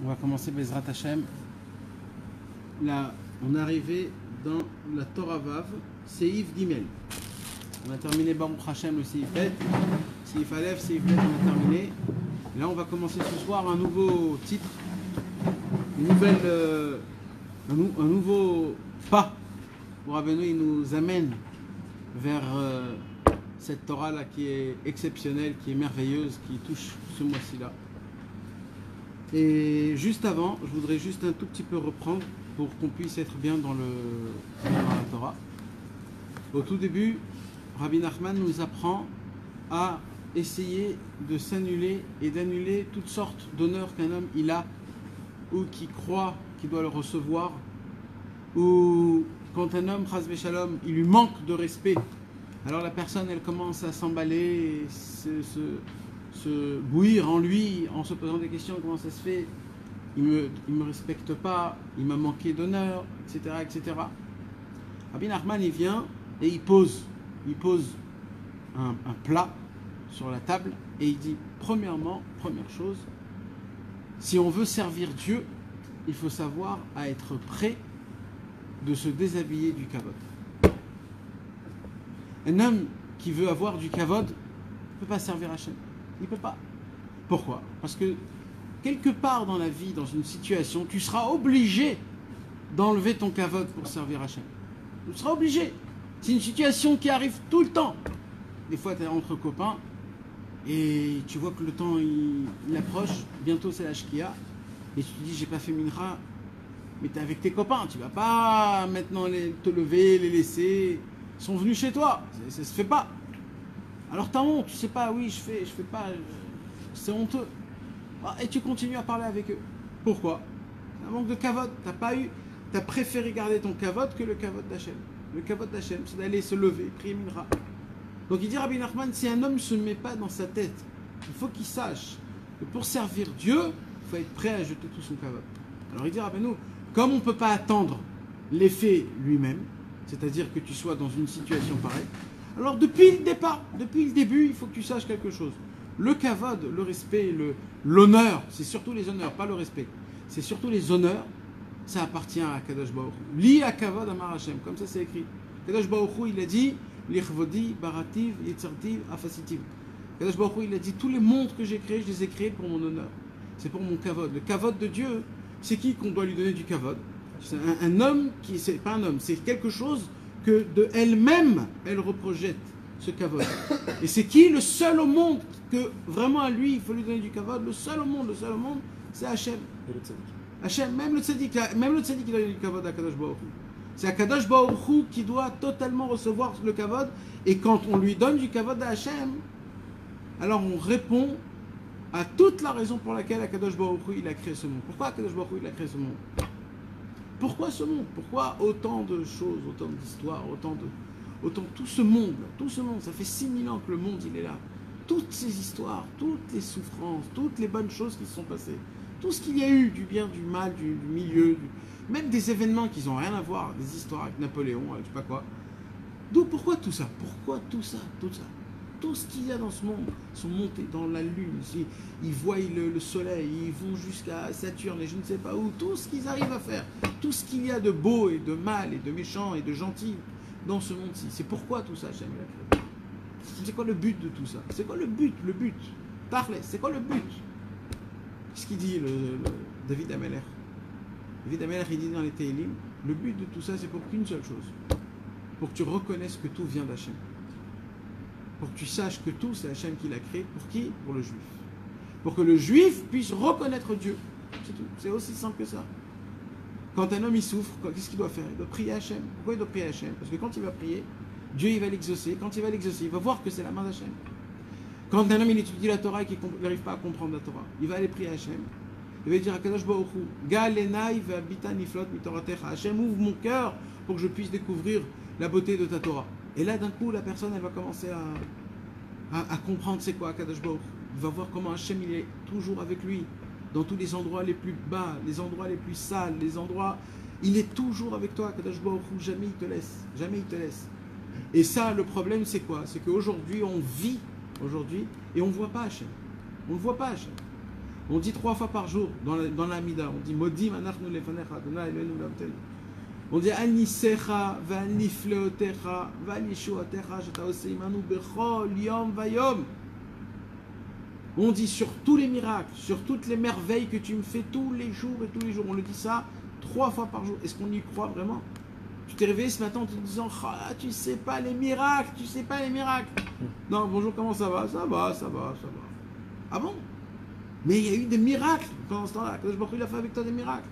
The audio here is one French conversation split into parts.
On va commencer Bezrat Hashem. Là, on est arrivé dans la Torah Vav, Seif Gimel. On a terminé Baruch Hashem le Seif Bet, Seif Aleph, Seif Bet, on a terminé. Et là, on va commencer ce soir un nouveau titre, une nouvelle, un nouveau pas pour Rabbeinu. Il nous amène vers cette Torah là qui est exceptionnelle, qui est merveilleuse, qui touche ce mois-ci là. Et juste avant, je voudrais juste un tout petit peu reprendre pour qu'on puisse être bien dans la Torah. Au tout début, Rabbi Nachman nous apprend à essayer de s'annuler et d'annuler toutes sortes d'honneurs qu'un homme il a ou qui croit qu'il doit le recevoir, ou quand un homme, chas v'shalom, il lui manque de respect, alors la personne elle commence à s'emballer, se bouillir en lui en se posant des questions. Comment ça se fait, il me respecte pas, il m'a manqué d'honneur, etc., etc. Rabbi Nachman il vient et il pose un plat sur la table et il dit première chose, si on veut servir Dieu, il faut savoir à être prêt de se déshabiller du kavod. Un homme qui veut avoir du kavod ne peut pas servir Hachem. Il ne peut pas. Pourquoi? Parce que quelque part dans la vie, dans une situation, tu seras obligé d'enlever ton kavod pour servir Hachem. Tu seras obligé. C'est une situation qui arrive tout le temps. Des fois, tu es entre copains et tu vois que le temps il approche. Bientôt, c'est la shkia. Et tu te dis, j'ai pas fait mincha. Mais tu es avec tes copains. Tu ne vas pas maintenant te lever, les laisser. Ils sont venus chez toi. Ça ne se fait pas. Alors t'as honte, tu sais pas, oui, je fais pas, c'est honteux. Et tu continues à parler avec eux. Pourquoi? Un manque de kavod. T'as préféré garder ton kavod que le kavod d'Hachem. Le kavod d'Hachem, c'est d'aller se lever, prier mincha. Donc il dit Rabbi Nachman, si un homme ne se met pas dans sa tête, il faut qu'il sache que pour servir Dieu, il faut être prêt à jeter tout son kavod. Alors il dit Rabbeinu, comme on ne peut pas attendre l'effet lui-même, c'est-à-dire que tu sois dans une situation pareille, alors depuis le début, il faut que tu saches quelque chose. Le kavod, le respect, l'honneur, c'est surtout les honneurs, pas le respect. C'est surtout les honneurs, ça appartient à Kadosh Baruch Hu. Li à kavod amar Hashem, comme ça c'est écrit. Kadosh Baruch Hu, il a dit, lichvodi, barativ, yitzartiv, afasitiv. Kadosh Baruch Hu, il a dit, tous les mondes que j'ai créés, je les ai créés pour mon honneur. C'est pour mon kavod. Le kavod de Dieu, c'est qui qu'on doit lui donner du kavod? C'est un homme qui, c'est pas un homme, c'est quelque chose que de elle-même, elle reprojette ce kavod. Et c'est qui le seul au monde que vraiment à lui, il faut lui donner du kavod? Le seul au monde, c'est Hachem. Hachem, même le tzaddik, il a donné du kavod à Kadosh Baruch Hu. C'est à Kadosh Baruch Hu qui doit totalement recevoir le kavod. Et quand on lui donne du kavod à Hachem, alors on répond à toute la raison pour laquelle Kadosh Baruch Hu il a créé ce monde. Pourquoi Kadosh Baruch Hu il a créé ce monde? Pourquoi ce monde? Pourquoi autant de choses, autant d'histoires, autant tout ce monde, ça fait 6000 ans que le monde il est là. Toutes ces histoires, toutes les souffrances, toutes les bonnes choses qui se sont passées, tout ce qu'il y a eu, du bien, du mal, du milieu, même des événements qui n'ont rien à voir, des histoires avec Napoléon, avec je sais pas quoi. Donc pourquoi tout ça? Tout ce qu'il y a dans ce monde, ils sont montés dans la lune, ils voient le soleil, ils vont jusqu'à Saturne et je ne sais pas où, tout ce qu'ils arrivent à faire, tout ce qu'il y a de beau et de mal et de méchant et de gentil dans ce monde-ci. C'est pourquoi tout ça, Hachem l'a créé. C'est quoi le but de tout ça? C'est quoi le but? Parlez, c'est quoi le but? Qu'est-ce qu'il dit David Ameler? David Ameler, il dit dans les Tehillim, le but de tout ça, c'est pour qu'une seule chose, pour que tu reconnaisses que tout vient d'Hachem. Pour que tu saches que tout, c'est Hachem qui l'a créé. Pour qui? Pour le juif. Pour que le juif puisse reconnaître Dieu. C'est tout. C'est aussi simple que ça. Quand un homme il souffre, qu'est-ce qu'il doit faire? Il doit prier à Hachem. Pourquoi il doit prier à Hachem? Parce que quand il va prier, Dieu il va l'exaucer. Quand il va l'exaucer, il va voir que c'est la main d'Hachem. Quand un homme il étudie la Torah et qu'il n'arrive pas à comprendre la Torah, il va aller prier à Hachem. Il va dire à Kadosh Baruch Hu, Galenai ve'abita niflot mitoratecha. Hachem, ouvre mon cœur pour que je puisse découvrir la beauté de ta Torah. Et là, d'un coup, la personne, elle va commencer à comprendre c'est quoi Kadosh Baruch Hu. Il va voir comment Hachem, il est toujours avec lui, dans tous les endroits les plus bas, les endroits les plus sales, les endroits... Il est toujours avec toi, Kadosh Baruch Hu, jamais il te laisse, jamais il te laisse. Et ça, le problème, c'est quoi? C'est qu'aujourd'hui, on vit, et on ne voit pas Hachem. On ne voit pas Hachem. On dit 3 fois par jour dans l'Amida. On dit Modim anachnu lefanecha Adonai Eloheinu v'Avtenu. On dit Al nisecha v'al nifleotecha v'al yeshuatecha sheta oseh imanu bechol yom vayom. On dit sur tous les miracles, sur toutes les merveilles que tu me fais tous les jours et tous les jours. On le dit ça 3 fois par jour. Est-ce qu'on y croit vraiment? Tu t'es réveillé ce matin en te disant ah, tu sais pas les miracles, tu sais pas les miracles. Non, bonjour, comment ça va? Ça va, ça va, ça va. Ah bon? Mais il y a eu des miracles pendant ce temps-là. Kadosh Baruch Hu, il a fait avec toi des miracles.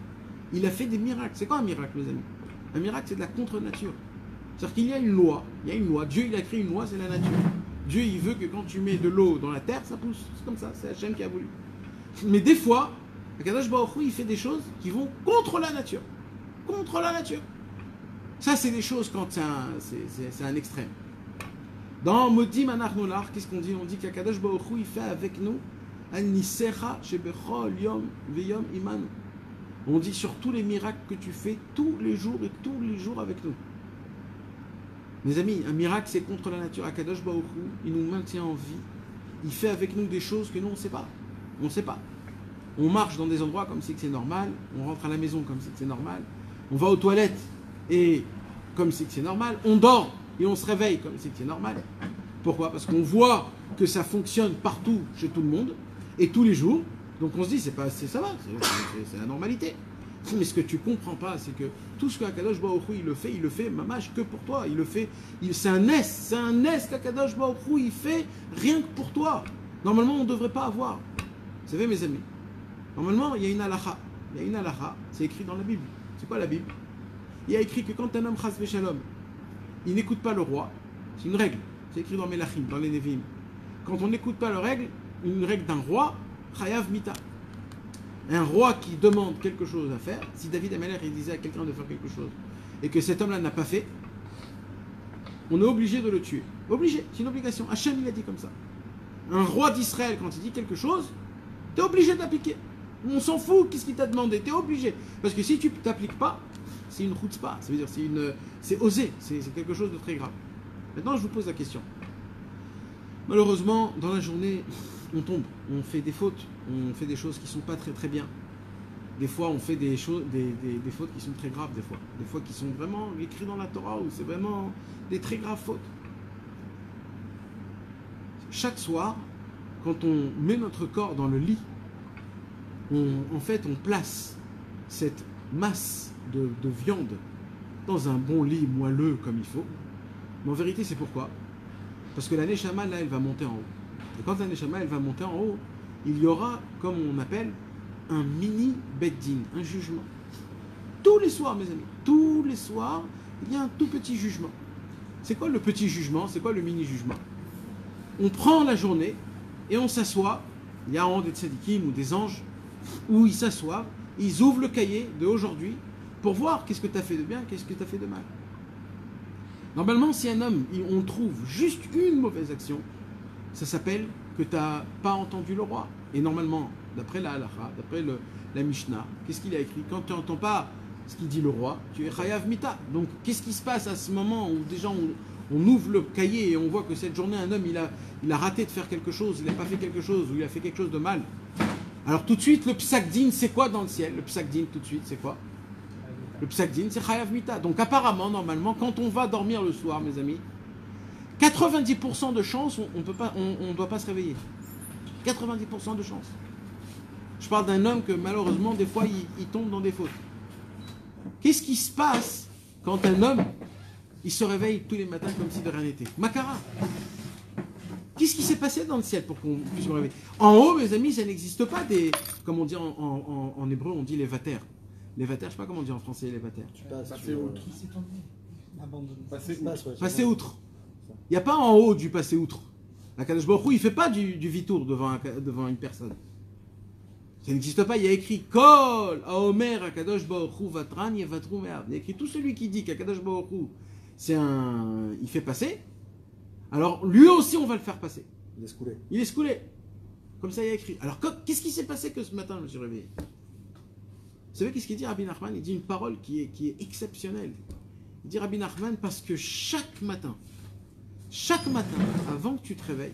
Il a fait des miracles. C'est quoi un miracle, mes amis? Un miracle, c'est de la contre-nature. C'est-à-dire qu'il y a une loi. Il y a une loi. Dieu, il a créé une loi, c'est la nature. Dieu, il veut que quand tu mets de l'eau dans la terre, ça pousse. C'est comme ça. C'est Hachem qui a voulu. Mais des fois, Kadosh Baruch Hu, il fait des choses qui vont contre la nature. Contre la nature. Ça, c'est des choses quand c'est un extrême. Dans Modim Anachnu Lach, qu'est-ce qu'on dit? On dit qu'Akadosh Baruch Hu, il fait avec nous Al Nisecha Shebechol Yom Veyom Imanu. On dit sur tous les miracles que tu fais tous les jours et tous les jours avec nous. Mes amis, un miracle, c'est contre la nature. Akadosh Baruch Hu, il nous maintient en vie. Il fait avec nous des choses que nous, on ne sait pas. On ne sait pas. On marche dans des endroits comme si c'est normal. On rentre à la maison comme si c'est normal. On va aux toilettes et comme si c'est normal. On dort et on se réveille comme si c'est normal. Pourquoi? Parce qu'on voit que ça fonctionne partout chez tout le monde et tous les jours. Donc on se dit, ça va, c'est la normalité. Mais ce que tu comprends pas, c'est que tout ce qu'Akadosh Baruch Hu, il le fait mamash que pour toi. Il le fait, c'est un S qu'Akadosh Baruch Hu, il fait rien que pour toi. Normalement, on ne devrait pas avoir. Vous savez, mes amis, normalement, il y a une halakha. Il y a une halakha, c'est écrit dans la Bible. C'est quoi la Bible? Il y a écrit que quand un homme chas v'shalom, il n'écoute pas le roi, c'est une règle. C'est écrit dans Melachim, dans les Nevi'im. Quand on n'écoute pas une règle d'un roi, chayav mita. Un roi qui demande quelque chose à faire, si David Ameler il disait à quelqu'un de faire quelque chose et que cet homme-là n'a pas fait, on est obligé de le tuer. Obligé, c'est une obligation. Hachem il a dit comme ça. Un roi d'Israël, quand il dit quelque chose, tu es obligé d'appliquer. On s'en fout, qu'est-ce qu'il t'a demandé, tu es obligé. Parce que si tu ne t'appliques pas, c'est une chutzpah, ça veut dire c'est osé, c'est quelque chose de très grave. Maintenant, je vous pose la question. Malheureusement, dans la journée, on tombe, on fait des fautes, on fait des choses qui ne sont pas très très bien. Des fois, on fait des fautes qui sont très graves, des fois qui sont vraiment écrites dans la Torah, ou c'est vraiment des très graves fautes. Chaque soir, quand on met notre corps dans le lit, en fait, on place cette masse de viande dans un bon lit moelleux comme il faut. Mais en vérité, c'est pourquoi? Parce que la Neshama, là, elle va monter en haut. Et quand la Neshama, elle va monter en haut, il y aura, comme on appelle, un mini beddin, un jugement. Tous les soirs, mes amis, tous les soirs, il y a un tout petit jugement. C'est quoi le petit jugement? C'est quoi le mini jugement? On prend la journée et on s'assoit. Il y a des tzadikim ou des anges où ils s'assoient, ils ouvrent le cahier d'aujourd'hui pour voir qu'est-ce que tu as fait de bien, qu'est-ce que tu as fait de mal. Normalement, si un homme, on trouve juste une mauvaise action, ça s'appelle que tu n'as pas entendu le roi. Et normalement, d'après la halakha, d'après la Mishnah, qu'est-ce qu'il a écrit? Quand tu n'entends pas ce qu'il dit le roi, tu es chayav mita. Donc, qu'est-ce qui se passe à ce moment où déjà on ouvre le cahier et on voit que cette journée, un homme, il a raté de faire quelque chose, il n'a pas fait quelque chose, ou il a fait quelque chose de mal. Alors tout de suite, le psak din, c'est quoi dans le ciel? Le psak din, tout de suite, c'est quoi? Le psak din, c'est chayav mita. Donc apparemment, normalement, quand on va dormir le soir, mes amis, 90% de chance, on ne doit pas se réveiller. 90% de chance. Je parle d'un homme que malheureusement, des fois, il tombe dans des fautes. Qu'est-ce qui se passe quand un homme, il se réveille tous les matins comme si de rien n'était? Makara. Qu'est-ce qui s'est passé dans le ciel pour qu'on puisse se réveiller? En haut, mes amis, ça n'existe pas des... Comme on dit en hébreu, on dit les vatères. Les vatères, je ne sais pas comment on dit en français les vatères. Passer outre. Passer outre. Il n'y a pas en haut du passer outre. Akadosh Baruch Hu, il ne fait pas du vitour devant une personne. Ça n'existe pas. Il y a écrit Kol Aomer Akadosh Baruch Hu Vatran Yevatru Me'av. Il y a écrit tout celui qui dit qu'Akadosh Baruch Hu, il fait passer. Alors lui aussi, on va le faire passer. Il est scoulé. Il est scoulé. Comme ça, il y a écrit. Alors, qu'est-ce qui s'est passé que ce matin, je me suis réveillé? Vous savez qu'est-ce qu'il dit, Rabbi Nachman? Il dit une parole qui est exceptionnelle. Il dit, Rabbi Nachman, parce que chaque matin, avant que tu te réveilles,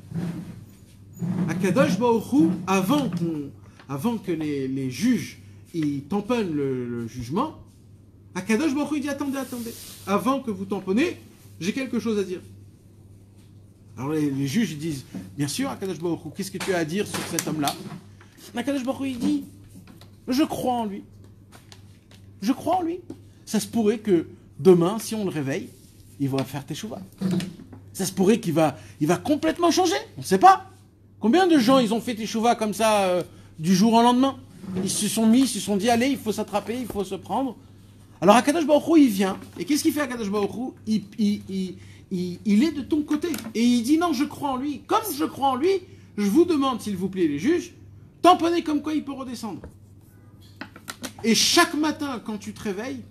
Akadosh Baruch Hu, avant avant que les juges ils tamponnent le jugement, Akadosh Baruch Hu, il dit attendez, avant que vous tamponnez, j'ai quelque chose à dire. Alors les juges ils disent, bien sûr Akadosh Baruch Hu, qu'est-ce que tu as à dire sur cet homme-là? Akadosh Baruch Hu, il dit, je crois en lui. Je crois en lui. Ça se pourrait que demain, si on le réveille, il va faire teshuva. Ça se pourrait qu'il va complètement changer. On ne sait pas. Combien de gens ils ont fait teshuva comme ça du jour au lendemain? Ils se sont dit, allez, il faut s'attraper, il faut se prendre. Alors Akadosh Baruch Hu, il vient. Et qu'est-ce qu'il fait Akadosh Baruch Hu? Il est de ton côté. Et il dit, non, je crois en lui. Comme je crois en lui, je vous demande, s'il vous plaît, les juges, tamponnez comme quoi il peut redescendre. Et chaque matin, quand tu te réveilles,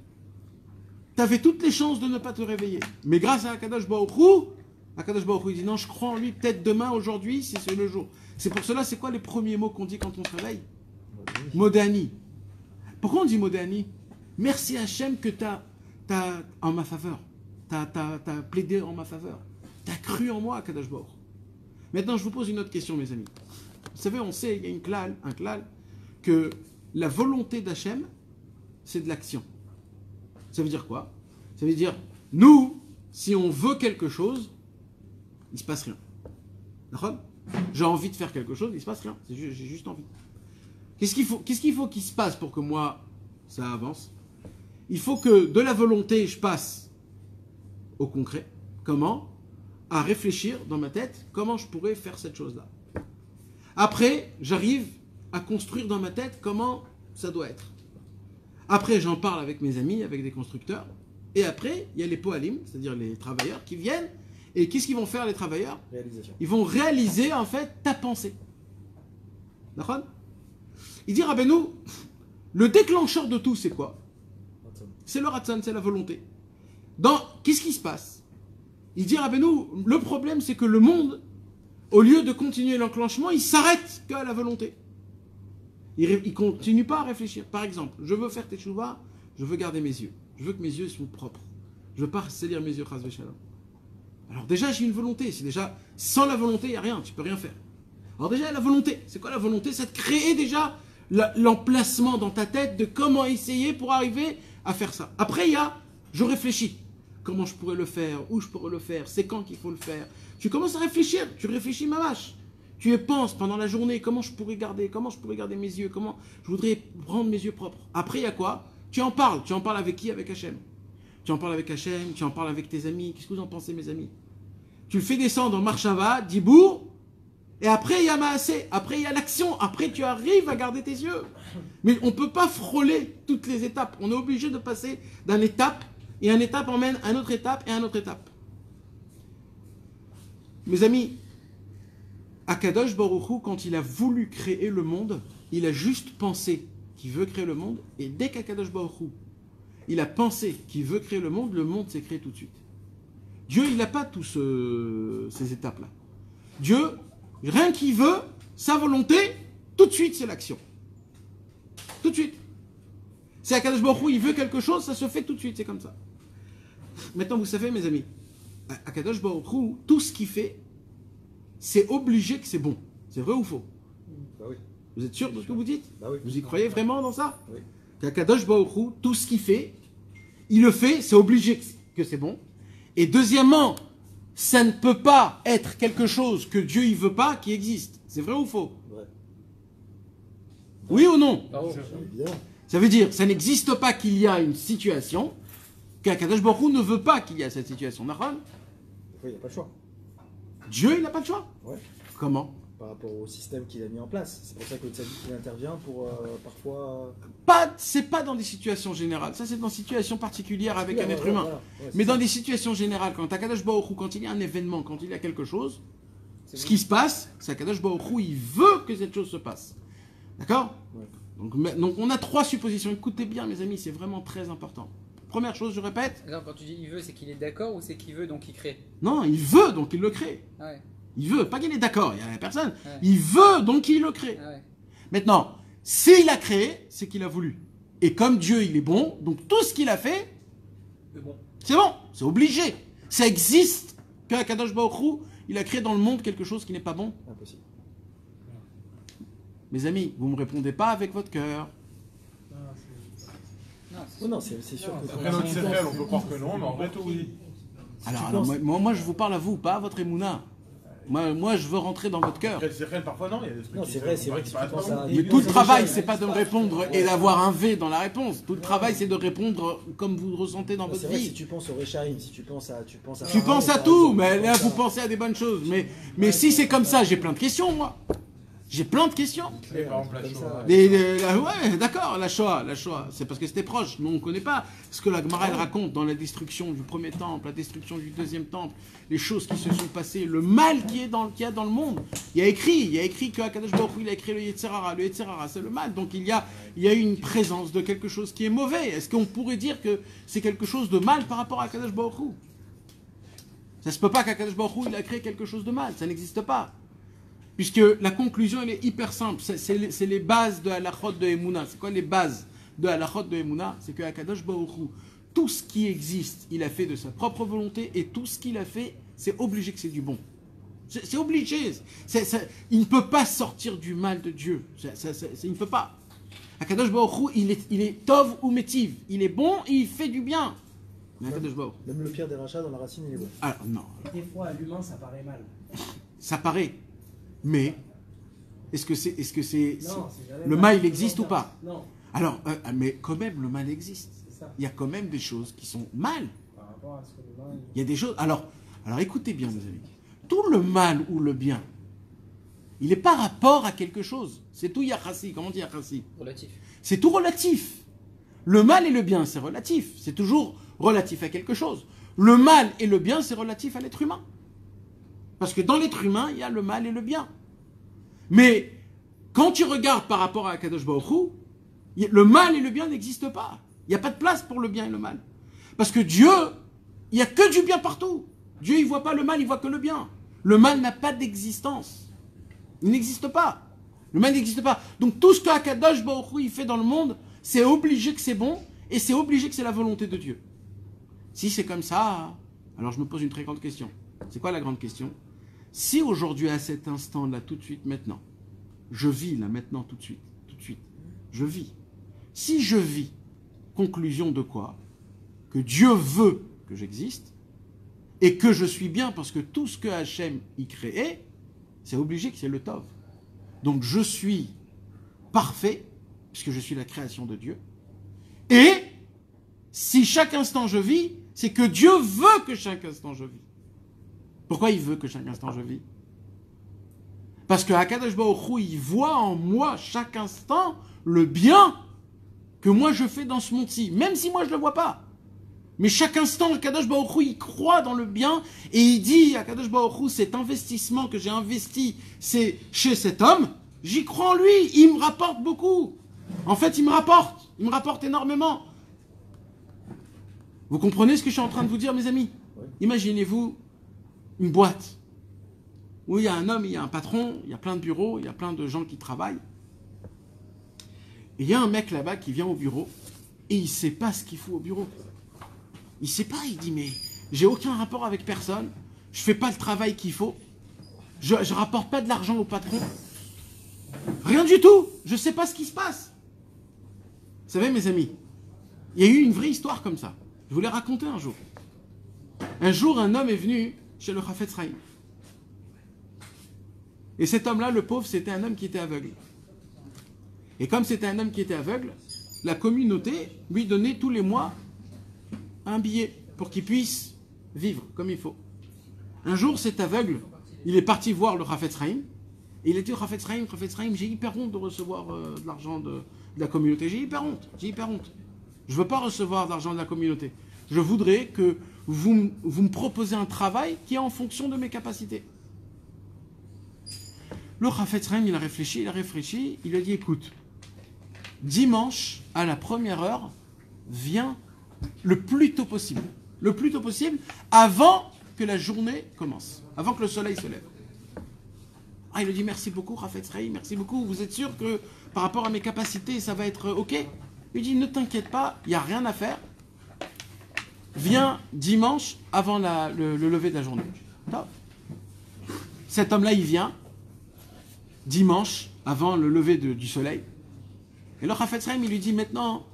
tu avais toutes les chances de ne pas te réveiller. Mais grâce à Akadosh Baruch Hu, il dit non, je crois en lui, peut-être demain, aujourd'hui, c'est le jour. C'est pour cela, c'est quoi les premiers mots qu'on dit quand on se réveille? Modéani. Pourquoi on dit Modéani? Merci Hachem que tu as en ma faveur. Tu as plaidé en ma faveur. Tu as cru en moi, Akadosh Baruch Hu. Maintenant, je vous pose une autre question, mes amis. Vous savez, on sait, il y a un klal, que la volonté d'Hachem, c'est de l'action. Ça veut dire quoi? Ça veut dire, nous, si on veut quelque chose, il ne se passe rien. D'accord? J'ai envie de faire quelque chose, il ne se passe rien. J'ai juste envie. Qu'est-ce qu'il faut qu'il se passe pour que moi, ça avance? Il faut que de la volonté, je passe au concret. Comment? À réfléchir dans ma tête, comment je pourrais faire cette chose-là. Après, j'arrive à construire dans ma tête comment ça doit être. Après, j'en parle avec mes amis, avec des constructeurs. Et après, il y a les poalim, c'est-à-dire les travailleurs qui viennent. Et qu'est-ce qu'ils vont faire, les travailleurs? Réalisation. Ils vont réaliser, en fait, ta pensée. D'accord? Il dit, Rabbeinu, le déclencheur de tout, c'est quoi? C'est le ratzon, c'est la volonté. Qu'est-ce qui se passe? Il dit, Rabbeinu, le problème, c'est que le monde, au lieu de continuer l'enclenchement, il s'arrête qu'à la volonté. Il ne continue pas à réfléchir. Par exemple, je veux faire teshuva, je veux garder mes yeux. Je veux que mes yeux soient propres. Je ne veux pas salir mes yeux, chas v'shalom. Alors déjà, j'ai une volonté. C'est déjà, sans la volonté, il n'y a rien. Tu ne peux rien faire. Alors déjà, la volonté. C'est quoi la volonté? C'est de créer déjà l'emplacement dans ta tête de comment essayer pour arriver à faire ça. Après, je réfléchis. Comment je pourrais le faire? Où je pourrais le faire? C'est quand qu'il faut le faire? Tu commences à réfléchir. Tu réfléchis, ma vache. Tu y penses pendant la journée, comment je pourrais garder mes yeux, comment je voudrais rendre mes yeux propres. Après, il y a quoi? Tu en parles avec qui? Avec Hachem. Tu en parles avec Hachem, tu en parles avec tes amis. Qu'est-ce que vous en pensez, mes amis? Tu le fais descendre en marshava, dibour, et après, il y a maasé, après, il y a l'action, après, tu arrives à garder tes yeux. Mais on ne peut pas frôler toutes les étapes. On est obligé de passer d'une étape, et une étape emmène à une autre étape, et à une autre étape. Mes amis, Akadosh Baruch Hu, quand il a voulu créer le monde, il a juste pensé qu'il veut créer le monde, et dès qu'Akadosh Baruch Hu, il a pensé qu'il veut créer le monde s'est créé tout de suite. Dieu, il n'a pas toutes ces étapes-là. Dieu, rien qu'il veut, sa volonté, tout de suite, c'est l'action. Tout de suite. Si Akadosh Baruch Hu, il veut quelque chose, ça se fait tout de suite, c'est comme ça. Maintenant, vous savez, mes amis, Akadosh Baruch Hu, tout ce qu'il fait, c'est obligé que c'est bon. C'est vrai ou faux? Bah oui. Vous êtes sûr de ce que vous dites? Bah oui. Vous y croyez vraiment dans ça? Oui. Qu'Akadosh Baruch Hu, tout ce qu'il fait, il le fait, c'est obligé que c'est bon. Et deuxièmement, ça ne peut pas être quelque chose que Dieu ne veut pas qui existe. C'est vrai ou faux? Vrai. Oui ou non? Ah oui, évidemment. Ça veut dire, ça n'existe pas qu'il y a une situation qu'Akadosh Baruch Hu ne veut pas qu'il y ait cette situation. D'accord? Il n'y a pas le choix. Dieu, il n'a pas le choix. Ouais. Comment? Par rapport au système qu'il a mis en place. C'est pour ça que le tzaddik il intervient pour parfois. C'est pas dans des situations générales. Ça, c'est dans des situations particulières avec un être humain. Voilà. Ouais, mais dans ça. des situations générales, quand Akadosh Baruch Hu, quand il y a un événement, quand il y a quelque chose, C'est ce vrai. qui se passe, c'est Akadosh Baruch Hu, il veut que cette chose se passe. D'accord? Ouais. Donc on a trois suppositions. Écoutez bien, mes amis, c'est vraiment très important. Première chose, je répète. Non, quand tu dis il veut, c'est qu'il est d'accord ou c'est qu'il veut donc il crée? Non, il veut, donc il le crée. Ah ouais. Il veut, pas qu'il est d'accord, il n'y a personne. Ouais. Il veut, donc il le crée. Ah ouais. Maintenant, s'il a créé, c'est qu'il a voulu. Et comme Dieu, il est bon, donc tout ce qu'il a fait, c'est bon, c'est obligé. Ça existe qu'Akadosh Baruch Hu, il a créé dans le monde quelque chose qui n'est pas bon. Impossible. Mes amis, vous ne me répondez pas avec votre cœur. Oh non, c'est sûr que Après notre céréale, on peut croire que non, mais en vrai, tout oui. Alors, moi, je vous parle à vous, pas à votre émouna. Moi, je veux rentrer dans votre cœur. Après le céréale, parfois non, il y a des trucs Non, qui c'est vrai, sont c'est vrai pas- que qui tu paraissent penses pas à- bons. Mais tout le travail, c'est pas de me répondre et d'avoir un V dans la réponse. Tout le travail, c'est de répondre comme vous le ressentez dans C'est votre vrai, si vie. tu penses au Rechaim, si tu penses à... Tu penses à tout, mais là, vous pensez à des bonnes choses. Mais si c'est comme ça, j'ai plein de questions, moi. J'ai plein de questions. Mais par exemple, la Shoah. Ouais, d'accord, la Shoah, c'est parce que c'était proche. Nous, on ne connaît pas ce que la Gemara elle raconte dans la destruction du premier temple, la destruction du deuxième temple, les choses qui se sont passées, le mal qu'il y a dans le monde. Il y a écrit que Akadosh Baruch Hu, il a écrit le Yetzer Hara. Le Yetzer Hara, c'est le mal. Donc il y a une présence de quelque chose qui est mauvais. Est-ce qu'on pourrait dire que c'est quelque chose de mal par rapport à Akadosh Baruch Hu? Ça se peut pas qu'Akadosh Baruch Hu, il a créé quelque chose de mal. Ça n'existe pas. Puisque la conclusion, elle est hyper simple. C'est les bases de Halachot de Emouna. C'est quoi les bases de Halachot de Emouna? C'est que Akadosh Baruch Hu, tout ce qui existe, il a fait de sa propre volonté, et tout ce qu'il a fait, c'est obligé que c'est du bon. C'est obligé. Il ne peut pas sortir du mal de Dieu. Il ne peut pas. Akadosh Baruch Hu, il est tov ou métiv. Il est bon et il fait du bien. Mais Akadosh Baruch Hu. Même le pire des rachats, dans la racine, il est bon. Alors, non. Des fois, à l'humain, ça paraît mal. Ça paraît. Mais, est-ce que c'est Non, c'est jamais le mal, il existe ou pas? Non, Alors, mais quand même, le mal existe. c'est ça. Il y a quand même des choses qui sont mal. Par rapport à ce que l'humain... Il y a des choses... Alors écoutez bien, mes amis. Tout le mal ou le bien, il n'est pas rapport à quelque chose. C'est tout yachassi. Comment on dit yachassi? Relatif. C'est tout relatif. Le mal et le bien, c'est relatif. C'est toujours relatif à quelque chose. Le mal et le bien, c'est relatif à l'être humain. Parce que dans l'être humain, il y a le mal et le bien. Mais quand tu regardes par rapport à Akadosh Baruch Hu, le mal et le bien n'existent pas. Il n'y a pas de place pour le bien et le mal. Parce que Dieu, il n'y a que du bien partout. Dieu, il ne voit pas le mal, il voit que le bien. Le mal n'a pas d'existence. Il n'existe pas. Le mal n'existe pas. Donc tout ce que Akadosh Baruch Hu il fait dans le monde, c'est obligé que c'est bon et c'est obligé que c'est la volonté de Dieu. Si c'est comme ça, alors je me pose une très grande question. C'est quoi la grande question? Si aujourd'hui, à cet instant-là, tout de suite, maintenant, je vis là, maintenant, tout de suite, je vis. Si je vis, conclusion de quoi? Que Dieu veut que j'existe et que je suis bien parce que tout ce que Hachem y créait, c'est obligé que c'est le Tov. Donc je suis parfait, puisque je suis la création de Dieu. Et si chaque instant je vis, c'est que Dieu veut que chaque instant je vis. Pourquoi il veut que chaque instant je vis? Parce que Akadosh Baruch Hu, il voit en moi chaque instant le bien que moi je fais dans ce monde-ci, même si moi je ne le vois pas. Mais chaque instant, Akadosh Baruch Hu, il croit dans le bien et il dit, Akadosh Baruch Hu, cet investissement que j'ai investi, c'est chez cet homme, j'y crois en lui, il me rapporte beaucoup. En fait, il me rapporte énormément. Vous comprenez ce que je suis en train de vous dire, mes amis? Imaginez-vous une boîte où il y a un homme, il y a un patron, il y a plein de bureaux, il y a plein de gens qui travaillent. Et il y a un mec là-bas qui vient au bureau et il ne sait pas ce qu'il faut au bureau. Il ne sait pas, il dit mais j'ai aucun rapport avec personne, je ne fais pas le travail qu'il faut, je ne rapporte pas de l'argent au patron, rien du tout, je ne sais pas ce qui se passe. Vous savez mes amis, il y a eu une vraie histoire comme ça. Je vous l'ai raconté un jour. Un jour, un homme est venu chez le Chafetz Chaim. Et cet homme-là, le pauvre, c'était un homme qui était aveugle. Et comme c'était un homme qui était aveugle, la communauté lui donnait tous les mois un billet pour qu'il puisse vivre comme il faut. Un jour, cet aveugle, il est parti voir le Chafetz Chaim. Et il a dit au Chafetz Chaim, j'ai hyper honte de recevoir de l'argent de la communauté. J'ai hyper honte. Je ne veux pas recevoir d'argent de la communauté. Je voudrais que vous me proposez un travail qui est en fonction de mes capacités. Le Chafetz Chaim, il a réfléchi, il a dit, écoute, dimanche, à la première heure, viens le plus tôt possible, avant que la journée commence, avant que le soleil se lève. Ah, il a dit, merci beaucoup, Chafetz Chaim, merci beaucoup, vous êtes sûr que par rapport à mes capacités, ça va être OK? Il dit, ne t'inquiète pas, il n'y a rien à faire. Viens dimanche avant le lever de la journée. Top. Cet homme-là, il vient. dimanche, avant le lever du soleil. Et le Chafetz Chaim, il lui dit maintenant,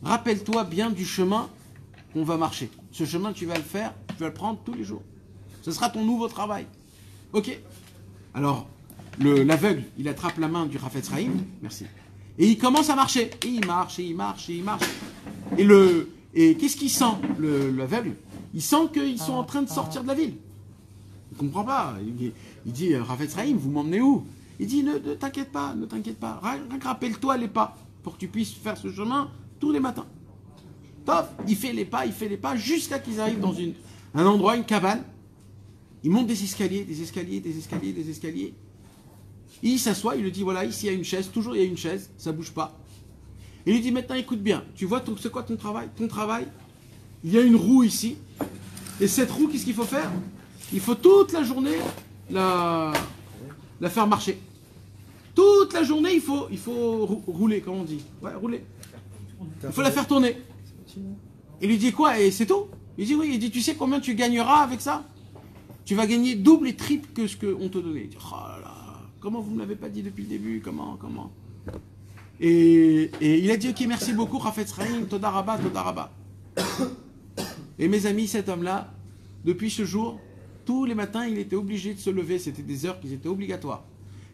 rappelle-toi bien du chemin qu'on va marcher. Ce chemin, tu vas le faire, tu vas le prendre tous les jours. Ce sera ton nouveau travail. Ok. Alors, l'aveugle, il attrape la main du Chafetz Chaim, merci. Et il commence à marcher. Et il marche, et il marche, et il marche. Et qu'est-ce qu'il sent, l'aveugle? Il sent qu'ils sont en train de sortir de la ville. Il ne comprend pas. Il dit, Chafetz Chaim, vous m'emmenez où? Il dit, ne t'inquiète pas, ne t'inquiète pas. Rappelle-toi les pas pour que tu puisses faire ce chemin tous les matins. Top, il fait les pas, jusqu'à qu'ils arrivent dans un endroit, une cabane. Il monte des escaliers. Il s'assoit, il lui dit, voilà, ici il y a une chaise, toujours il y a une chaise, ça ne bouge pas. Il lui dit, maintenant écoute bien, tu vois, c'est quoi ton travail? Ton travail, il y a une roue ici. Et cette roue, qu'est-ce qu'il faut faire? Il faut toute la journée la faire marcher. Toute la journée, il faut rouler, comment on dit? Ouais, rouler. Il faut la faire tourner. Il lui dit quoi? Et c'est tout? Il dit oui, il dit, tu sais combien tu gagneras avec ça? Tu vas gagner double et triple que ce qu'on te donnait. Il dit, oh là là, comment vous ne me l'avez pas dit depuis le début? Comment? Et il a dit, ok, merci beaucoup, Chafetz Chaim, Toda Rabba, Toda Rabba. Et mes amis, cet homme-là, depuis ce jour, tous les matins, il était obligé de se lever. C'était des heures qui étaient obligatoires.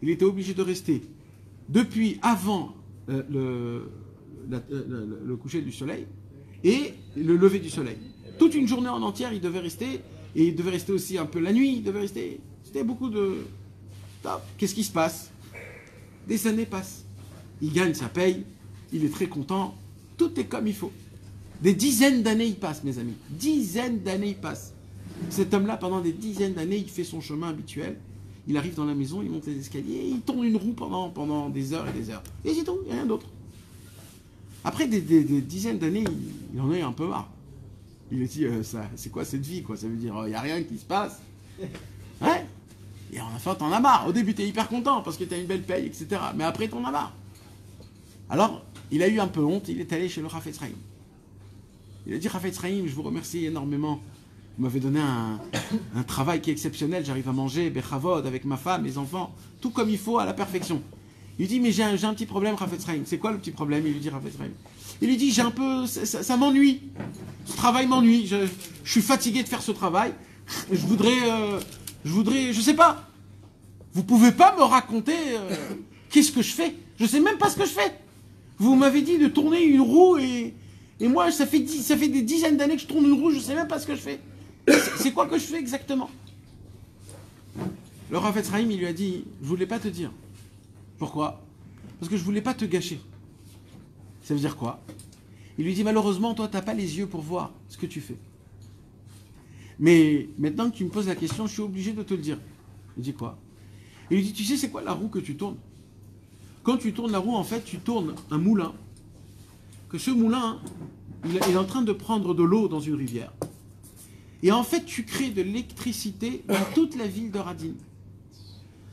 Il était obligé de rester depuis avant le coucher du soleil et le lever du soleil. Toute une journée en entière, il devait rester. Et il devait rester aussi un peu la nuit. Il devait rester. C'était beaucoup de... Qu'est-ce qui se passe? Des années passent. Il gagne sa paye. Il est très content. Tout est comme il faut. Des dizaines d'années, il passe, mes amis. Dizaines d'années, il passe. Cet homme-là, pendant des dizaines d'années, il fait son chemin habituel. Il arrive dans la maison, il monte les escaliers, il tourne une roue pendant des heures et des heures. Et c'est tout, il n'y a rien d'autre. Après des dizaines d'années, il en a eu un peu marre. Il a dit, c'est quoi cette vie, quoi? Ça veut dire, il n'y a rien qui se passe. Ouais. Et enfin, t'en as marre. Au début, t'es hyper content parce que t'as une belle paye, etc. Mais après, t'en as marre. Alors, il a eu un peu honte, il est allé chez le Chafetz Chaim. Il a dit, Chafetz Chaim, je vous remercie énormément. Vous m'avez donné un travail qui est exceptionnel. J'arrive à manger, bechavod, avec ma femme, mes enfants, tout comme il faut, à la perfection. Il lui dit, mais j'ai un petit problème, Chafetz Chaim. C'est quoi le petit problème? Il lui dit, Chafetz Chaim. Il lui dit, j'ai un peu, ça m'ennuie. Ce travail m'ennuie. Je suis fatigué de faire ce travail. Je voudrais, je sais pas. Vous pouvez pas me raconter qu'est-ce que je fais? Je sais même pas ce que je fais. Vous m'avez dit de tourner une roue et moi, ça fait des dizaines d'années que je tourne une roue, je sais même pas ce que je fais. C'est quoi que je fais exactement? Le Chafetz Chaim, il lui a dit, je voulais pas te dire. Pourquoi? Parce que je voulais pas te gâcher. Ça veut dire quoi? Il lui dit, malheureusement, toi, t'as pas les yeux pour voir ce que tu fais. Mais maintenant que tu me poses la question, je suis obligé de te le dire. Il dit quoi? Il lui dit, tu sais, c'est quoi la roue que tu tournes? Quand tu tournes la roue, en fait, tu tournes un moulin. Que ce moulin, il est en train de prendre de l'eau dans une rivière. Et en fait, tu crées de l'électricité dans toute la ville de Radin.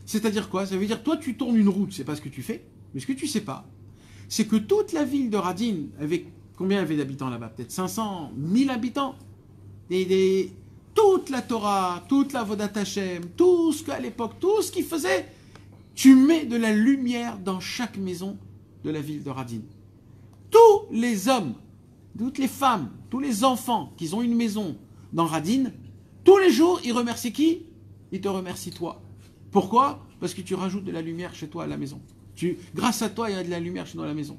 C'est-à-dire quoi? Ça veut dire, toi, tu tournes une roue, tu sais pas ce que tu fais. Mais ce que tu sais pas, c'est que toute la ville de Radin, avec combien il y avait d'habitants là-bas? Peut-être 500, 1000 habitants. Toute la Torah, toute la Vodat Hashem, tout ce qu'à l'époque, tout ce qu'ils faisaient, tu mets de la lumière dans chaque maison de la ville de Radin. Tous les hommes, toutes les femmes, tous les enfants qui ont une maison dans Radin, tous les jours, ils remercient qui? Ils te remercient toi. Pourquoi? Parce que tu rajoutes de la lumière chez toi à la maison. Grâce à toi, il y a de la lumière chez nous à la maison.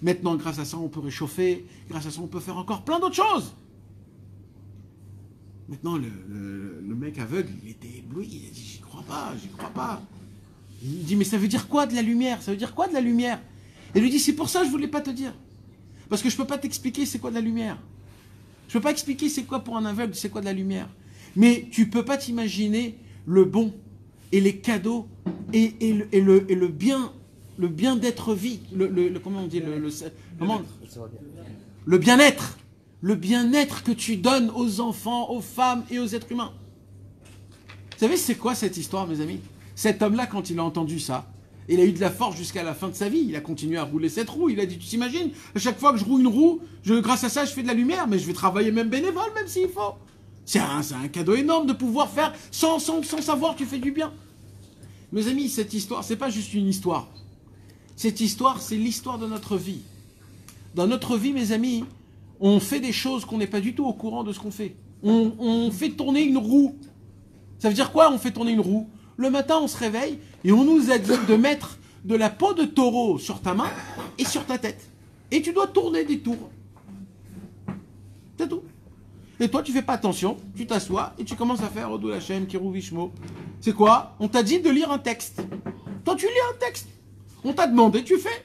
Maintenant, grâce à ça, on peut réchauffer. Grâce à ça, on peut faire encore plein d'autres choses. Maintenant, le mec aveugle, il était ébloui. Il a dit, j'y crois pas. Il dit, mais ça veut dire quoi de la lumière? Ça veut dire quoi de la lumière? Et il lui dit, c'est pour ça que je voulais pas te dire. Parce que je peux pas t'expliquer c'est quoi de la lumière. Je peux pas expliquer c'est quoi pour un aveugle, c'est quoi de la lumière. Mais tu peux pas t'imaginer le bon et les cadeaux et le bien, le bien d'être vie, comment on dit, le bien-être. Le bien-être que tu donnes aux enfants, aux femmes et aux êtres humains. Vous savez, c'est quoi cette histoire, mes amis? Cet homme-là, quand il a entendu ça, il a eu de la force jusqu'à la fin de sa vie. Il a continué à rouler cette roue. Il a dit, tu t'imagines, à chaque fois que je roule une roue, grâce à ça, je fais de la lumière, mais je vais travailler même bénévole, même s'il faut. C'est un cadeau énorme de pouvoir faire, sans savoir, tu fais du bien. Mes amis, cette histoire, c'est pas juste une histoire. Cette histoire, c'est l'histoire de notre vie. Dans notre vie, mes amis, on fait des choses qu'on n'est pas du tout au courant de ce qu'on fait. On fait tourner une roue. Ça veut dire quoi, on fait tourner une roue? Le matin, on se réveille et on nous a dit de mettre de la peau de taureau sur ta main et sur ta tête. Et tu dois tourner des tours. C'est tout. Et toi, tu fais pas attention, tu t'assois et tu commences à faire Odou Lachem, Kirou Vishmo. C'est quoi? On t'a dit de lire un texte. Toi, tu lis un texte. On t'a demandé, tu fais.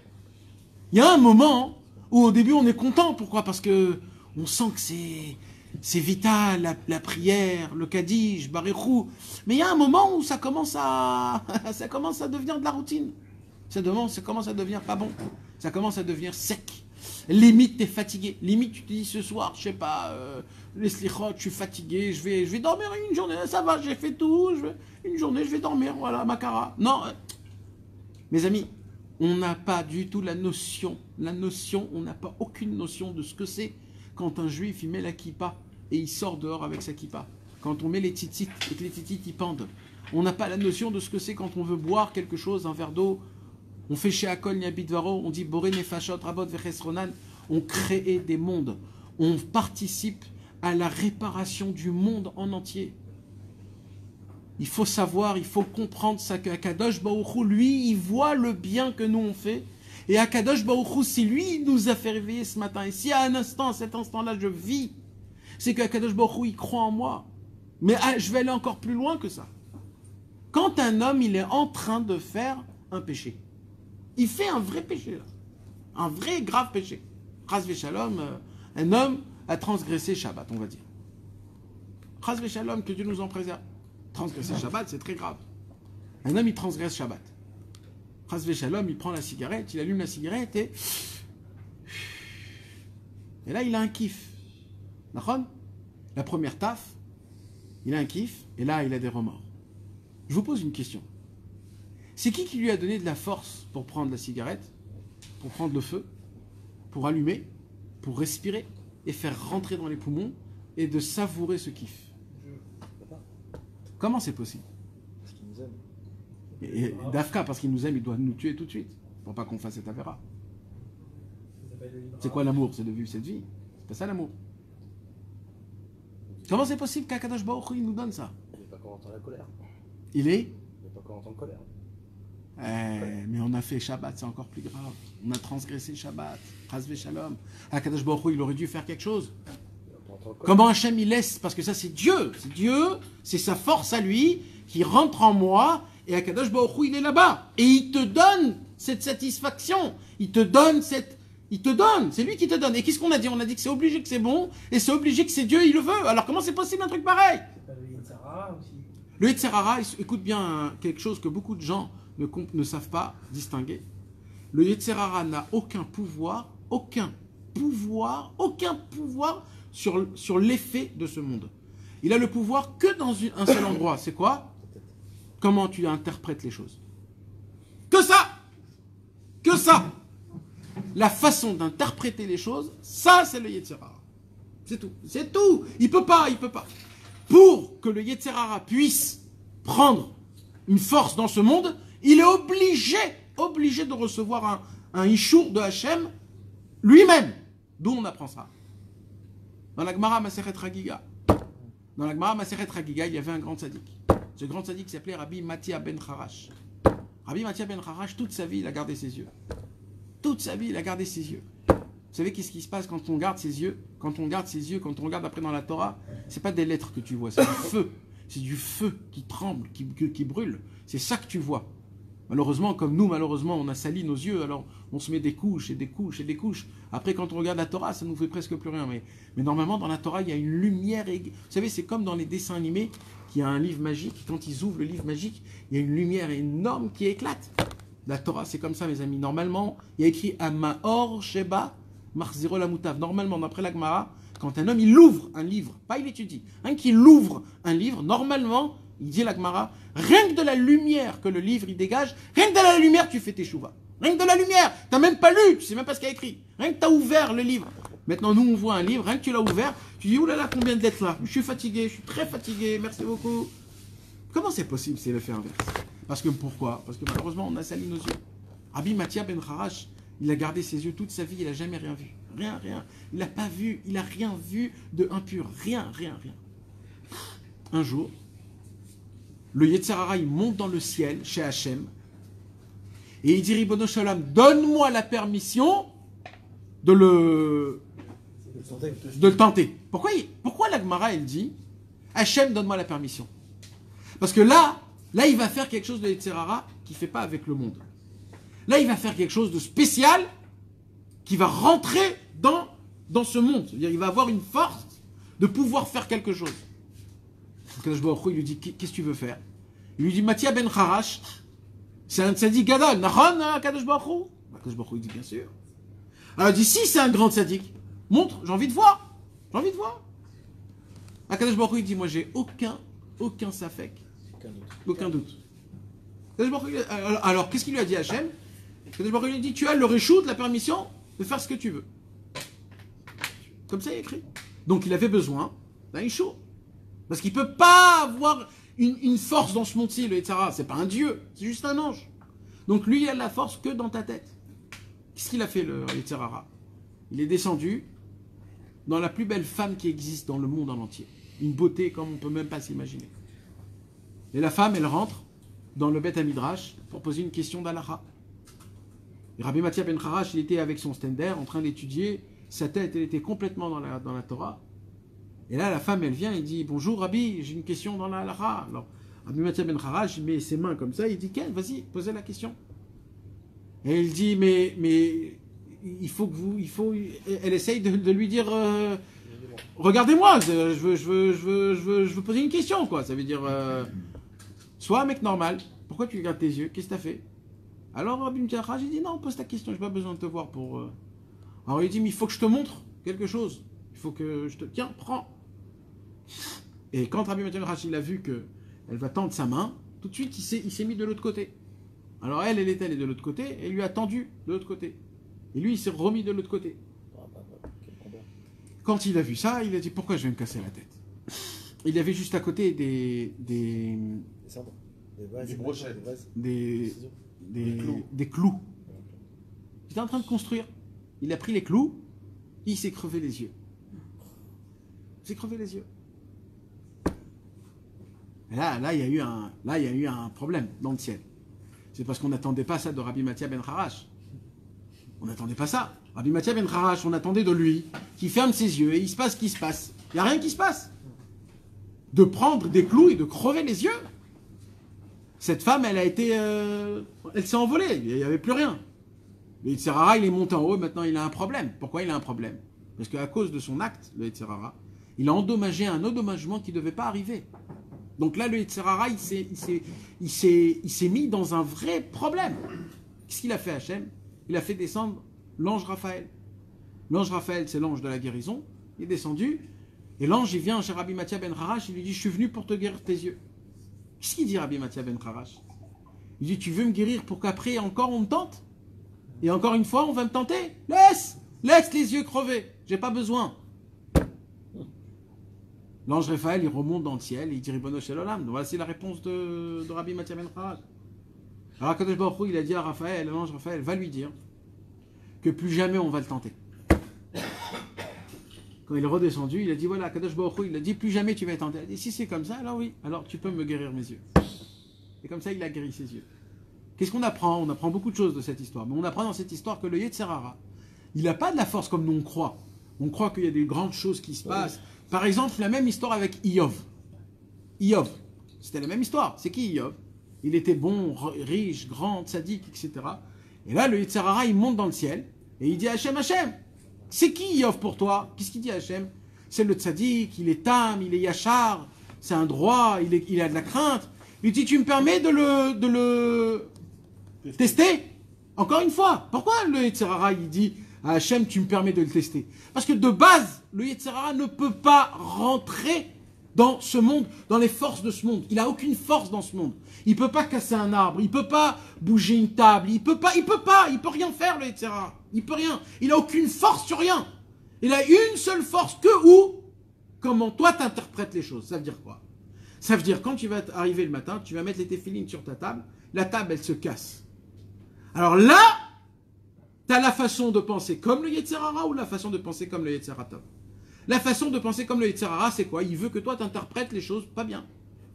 Il y a un moment où au début, on est content. Pourquoi? Parce que on sent que c'est vital, la prière, le Kaddish, Baréchou. Mais il y a un moment où ça commence à devenir de la routine. Ça commence à devenir pas bon. Ça commence à devenir sec. Limite, t'es fatigué. Limite, tu te dis ce soir, je sais pas, les slichot, je suis fatigué, je vais dormir une journée. Ça va, j'ai fait tout. Une journée, je vais dormir. Voilà, Makara. Non. Mes amis, on n'a pas du tout la notion. On n'a pas aucune notion de ce que c'est quand un juif, il met la kippa et il sort dehors avec sa kippa. Quand on met les tzitzit et que les tzitzit, ils pendent. On n'a pas la notion de ce que c'est quand on veut boire quelque chose, un verre d'eau. On fait chez Akol Niabitvaro, on dit Boré Nefashot, Rabot Vechesronan. On crée des mondes. On participe à la réparation du monde en entier. Il faut savoir, il faut comprendre ça qu'Akadosh Baruch Hu, lui, il voit le bien que nous on fait. Et Akadosh Baruch Hu, si lui, il nous a fait réveiller ce matin, et si à cet instant-là, je vis, c'est qu'Akadosh Baruch Hu, il croit en moi. Mais je vais aller encore plus loin que ça. Quand un homme, il est en train de faire un péché, il fait un vrai péché, là. Un vrai grave péché. Chas v'shalom, un homme a transgressé Shabbat, on va dire. Chas v'shalom, que Dieu nous en préserve. Transgresser Shabbat, c'est très grave. Un homme, il transgresse Shabbat. Chas v'shalom, il prend la cigarette, il allume la cigarette et là, il a un kiff. D'accord? La première taf, il a un kiff, et là, il a des remords. Je vous pose une question. C'est qui lui a donné de la force pour prendre la cigarette, pour prendre le feu, pour allumer, pour respirer et faire rentrer dans les poumons et de savourer ce kiff? Comment c'est possible? Parce qu'il nous aime. Et Dafka, parce qu'il nous aime, il doit nous tuer tout de suite pour pas qu'on fasse cette affaire. C'est quoi l'amour? C'est de vivre cette vie. C'est pas ça l'amour. Comment c'est possible qu'Akadosh Baruch Hu, il nous donne ça? Il n'est pas quand on entend la colère. Il est? Il n'est pas quand on entend colère. Mais on a fait Shabbat, c'est encore plus grave. On a transgressé Shabbat. Chas v'shalom. Akadosh Baruch Hu, il aurait dû faire quelque chose. Comment Hachem il laisse? Parce que ça c'est Dieu. C'est Dieu, c'est sa force à lui qui rentre en moi. Et Akadosh Baruch Hu, il est là-bas. Et il te donne cette satisfaction. Il te donne. C'est lui qui te donne. Et qu'est-ce qu'on a dit? On a dit que c'est obligé que c'est bon. Et c'est obligé que c'est Dieu, il le veut. Alors comment c'est possible un truc pareil? C'est pas le Yitzhara aussi. Le Yetzirara, écoute bien quelque chose que beaucoup de gens ne savent pas distinguer. Le Yetzirara n'a aucun pouvoir sur l'effet de ce monde. Il a le pouvoir que dans un seul endroit. C'est quoi? Comment tu interprètes les choses. Que ça! Que ça! La façon d'interpréter les choses, ça c'est le Yetzirara. C'est tout. C'est tout. Il peut pas. Pour que le Yetzirara puisse prendre une force dans ce monde, il est obligé de recevoir un Ishour de Hachem lui-même. D'où on apprend ça? Dans la Gemara Masechet Chagiga. Dans la Gemara Masechet Chagiga, il y avait un grand tzaddik. Ce grand tzaddik s'appelait Rabbi Matia ben Charash. Rabbi Matia ben Charash, toute sa vie, il a gardé ses yeux. Toute sa vie, il a gardé ses yeux. Vous savez qu'est-ce qui se passe quand on garde ses yeux? Quand on regarde après dans la Torah, c'est pas des lettres que tu vois, c'est du feu. C'est du feu qui tremble, qui brûle. C'est ça que tu vois. Malheureusement, comme nous, on a sali nos yeux, alors on se met des couches et des couches et des couches. Après, quand on regarde la Torah, ça nous fait presque plus rien. Mais normalement, dans la Torah, il y a une lumière. Vous savez, c'est comme dans les dessins animés, qu'il y a un livre magique. Quand ils ouvrent le livre magique, il y a une lumière énorme qui éclate. La Torah, c'est comme ça, mes amis. Normalement, il y a écrit Amahor Sheba Marziro Lamutav. Normalement, d'après la Gemara, quand un homme il ouvre un livre, pas il étudie, rien qu'il ouvre un livre, normalement, il dit la Gemara, rien que de la lumière que le livre il dégage, rien que de la lumière tu fais tes chouvas. Rien que de la lumière, tu n'as même pas lu, tu sais même pas ce qu'il y a écrit. Rien que tu as ouvert le livre. Maintenant, nous on voit un livre, rien que tu l'as ouvert, tu dis oulala, combien de lettres là? Je suis fatigué, je suis très fatigué, merci beaucoup. Comment c'est possible? C'est le fait inverse. Parce que pourquoi? Parce que malheureusement, on a sali nos yeux. Rabbi Mathia ben Harash, il a gardé ses yeux toute sa vie, il n'a jamais rien vu. Rien. Il n'a pas vu, il n'a rien vu de impur. Rien. Un jour, le Yetzer Hara, il monte dans le ciel chez Hachem et il dit Ribono Shalom, donne-moi la permission de le tenter. Pourquoi la Gemara, elle dit Hachem, donne-moi la permission? Parce que là, il va faire quelque chose de Yetzer Hara qu'il ne fait pas avec le monde. Là, il va faire quelque chose de spécial qui va rentrer dans ce monde. C'est-à-dire, il va avoir une force de pouvoir faire quelque chose. Kadosh Baruch Hu, il lui dit, qu'est-ce que tu veux faire? Il lui dit, Mathia ben Harash, c'est un tzaddik gadol. Nachon, Kadosh Baruch Hu? Kadosh Baruch Hu, il dit, bien sûr. Alors, il dit, si c'est un grand tzaddik, montre, j'ai envie de voir. Kadosh Baruch Hu, il dit, moi, j'ai aucun safek. Aucun doute. Alors, qu'est-ce qu'il lui a dit à Hachem? Kadosh Baruch Hu lui dit, tu as le réchoute, la permission de faire ce que tu veux. Comme ça, il est écrit. Donc, il avait besoin d'un Ishour. Parce qu'il ne peut pas avoir une force dans ce monde-ci, le Yetzer Hara. Ce n'est pas un dieu, c'est juste un ange. Donc, lui, il a la force que dans ta tête. Qu'est-ce qu'il a fait, le Yetzer Hara? Il est descendu dans la plus belle femme qui existe dans le monde en entier. Une beauté comme on ne peut même pas s'imaginer. Et la femme, elle rentre dans le Beth Hamidrash pour poser une question d'Alaha. Et Rabbi Mathia ben Harash, il était avec son stender en train d'étudier. Sa tête, elle était complètement dans la Torah. Et là, la femme, elle vient, il dit, bonjour Rabbi, j'ai une question dans la Halacha. Alors, Rabbi Mathia ben Harash, il met ses mains comme ça, il dit, quelle? Vas-y, posez la question. Et il dit, mais elle essaye de lui dire, regardez-moi, je veux poser une question, quoi. Ça veut dire, sois un mec normal, pourquoi tu regardes tes yeux? Qu'est-ce que tu as fait? Alors, Rabbi Mathia ben Harash, il dit, non, pose ta question, j'ai pas besoin de te voir pour... Alors, il dit, mais il faut que je te montre quelque chose. Il faut que je te... Tiens, prends. Et quand Rabbi Mathia ben Harash, il a vu qu'elle va tendre sa main, tout de suite, il s'est mis de l'autre côté. Alors elle est de l'autre côté, et il lui a tendu de l'autre côté. Et lui, il s'est remis de l'autre côté. Quand il a vu ça, il a dit, pourquoi je vais me casser la tête? Il y avait juste à côté des brochettes, des clous. Il était en train de construire. Il a pris les clous, et il s'est crevé les yeux. Et là, il y a eu un problème dans le ciel. C'est parce qu'on n'attendait pas ça de Rabbi Mathia ben Harash. On n'attendait pas ça. Rabbi Mathia ben Harash, on attendait de lui qu'il ferme ses yeux et il se passe ce qui se passe. Il n'y a rien qui se passe. De prendre des clous et de crever les yeux. Cette femme, elle s'est envolée. Il n'y avait plus rien. Le Yetzer Hara, il est monté en haut, maintenant il a un problème. Pourquoi il a un problème? Parce qu'à cause de son acte, le Yetzer Hara, il a endommagé un endommagement qui ne devait pas arriver. Donc là, le Yetzer Hara, il s'est mis dans un vrai problème. Qu'est-ce qu'il a fait, Hachem? Il a fait descendre l'ange Raphaël. L'ange Raphaël, c'est l'ange de la guérison. Il est descendu, et l'ange, il vient chez Rabbi Mathia ben Harash, il lui dit, je suis venu pour te guérir tes yeux. Qu'est-ce qu'il dit, Rabbi Mathia ben Harash? Il dit, tu veux me guérir pour qu'après encore on me tente? Et encore une fois, on va me tenter? Laisse les yeux crever, j'ai pas besoin. L'ange Raphaël, il remonte dans le ciel, et il dit Ribono Shel Olam. Donc voici la réponse de Rabbi Mathia ben Harash. Alors Kadosh Baruch Hu, il a dit à Raphaël, l'ange Raphaël, va lui dire que plus jamais on va le tenter. Quand il est redescendu, il a dit, voilà, Kadosh Baruch Hu, il a dit, plus jamais tu vas être tenté. Il a dit, si c'est comme ça, alors oui, alors tu peux me guérir mes yeux. Et comme ça, il a guéri ses yeux. Qu'est-ce qu'on apprend? On apprend beaucoup de choses de cette histoire. Mais on apprend dans cette histoire que le Yetzer Hara, il n'a pas de la force comme nous on croit. On croit qu'il y a des grandes choses qui se passent. Par exemple, la même histoire avec Iyov. Iyov, c'était la même histoire. C'est qui Iyov? Il était bon, riche, grand, tzaddik, etc. Et là, le Yetzer Hara, il monte dans le ciel et il dit à Hachem, Hachem, c'est qui Iyov pour toi? Qu'est-ce qu'il dit à Hachem? C'est le tzaddik, il est tam, il est yachar, c'est un droit, il a de la crainte. Il dit, tu me permets de le tester? Encore une fois, pourquoi le Yetzer Hara, il dit à Hachem, tu me permets de le tester? Parce que de base, le Yetzer Hara ne peut pas rentrer dans ce monde, dans les forces de ce monde. Il n'a aucune force dans ce monde. Il ne peut pas casser un arbre, il ne peut pas bouger une table, il peut rien faire, le Yetzer Hara. Il peut rien. Il n'a aucune force sur rien. Il a une seule force comment toi tu interprètes les choses. Ça veut dire quoi? Ça veut dire quand tu vas arriver le matin, tu vas mettre les téphilines sur ta table la table, elle se casse. Alors là, tu as la façon de penser comme le Yetzer Hara ou la façon de penser comme le Yetzer Tov. La façon de penser comme le Yetzer Hara, c'est quoi? Il veut que toi, tu interprètes les choses pas bien.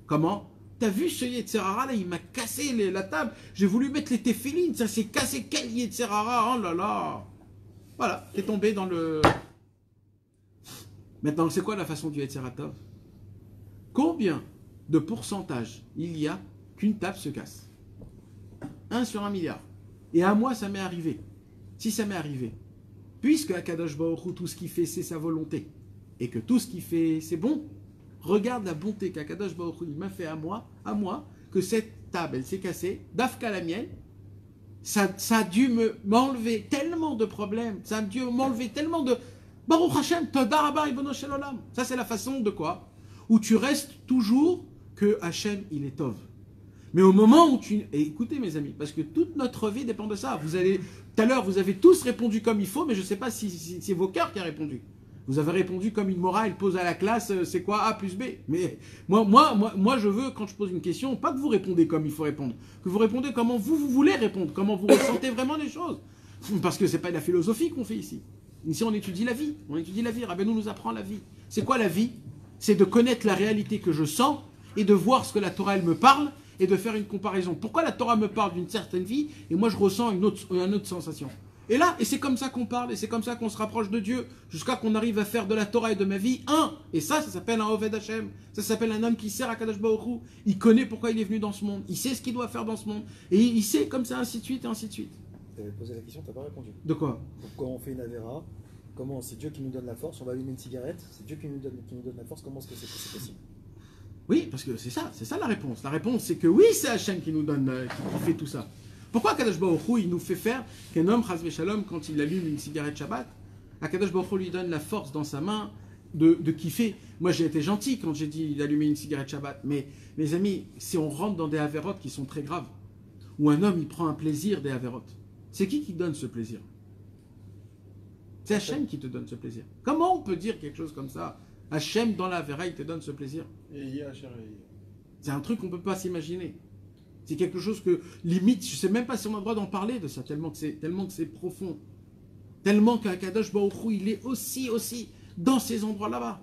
Comment? T'as vu ce Yetzer Hara là, il m'a cassé la table. J'ai voulu mettre les téphilines, ça s'est cassé. Quel Yetzer Hara? Oh là là. Voilà, t'es tombé dans le... Maintenant, c'est quoi la façon du Yetzer Tov? Combien de pourcentage il y a qu'une table se casse? 1 sur 1 milliard. Et à moi, ça m'est arrivé. Si ça m'est arrivé, puisque Akadosh Baruch Hu, tout ce qu'il fait, c'est sa volonté, et que tout ce qu'il fait, c'est bon, regarde la bonté qu'Akadosh Baruch Hu m'a fait à moi, que cette table, elle s'est cassée, d'Afka la mienne, ça a dû m'enlever tellement de problèmes, ça a dû m'enlever tellement de... Baruch Hashem, Toda Rabba Ribono Shel Olam. Ça, c'est la façon de quoi? Où tu restes toujours que Hashem, il est Tov. Mais au moment où tu... Et écoutez mes amis, parce que toute notre vie dépend de ça. Tout à l'heure, vous avez tous répondu comme il faut, mais je ne sais pas si c'est vos cœurs qui ont répondu. Vous avez répondu comme une morale, elle pose à la classe, c'est quoi A plus B? Mais moi, je veux, quand je pose une question, pas que vous répondez comme il faut répondre, que vous répondez comment vous voulez répondre, comment vous ressentez vraiment les choses. Parce que ce n'est pas de la philosophie qu'on fait ici. Ici, on étudie la vie. On étudie la vie. Rabbeinu nous apprend la vie. C'est quoi la vie? C'est de connaître la réalité que je sens et de voir ce que la Torah, elle me parle et de faire une comparaison. Pourquoi la Torah me parle d'une certaine vie et moi, je ressens une autre sensation? Et là, et c'est comme ça qu'on parle et c'est comme ça qu'on se rapproche de Dieu jusqu'à qu'on arrive à faire de la Torah et de ma vie un. Et ça s'appelle un Oved Hashem. Ça s'appelle un homme qui sert à Kadosh Baruch Hu. Il connaît pourquoi il est venu dans ce monde. Il sait ce qu'il doit faire dans ce monde. Et il sait comme ça, ainsi de suite et ainsi de suite. Tu avais posé la question, tu n'as pas répondu. De quoi? Quand on fait une Avera, comment c'est Dieu qui nous donne la force? On va allumer une cigarette, c'est Dieu qui nous donne la force. Comment est-ce que c'est possible? Oui, parce que c'est ça la réponse. La réponse, c'est que oui, c'est Hachem qui nous donne, qui fait tout ça. Pourquoi Kadosh Baruch Hu, il nous fait faire qu'un homme, Chas v'Shalom, quand il allume une cigarette Shabbat, Kadosh Baruch Hu lui donne la force dans sa main de kiffer. Moi, j'ai été gentil quand j'ai dit d'allumer une cigarette Shabbat, mais mes amis, si on rentre dans des avérotes qui sont très graves, où un homme, il prend un plaisir des avérotes, c'est qui donne ce plaisir? C'est Hachem qui te donne ce plaisir. Comment on peut dire quelque chose comme ça? Hachem, dans la Avera, il te donne ce plaisir. C'est un truc qu'on ne peut pas s'imaginer. C'est quelque chose que, limite, je ne sais même pas si on a le droit d'en parler de ça, tellement que c'est profond. Tellement qu'Akadosh Baruch Hu, il est aussi dans ces endroits là-bas.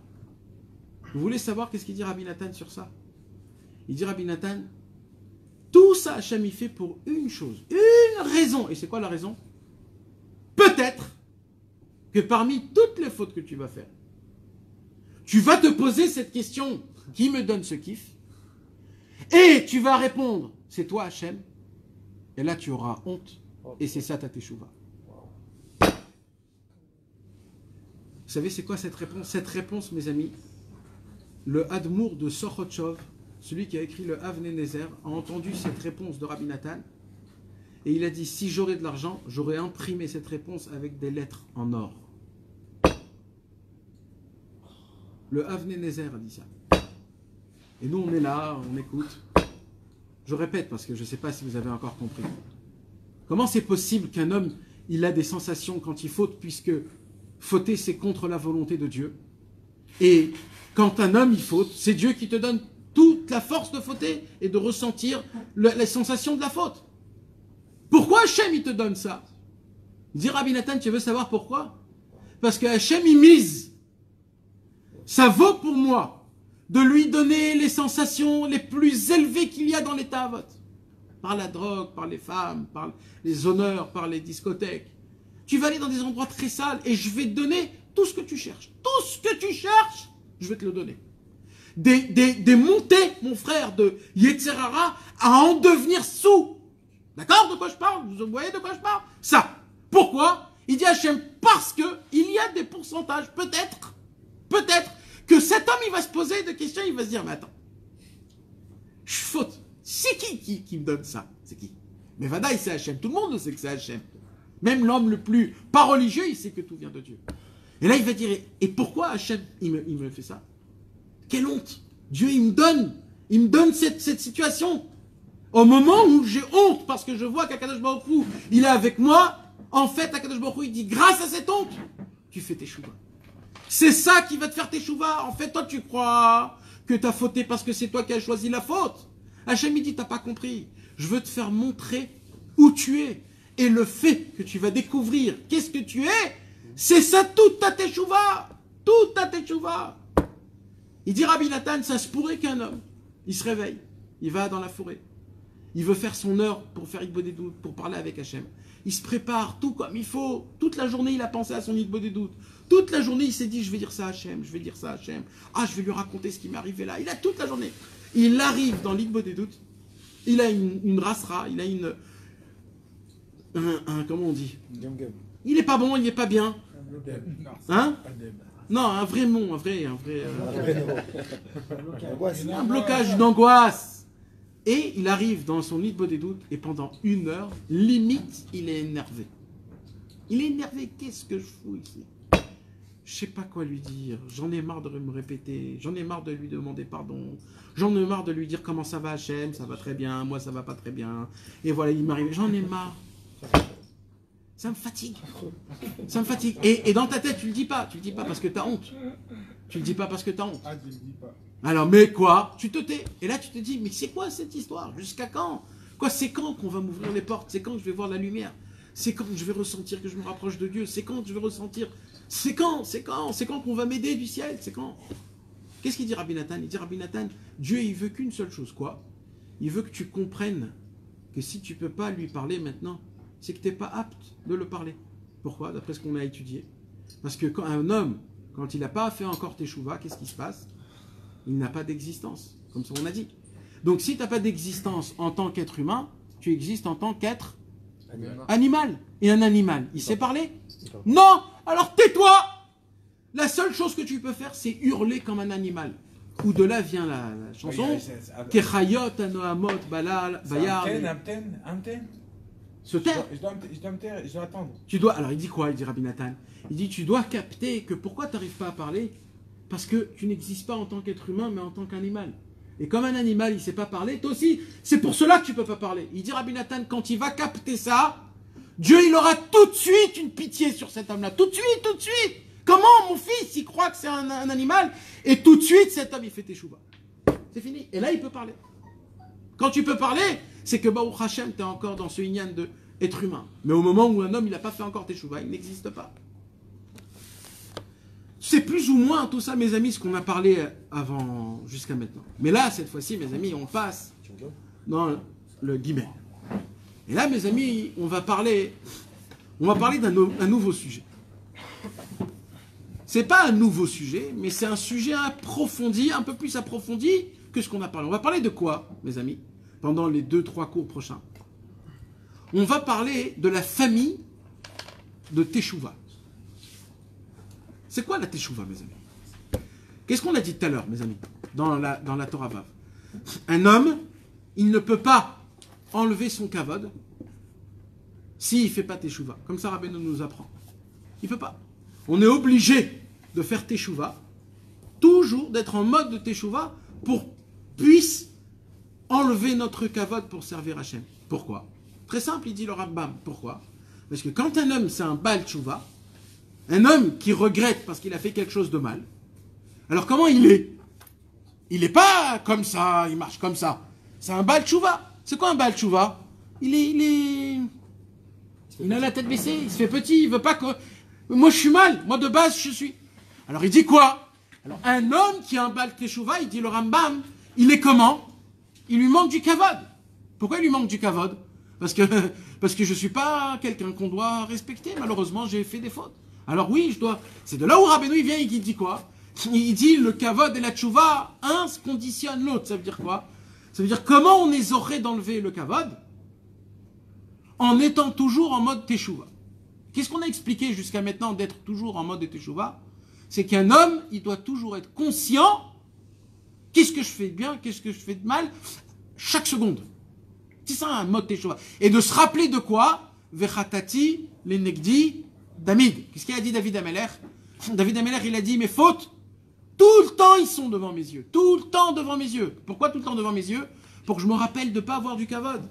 Vous voulez savoir qu'est-ce qu'il dit Rabbi Nathan sur ça? Il dit Rabbi Nathan, tout ça Hachem il fait pour une chose, une raison. Et c'est quoi la raison? Peut-être que parmi toutes les fautes que tu vas faire, tu vas te poser cette question, qui me donne ce kiff? Et tu vas répondre, c'est toi Hachem. Et là tu auras honte. Et c'est ça ta teshuva. Vous savez c'est quoi cette réponse? Cette réponse, mes amis, le Admour de Sochotchov, celui qui a écrit le Avnei Nezer, a entendu cette réponse de Rabbi Nathan. Et il a dit, si j'aurais de l'argent, j'aurais imprimé cette réponse avec des lettres en or. Le Avnei Nezer a dit ça. Et nous, on est là, on écoute. Je répète, parce que je ne sais pas si vous avez encore compris. Comment c'est possible qu'un homme, il a des sensations quand il faute, puisque fauter, c'est contre la volonté de Dieu. Et quand un homme, il faute, c'est Dieu qui te donne toute la force de fauter et de ressentir les sensations de la faute. Pourquoi Hachem, il te donne ça? Dit Rabbi Nathan, tu veux savoir pourquoi? Parce que Hachem, il mise. Ça vaut pour moi de lui donner les sensations les plus élevées qu'il y a dans l'état avot. Par la drogue, par les femmes, par les honneurs, par les discothèques. Tu vas aller dans des endroits très sales et je vais te donner tout ce que tu cherches. Tout ce que tu cherches, je vais te le donner. Des montées, mon frère, de Yetzer Hara à en devenir sous. D'accord de quoi je parle? Vous voyez de quoi je parle? Ça. Pourquoi? Il dit Hachem, parce que il y a des pourcentages, peut-être, que cet homme, il va se poser des questions, il va se dire, mais attends, je faute. C'est qui me donne ça? C'est qui? Mais Vadaï, c'est Hachem. Tout le monde sait que c'est Hachem. Même l'homme le plus pas religieux, il sait que tout vient de Dieu. Et là, il va dire, et pourquoi Hachem, il me fait ça? Quelle honte! Dieu, il me donne cette situation. Au moment où j'ai honte, parce que je vois qu'Akadosh Baruch Hu, il est avec moi, en fait, Akadosh Baruch Hu, il dit, grâce à cette honte, tu fais tes chouvas. C'est ça qui va te faire tes chouvas. En fait, toi, tu crois que tu as fauté parce que c'est toi qui as choisi la faute. Hachem, il dit, t'as pas compris. Je veux te faire montrer où tu es. Et le fait que tu vas découvrir qu'est-ce que tu es, c'est ça toute ta teshuva. Toute ta teshuva. Il dit Rabbi Nathan, ça se pourrait qu'un homme, il se réveille, il va dans la forêt. Il veut faire son heure pour faire Hitbodedut, pour parler avec Hachem. Il se prépare tout comme il faut. Toute la journée, il a pensé à son Hitbodedut. Toute la journée, il s'est dit, je vais dire ça à Hachem, je vais dire ça à Hachem. Ah, je vais lui raconter ce qui m'est arrivé là. Il a toute la journée. Il arrive dans l'Hitbodedut. Il a une rasra, il a comment on dit? Il n'est pas bon, il n'est pas bien. Hein? Non, un vrai mot, un blocage d'angoisse. Et il arrive dans son Hitbodedut et pendant 1 heure, limite, il est énervé. Il est énervé, qu'est-ce que je fous ici? Je sais pas quoi lui dire, j'en ai marre de me répéter, j'en ai marre de lui demander pardon, j'en ai marre de lui dire comment ça va Hachem, ça va très bien, moi ça va pas très bien, et voilà, il m'arrive, j'en ai marre. Ça me fatigue. Ça me fatigue. Et dans ta tête, tu le dis pas parce que t'as honte. Tu le dis pas parce que t'as honte. Ah, tu le dis pas. Alors, mais quoi? Tu te tais. Et là, tu te dis, mais c'est quoi cette histoire? Jusqu'à quand? Quoi, c'est quand qu'on va m'ouvrir les portes? C'est quand que je vais voir la lumière? C'est quand que je vais ressentir que je me rapproche de Dieu? C'est quand que je vais ressentir? C'est quand? C'est quand qu'on va m'aider du ciel? C'est quand? Qu'est-ce qu'il dit Rabbi Nathan? Il dit Rabbi Nathan, Dieu, il veut qu'une seule chose, quoi? Il veut que tu comprennes que si tu peux pas lui parler maintenant, c'est que tu n'es pas apte de le parler. Pourquoi? D'après ce qu'on a étudié. Parce que quand un homme, quand il n'a pas fait encore teshuva, qu'est-ce qui se passe? Il n'a pas d'existence, comme ça on a dit. Donc si tu n'as pas d'existence en tant qu'être humain, tu existes en tant qu'être animal. Et un animal, il sait parler? Non! Alors tais-toi! La seule chose que tu peux faire, c'est hurler comme un animal. Où de là vient la chanson. Kechayot anoamot balal bayar. Amten. Se taire. Je dois me taire, je dois attendre. Tu dois, alors il dit quoi? Il dit Rabbi Nathan. Il dit tu dois capter que pourquoi tu n'arrives pas à parler? Parce que tu n'existes pas en tant qu'être humain, mais en tant qu'animal. Et comme un animal, il ne sait pas parler, toi aussi, c'est pour cela que tu ne peux pas parler. Il dit Rabbi Nathan, quand il va capter ça, Dieu, il aura tout de suite une pitié sur cet homme-là. Tout de suite, tout de suite. Comment mon fils, il croit que c'est un animal, et tout de suite, cet homme, il fait teshuva. C'est fini. Et là, il peut parler. Quand tu peux parler, c'est que Baruch Hashem, tu es encore dans ce inyan de être humain. Mais au moment où un homme, il n'a pas fait encore teshuva, il n'existe pas. C'est plus ou moins tout ça, mes amis, ce qu'on a parlé avant, jusqu'à maintenant. Mais là, cette fois-ci, mes amis, on passe dans le guillemets. Et là, mes amis, on va parler d'un nouveau sujet. C'est pas un nouveau sujet, mais c'est un sujet approfondi, un peu plus approfondi que ce qu'on a parlé. On va parler de quoi, mes amis, pendant les 2-3 cours prochains? On va parler de la famille de Teshuva. C'est quoi la Teshuva, mes amis? Qu'est-ce qu'on a dit tout à l'heure, mes amis, dans la Torah Vav? Un homme, il ne peut pas enlever son kavod s'il ne fait pas Teshuva. Comme ça, Rabbeinu nous apprend. Il ne peut pas. On est obligé de faire Teshuva, toujours d'être en mode de Teshuva pour puisse enlever notre kavod pour servir Hachem. Pourquoi? Très simple, il dit le Rambam. Pourquoi? Parce que quand un homme, c'est un Baal Teshuva, un homme qui regrette parce qu'il a fait quelque chose de mal, alors comment il est? Il n'est pas comme ça, il marche comme ça. C'est un Baal Teshuva. C'est quoi un Baal Teshuva? Il a la tête baissée, il se fait petit, il veut pas que... Moi je suis mal, moi de base je suis... Alors il dit quoi? Alors un homme qui a un Baal Teshuva, il dit le Rambam, il est comment? Il lui manque du kavod. Pourquoi il lui manque du kavod? Parce que je ne suis pas quelqu'un qu'on doit respecter, malheureusement j'ai fait des fautes. Alors oui, je dois... C'est de là où Rabbeinu il vient et il dit quoi? Il dit le kavod et la tchouva, un conditionne l'autre. Ça veut dire quoi? Ça veut dire comment on les aurait d'enlever le kavod en étant toujours en mode teshuva. Qu'est-ce qu'on a expliqué jusqu'à maintenant d'être toujours en mode teshuva? C'est qu'un homme, il doit toujours être conscient qu'est-ce que je fais de bien, qu'est-ce que je fais de mal, chaque seconde. C'est ça un mode teshuva. Et de se rappeler de quoi? Vechatati, les negdi, David. Qu'est-ce qu'il a dit David Ameler? David Ameler, il a dit mes fautes, tout le temps ils sont devant mes yeux. Tout le temps devant mes yeux. Pourquoi tout le temps devant mes yeux? Pour que je me rappelle de ne pas avoir du kavod.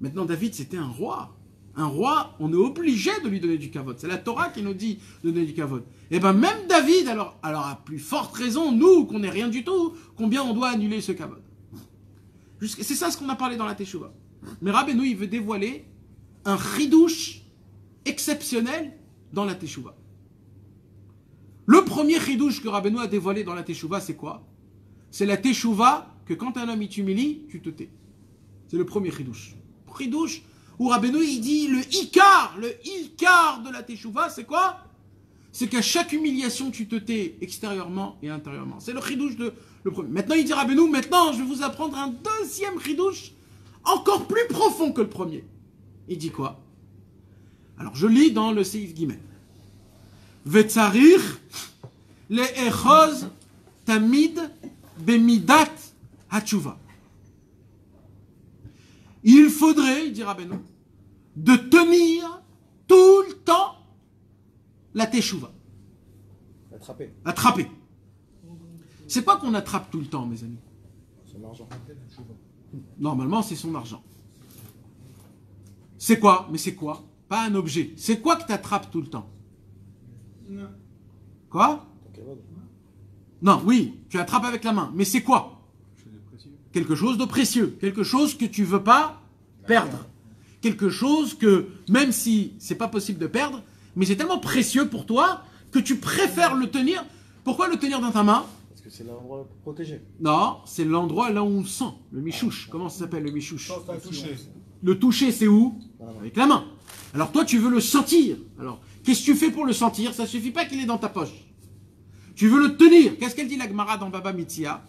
Maintenant, David, c'était un roi. Un roi, on est obligé de lui donner du kavod. C'est la Torah qui nous dit de donner du kavod. Et bien même David, alors à plus forte raison, nous, qu'on n'est rien du tout, combien on doit annuler ce kavod. C'est ça ce qu'on a parlé dans la Teshuvah. Mais Rabbeinu, il veut dévoiler un chidouche exceptionnel dans la Teshuvah. Le premier chidouche que Rabbeinu a dévoilé dans la Teshuvah, c'est quoi? C'est la Teshuvah que quand un homme il t'humilie, tu te tais. C'est le premier chidouche. Chidouche où Rabbeinu il dit le ikar de la Teshuvah, c'est quoi? C'est qu'à chaque humiliation, tu te tais extérieurement et intérieurement. C'est le chidouche de le premier. Maintenant, il dit Rabbeinu, maintenant, je vais vous apprendre un deuxième chidouche encore plus profond que le premier. Il dit quoi? Alors, je lis dans le Seif Gimel. Vetzarir le'echoz tamid bemidat hatshuva. Il faudrait, il dit Rabbeinu, de tenir tout le temps la teshuva. Attraper. C'est pas qu'on attrape tout le temps, mes amis. Son argent. Normalement, c'est son argent. C'est quoi? Mais c'est quoi? Pas un objet. C'est quoi que tu attrapes tout le temps? Quoi? Non, oui, tu attrapes avec la main. Mais c'est quoi? Quelque chose de précieux. Quelque chose que tu veux pas perdre. Quelque chose que, même si c'est pas possible de perdre, mais c'est tellement précieux pour toi que tu préfères le tenir. Pourquoi le tenir dans ta main? Parce que c'est l'endroit protégé. Non, c'est l'endroit là où on le sent. Le michouche. Comment ça s'appelle le michouche? Touché. Le toucher, c'est où? Ah, non. Avec la main. Alors toi, tu veux le sentir. Alors, qu'est-ce que tu fais pour le sentir? Ça suffit pas qu'il est dans ta poche. Tu veux le tenir. Qu'est-ce qu'elle dit la Gemara dans Baba Mitzia?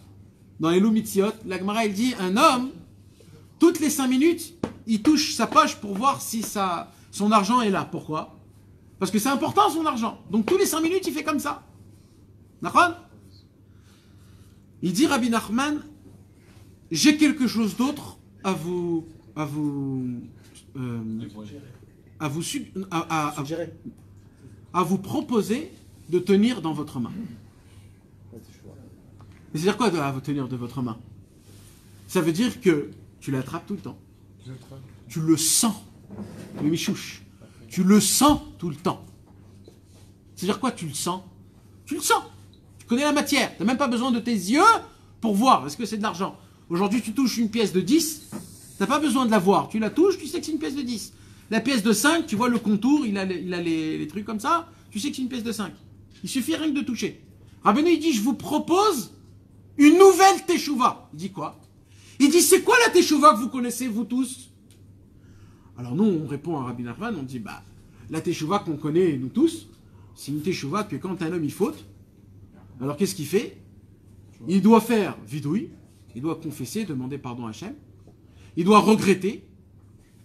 Dans Elou Mitziot, la Gemara, elle dit, un homme, toutes les 5 minutes, il touche sa poche pour voir si son argent est là. Pourquoi? Parce que c'est important son argent. Donc tous les 5 minutes, il fait comme ça. D'accord? Il dit Rabbi Nachman, j'ai quelque chose d'autre à vous Suggéré. à vous proposer de tenir dans votre main. Ouais, c'est chaud. Mais c'est-à-dire quoi à vous tenir de votre main? Ça veut dire que tu l'attrapes tout le temps. Tu le sens. Le michouche. Tu le sens tout le temps. C'est-à-dire quoi tu le sens? Tu le sens. Tu connais la matière. Tu n'as même pas besoin de tes yeux pour voir. Est-ce que c'est de l'argent? Aujourd'hui, tu touches une pièce de 10. Tu n'as pas besoin de la voir. Tu la touches, tu sais que c'est une pièce de 10. La pièce de 5, tu vois le contour, il a les trucs comme ça. Tu sais que c'est une pièce de 5. Il suffit rien que de toucher. Rabbeinu, il dit, je vous propose une nouvelle teshuva. Il dit quoi? Il dit, c'est quoi la teshuva que vous connaissez, vous tous? Alors nous, on répond à Rabbi Nachman, on dit, la teshuva qu'on connaît, nous tous, c'est une teshuva que quand un homme, il faute, alors qu'est-ce qu'il fait? Il doit faire vidouille, il doit confesser, demander pardon à Hachem, il doit regretter,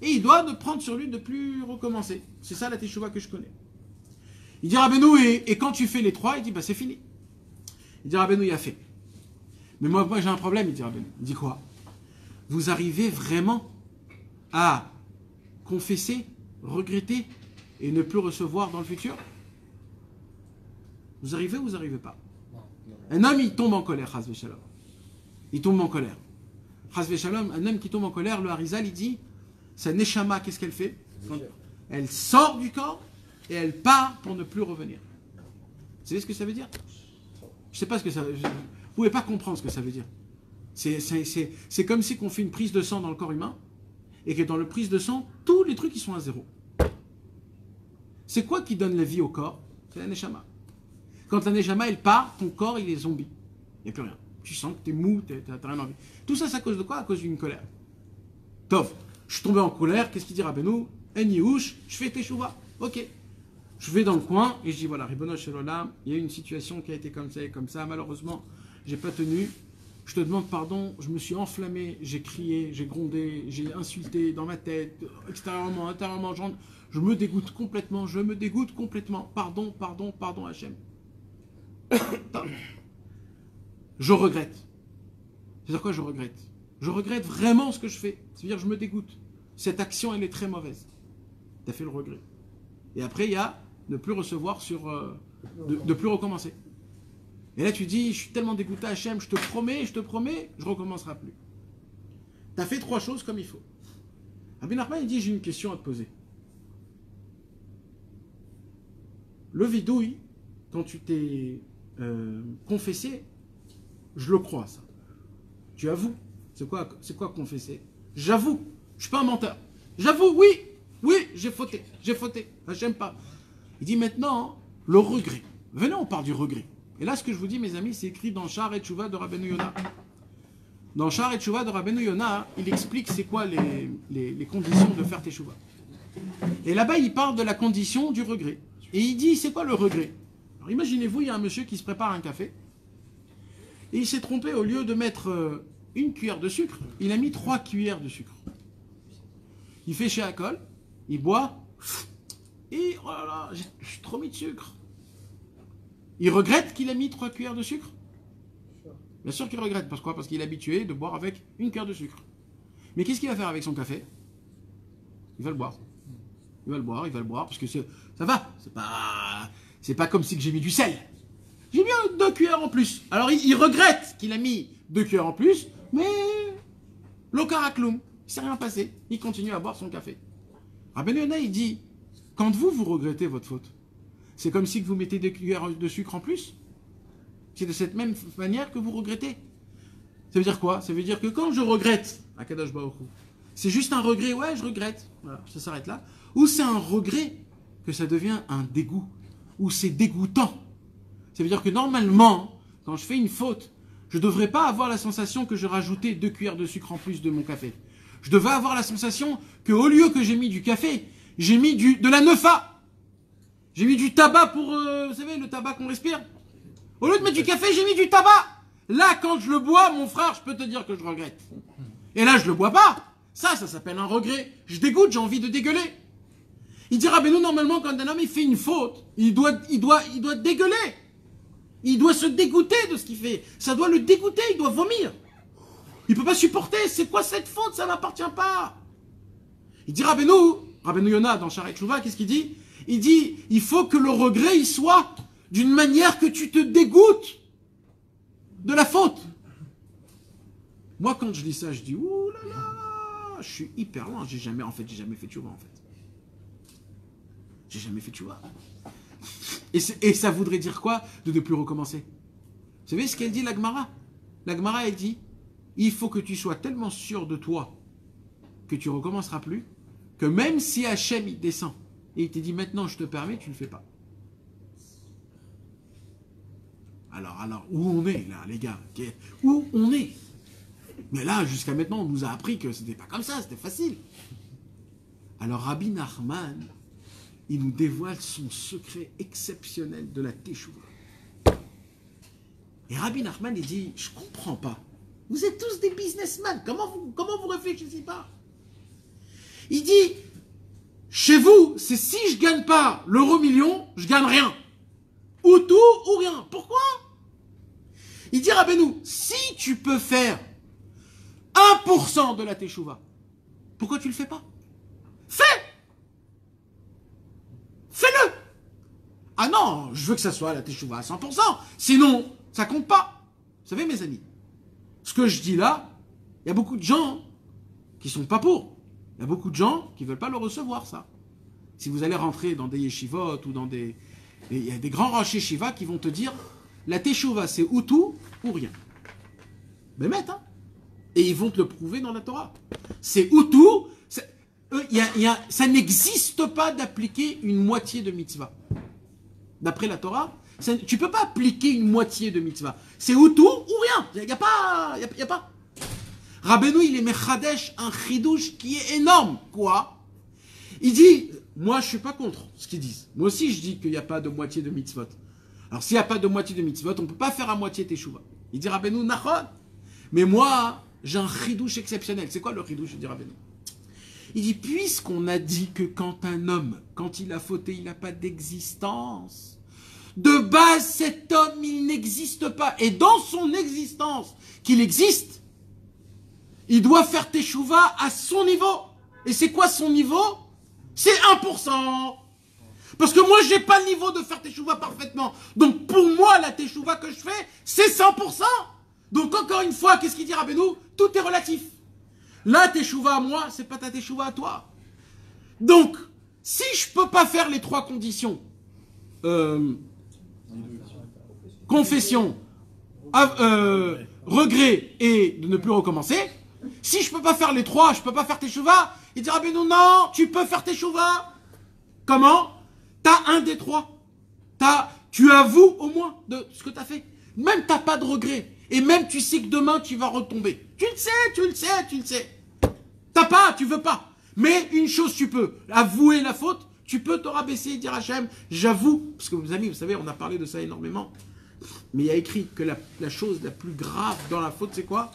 et il doit prendre sur lui de ne plus recommencer. C'est ça la teshuva que je connais. Il dit Rabbeinu, et quand tu fais les 3, il dit, c'est fini. Il dit Rabbeinu, il a fait. Mais moi j'ai un problème, il dit Rabbeinu. Il dit quoi? Vous arrivez vraiment à confesser, regretter et ne plus recevoir dans le futur? Vous arrivez ou vous n'arrivez pas? Un homme, il tombe en colère, Chas v'Shalom. Il tombe en colère. Chas v'Shalom, un homme qui tombe en colère, le Harizal, il dit, sa neshama, qu'est-ce qu'elle fait? Elle sort du corps et elle part pour ne plus revenir. Vous savez ce que ça veut dire? Je ne sais pas ce que ça veut dire. Vous ne pouvez pas comprendre ce que ça veut dire. C'est comme si on fait une prise de sang dans le corps humain et que dans la prise de sang, tous les trucs ils sont à zéro. C'est quoi qui donne la vie au corps? C'est la neshama. Quand la neshama elle part, ton corps il est zombie. Il n'y a plus rien. Tu sens que tu es mou, tu n'as rien envie. Tout ça, c'est à cause de quoi? À cause d'une colère. Tov, je suis tombé en colère, qu'est-ce qu'il dit Rabbeinu? En Yehush, je fais teshuva. Ok. Je vais dans le coin et je dis voilà, Ribono Shel Olam, il y a eu une situation qui a été comme ça et comme ça. Malheureusement, j'ai pas tenu. Je te demande pardon, je me suis enflammé, j'ai crié, j'ai grondé, j'ai insulté dans ma tête, extérieurement, intérieurement. Je me dégoûte complètement, Pardon, pardon, pardon, Hachem. Je regrette. C'est-à-dire quoi je regrette? Je regrette vraiment ce que je fais. C'est-à-dire je me dégoûte. Cette action, elle est très mauvaise. Tu as fait le regret. Et après, il y a ne plus recevoir de plus recommencer. Et là, tu dis, je suis tellement dégoûté, Hachem, je te promets, je ne recommencerai plus. Tu as fait 3 choses comme il faut. Rabbi Nachman, il dit, j'ai une question à te poser. Le vidouille, quand tu t'es confessé, je le crois, ça. Tu avoues. C'est quoi confesser? J'avoue, je suis pas un menteur. J'avoue, oui, j'ai fauté. J'aime pas. Il dit maintenant, le regret. Venez, on parle du regret. Et là, ce que je vous dis, mes amis, c'est écrit dans Sha'ar et Tshuva de Rabbeinu Yonah. Dans Sha'ar et Tshuva de Rabbeinu Yonah, il explique c'est quoi les conditions de faire Teshuvah. Et là-bas, il parle de la condition du regret. Et il dit, c'est quoi le regret? Alors imaginez-vous, il y a un monsieur qui se prépare un café. Et il s'est trompé, au lieu de mettre une cuillère de sucre, il a mis 3 cuillères de sucre. Il fait chez Akol, il boit, et oh là là, j'ai trop mis de sucre. Il regrette qu'il a mis 3 cuillères de sucre? Bien sûr qu'il regrette. Pourquoi? Parce qu'il est habitué de boire avec une cuillère de sucre. Mais qu'est-ce qu'il va faire avec son café? Il va le boire. Il va le boire, parce que ça va. C'est pas comme si j'ai mis du sel. J'ai mis 2 cuillères en plus. Alors il regrette qu'il a mis 2 cuillères en plus, mais l'okarakloum, il s'est rien passé. Il continue à boire son café. Rabbeinu Yonah, il dit, quand vous regrettez votre faute, c'est comme si vous mettez 2 cuillères de sucre en plus. C'est de cette même manière que vous regrettez. Ça veut dire quoi? Ça veut dire que quand je regrette, Akadosh Baruch Hu, c'est juste un regret, ouais, je regrette. Voilà, ça s'arrête là. Ou c'est un regret que ça devient un dégoût. Ou c'est dégoûtant. Ça veut dire que normalement, quand je fais une faute, je ne devrais pas avoir la sensation que je rajoutais 2 cuillères de sucre en plus de mon café. Je devrais avoir la sensation qu'au lieu que j'ai mis du café, j'ai mis de la neufa. J'ai mis du tabac pour, vous savez, le tabac qu'on respire. Au lieu de mettre du café, j'ai mis du tabac. Là, quand je le bois, mon frère, je peux te dire que je regrette. Et là, je le bois pas. Ça s'appelle un regret. Je dégoûte, j'ai envie de dégueuler. Il dira, ben nous, normalement, quand un homme il fait une faute, il doit dégueuler. Il doit se dégoûter de ce qu'il fait. Ça doit le dégoûter, il doit vomir. Il peut pas supporter. C'est quoi cette faute? Ça m'appartient pas. Il dira, ben nous, Rabbeinu Yonah, dans Sha'ar et Tshuva, qu'est-ce qu'il dit? Il dit, il faut que le regret, il soit d'une manière que tu te dégoûtes de la faute. Moi, quand je lis ça, je dis, ouh là là, je suis hyper loin. J'ai jamais fait tchouva, en fait. J'ai jamais fait tchouva. Et ça voudrait dire quoi de ne plus recommencer? Vous savez ce qu'elle dit, la Gemara? La Gemara, elle dit, il faut que tu sois tellement sûr de toi que tu recommenceras plus, que même si Hachem, il descend et il te dit, maintenant, je te permets, tu ne le fais pas. Alors, où on est, là, les gars? Où on est? Mais là, jusqu'à maintenant, on nous a appris que c'était pas comme ça, c'était facile. Alors, Rabbi Nachman, il nous dévoile son secret exceptionnel de la Teshuvah. Et Rabbi Nachman, il dit, je comprends pas. Vous êtes tous des businessmen, comment vous réfléchissez pas? Il dit, chez vous, c'est si je gagne pas l'euro million, je gagne rien. Ou tout, ou rien. Pourquoi? Il dit, Rabbeinu, si tu peux faire 1% de la Teshuvah, pourquoi tu le fais pas? Fais-le! Ah non, je veux que ça soit la Teshuvah à 100%, sinon, ça compte pas. Vous savez, mes amis, ce que je dis là, il y a beaucoup de gens qui sont pas pour. Il y a beaucoup de gens qui veulent pas le recevoir, ça. Si vous allez rentrer dans des yeshivot ou dans des... Il y a des grands rochers shiva qui vont te dire, la Teshuvah, c'est ou tout, ou rien. Mais hein. Et ils vont te le prouver dans la Torah. C'est ou tout, ça n'existe pas d'appliquer une moitié de mitzvah. D'après la Torah, tu ne peux pas appliquer une moitié de mitzvah. C'est ou tout ou rien. Il n'y a pas. Rabbeinu, il est mechadesh, un chidouche qui est énorme. Quoi? Il dit, moi je ne suis pas contre ce qu'ils disent. Moi aussi je dis qu'il n'y a pas de moitié de mitzvot. Alors s'il n'y a pas de moitié de mitzvot, on ne peut pas faire à moitié teshuvah. Il dit Rabbeinu, nachon. Mais moi, j'ai un chidouche exceptionnel. C'est quoi le chidouche? Il dit Rabbeinu. Il dit, puisqu'on a dit que quand un homme, quand il a fauté, il n'a pas d'existence, de base, cet homme, il n'existe pas. Et dans son existence, qu'il existe, il doit faire teshuvah à son niveau. Et c'est quoi son niveau? C'est 1%. Parce que moi, je n'ai pas le niveau de faire teshuvah parfaitement. Donc, pour moi, la teshuvah que je fais, c'est 100%. Donc, encore une fois, qu'est-ce qu'il dit Rabbeinu? Tout est relatif. La teshuvah à moi, c'est pas ta teshuvah à toi. Donc, si je peux pas faire les 3 conditions, confession, regret et de ne plus recommencer, Si je peux pas faire les trois, je peux pas faire teshuva. Il dit Rabbeinu, non, tu peux faire teshuva. Comment? T'as un des trois. Tu avoues au moins de ce que t'as fait. Même t'as pas de regret. Et même tu sais que demain tu vas retomber. Tu le sais. T'as pas, tu veux pas. Mais une chose tu peux, avouer la faute. Tu peux te rabaisser et dire Hachem, j'avoue. Parce que mes amis, vous savez, on a parlé de ça énormément. Mais il y a écrit que la chose la plus grave dans la faute, c'est quoi?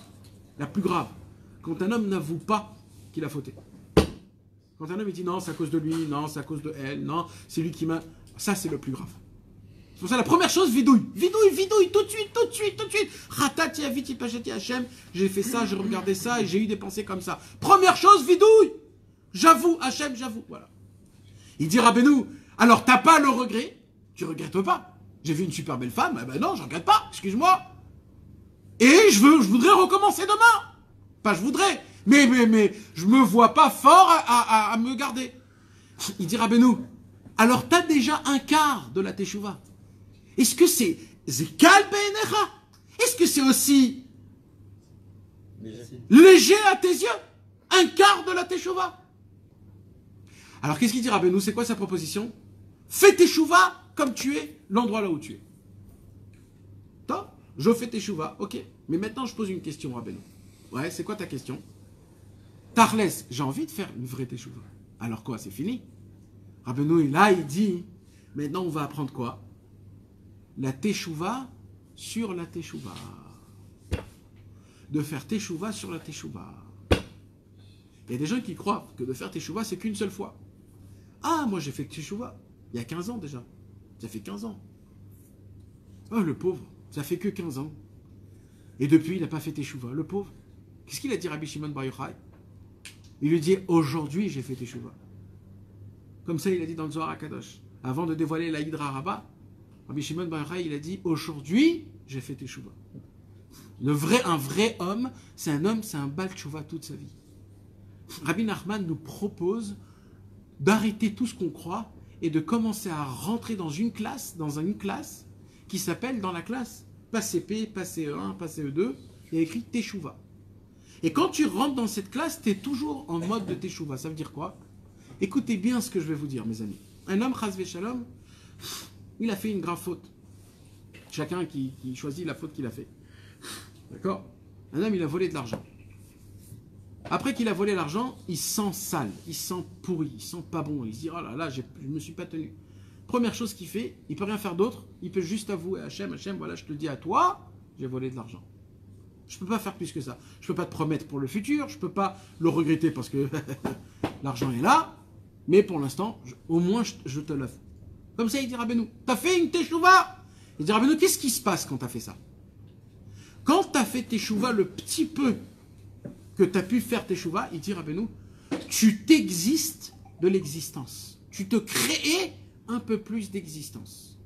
La plus grave. Quand un homme n'avoue pas qu'il a fauté. Quand un homme il dit non, c'est à cause de lui, non, c'est à cause de elle, non, c'est lui qui m'a... Ça, c'est le plus grave. C'est pour ça, la première chose, vidouille, tout de suite. Ratati aviti pachati Hachem, j'ai fait ça, j'ai regardé ça et j'ai eu des pensées comme ça. Première chose, vidouille. J'avoue, Hachem, j'avoue. Voilà. Il dit Rabbeinu, alors t'as pas le regret, tu regrettes pas. J'ai vu une super belle femme, eh ben non, je regrette pas, excuse-moi. Et je voudrais recommencer demain. Pas je voudrais, mais je me vois pas fort à me garder. Il dit Rabbeinu, alors t'as déjà un quart de la teshuva. Est-ce que c'est Zekal Be'enecha? Est-ce que c'est aussi léger à tes yeux? Un quart de la teshuva. Alors qu'est-ce qu'il dit Rabbeinu? C'est quoi sa proposition? Fais teshuva comme tu es, l'endroit là où tu es. Toi, je fais teshuva, ok. Mais maintenant je pose une question Rabbeinu. Ouais, c'est quoi ta question? Tarles, j'ai envie de faire une vraie teshuva. Alors quoi, c'est fini? Rabbeinu, là, il dit, maintenant on va apprendre quoi? La teshuva sur la teshuva. De faire teshuva sur la teshuva. Il y a des gens qui croient que de faire teshuva, c'est qu'une seule fois. Ah, moi j'ai fait teshuva il y a 15 ans déjà. Ça fait 15 ans. Oh, le pauvre, ça fait que 15 ans. Et depuis, il n'a pas fait teshuva, le pauvre. Qu'est-ce qu'il a dit Rabbi Shimon Bar Yochai? Il lui dit, aujourd'hui j'ai fait teshuva. Comme ça, il a dit dans le Zohar HaKadosh. Avant de dévoiler la Hydra Rabbah, Rabbi Shimon Bar Yochai, il a dit, aujourd'hui j'ai fait teshuva. Un vrai homme, c'est un Baal Teshuva toute sa vie. Rabbi Nachman nous propose d'arrêter tout ce qu'on croit et de commencer à rentrer dans une classe qui s'appelle dans la classe, pas CP, pas CE1, pas CE2, il y a écrit Teshuva. Et quand tu rentres dans cette classe, tu es toujours en mode de Teshuva. Ça veut dire quoi? Écoutez bien ce que je vais vous dire, mes amis. Un homme, Chas v'Shalom, il a fait une grave faute. Chacun qui choisit la faute qu'il a fait. D'accord? Un homme, il a volé de l'argent. Après qu'il a volé l'argent, il se sent sale, il se sent pourri, il se sent pas bon. Il se dit, oh là là, je ne me suis pas tenu. Première chose qu'il fait, il peut rien faire d'autre, il peut juste avouer à Hachem, voilà, je te le dis à toi, j'ai volé de l'argent. Je ne peux pas faire plus que ça. Je ne peux pas te promettre pour le futur, je ne peux pas le regretter parce que l'argent est là, mais pour l'instant, au moins je te l'avoue. Comme ça, il dit Rabbeinu, t'as fait une teshuva? Il dit Rabbeinu, qu'est-ce qui se passe quand t'as fait ça? Quand t'as fait teshuva le petit peu que tu as pu faire teshuva, il dit Rabbeinu, tu t'existes de l'existence. Tu te crées un peu plus d'existence.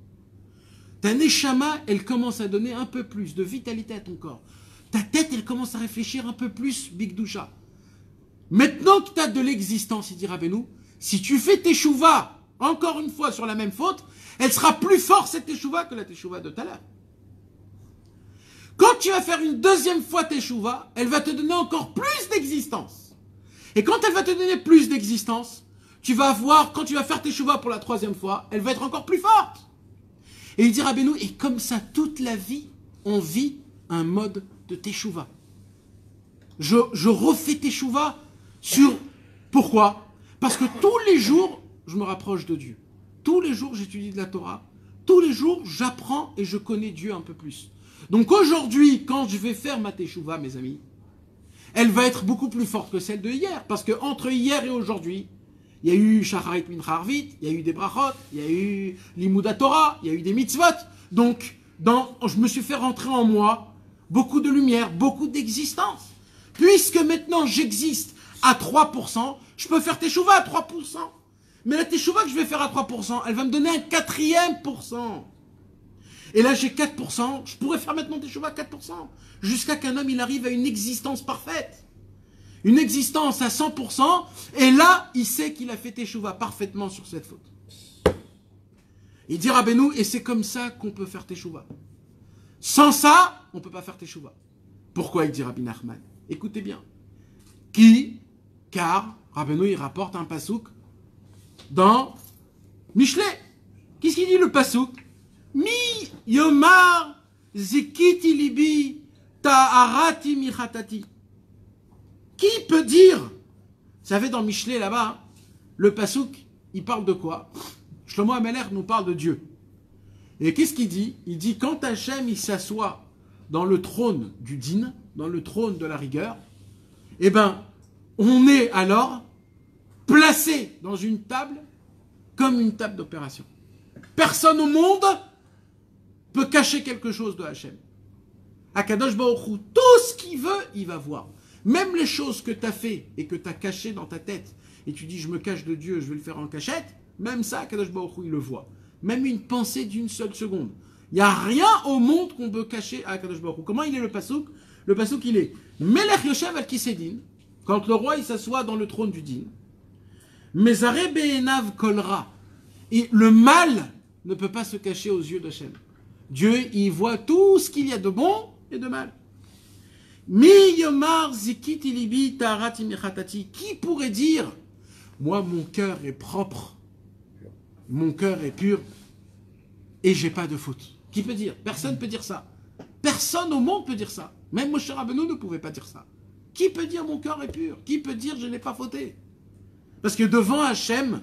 Ta neshama, elle commence à donner un peu plus de vitalité à ton corps. Ta tête, elle commence à réfléchir un peu plus bigdoucha. Maintenant que tu as de l'existence, il dit Rabbeinu, si tu fais teshuva, encore une fois sur la même faute, elle sera plus forte cette teshuva que la teshuva de tout à l'heure. Quand tu vas faire une deuxième fois teshuva, elle va te donner encore plus d'existence. Et quand elle va te donner plus d'existence, tu vas voir, quand tu vas faire teshuva pour la troisième fois, elle va être encore plus forte. Et il dit Rabbeinu, et comme ça, toute la vie, on vit un mode de teshuva. Je refais teshuva sur... Pourquoi? Parce que tous les jours, je me rapproche de Dieu. Tous les jours, j'étudie de la Torah. Tous les jours, j'apprends et je connais Dieu un peu plus. Donc aujourd'hui, quand je vais faire ma teshuva, mes amis, elle va être beaucoup plus forte que celle de hier. Parce que entre hier et aujourd'hui, il y a eu Shacharit Mincha Arvit, il y a eu des brachot, il y a eu Limouda Torah, il y a eu des mitzvot. Donc, je me suis fait rentrer en moi beaucoup de lumière, beaucoup d'existence. Puisque maintenant j'existe à 3%, je peux faire teshuva à 3%. Mais la teshuva que je vais faire à 3%, elle va me donner un 4e%. Et là j'ai 4%, je pourrais faire maintenant teshuva à 4%. Jusqu'à qu'un homme il arrive à une existence parfaite. Une existence à 100%, et là, il sait qu'il a fait teshuva parfaitement sur cette faute. Il dit Rabbeinu, et c'est comme ça qu'on peut faire teshuva. Sans ça, on ne peut pas faire teshuva. Pourquoi il dit Rabbi Nachman? Écoutez bien. Qui? Car Rabbeinu il rapporte un pasouk dans Michelet. Qu'est-ce qu'il dit le pasouk? Mi yomar zikiti libi ta'arati michatati. Qui peut dire? Vous savez, dans Michelet là-bas, le pasouk, il parle de quoi? Shlomo HaMelech nous parle de Dieu. Et qu'est-ce qu'il dit? Il dit quand Hachem il s'assoit dans le trône du din, dans le trône de la rigueur, eh ben, on est alors placé dans une table comme une table d'opération. Personne au monde peut cacher quelque chose de Hachem. Akadosh Baruch Hu, tout ce qu'il veut, il va voir. Même les choses que tu as fait et que tu as cachées dans ta tête, et tu dis je me cache de Dieu, je vais le faire en cachette, même ça, Akadosh Baruch Hu, il le voit. Même une pensée d'une seule seconde. Il n'y a rien au monde qu'on peut cacher à Akadosh Baruch Hu. Comment il est le pasouk? Le pasouk, il est Melech Yoshev al Kisedin, quand le roi il s'assoit dans le trône du din. Mezare Be'enav Kolra. Et le mal ne peut pas se cacher aux yeux d'Hachem. Dieu, il voit tout ce qu'il y a de bon et de mal. Mi yomar zikiti libi ta'arati michatati. Qui pourrait dire, moi mon cœur est propre, mon cœur est pur et j'ai pas de faute? Qui peut dire? Personne ne peut dire ça. Personne au monde peut dire ça. Même Moshe Rabbeinu ne pouvait pas dire ça. Qui peut dire mon cœur est pur? Qui peut dire je n'ai pas fauté? Parce que devant Hachem,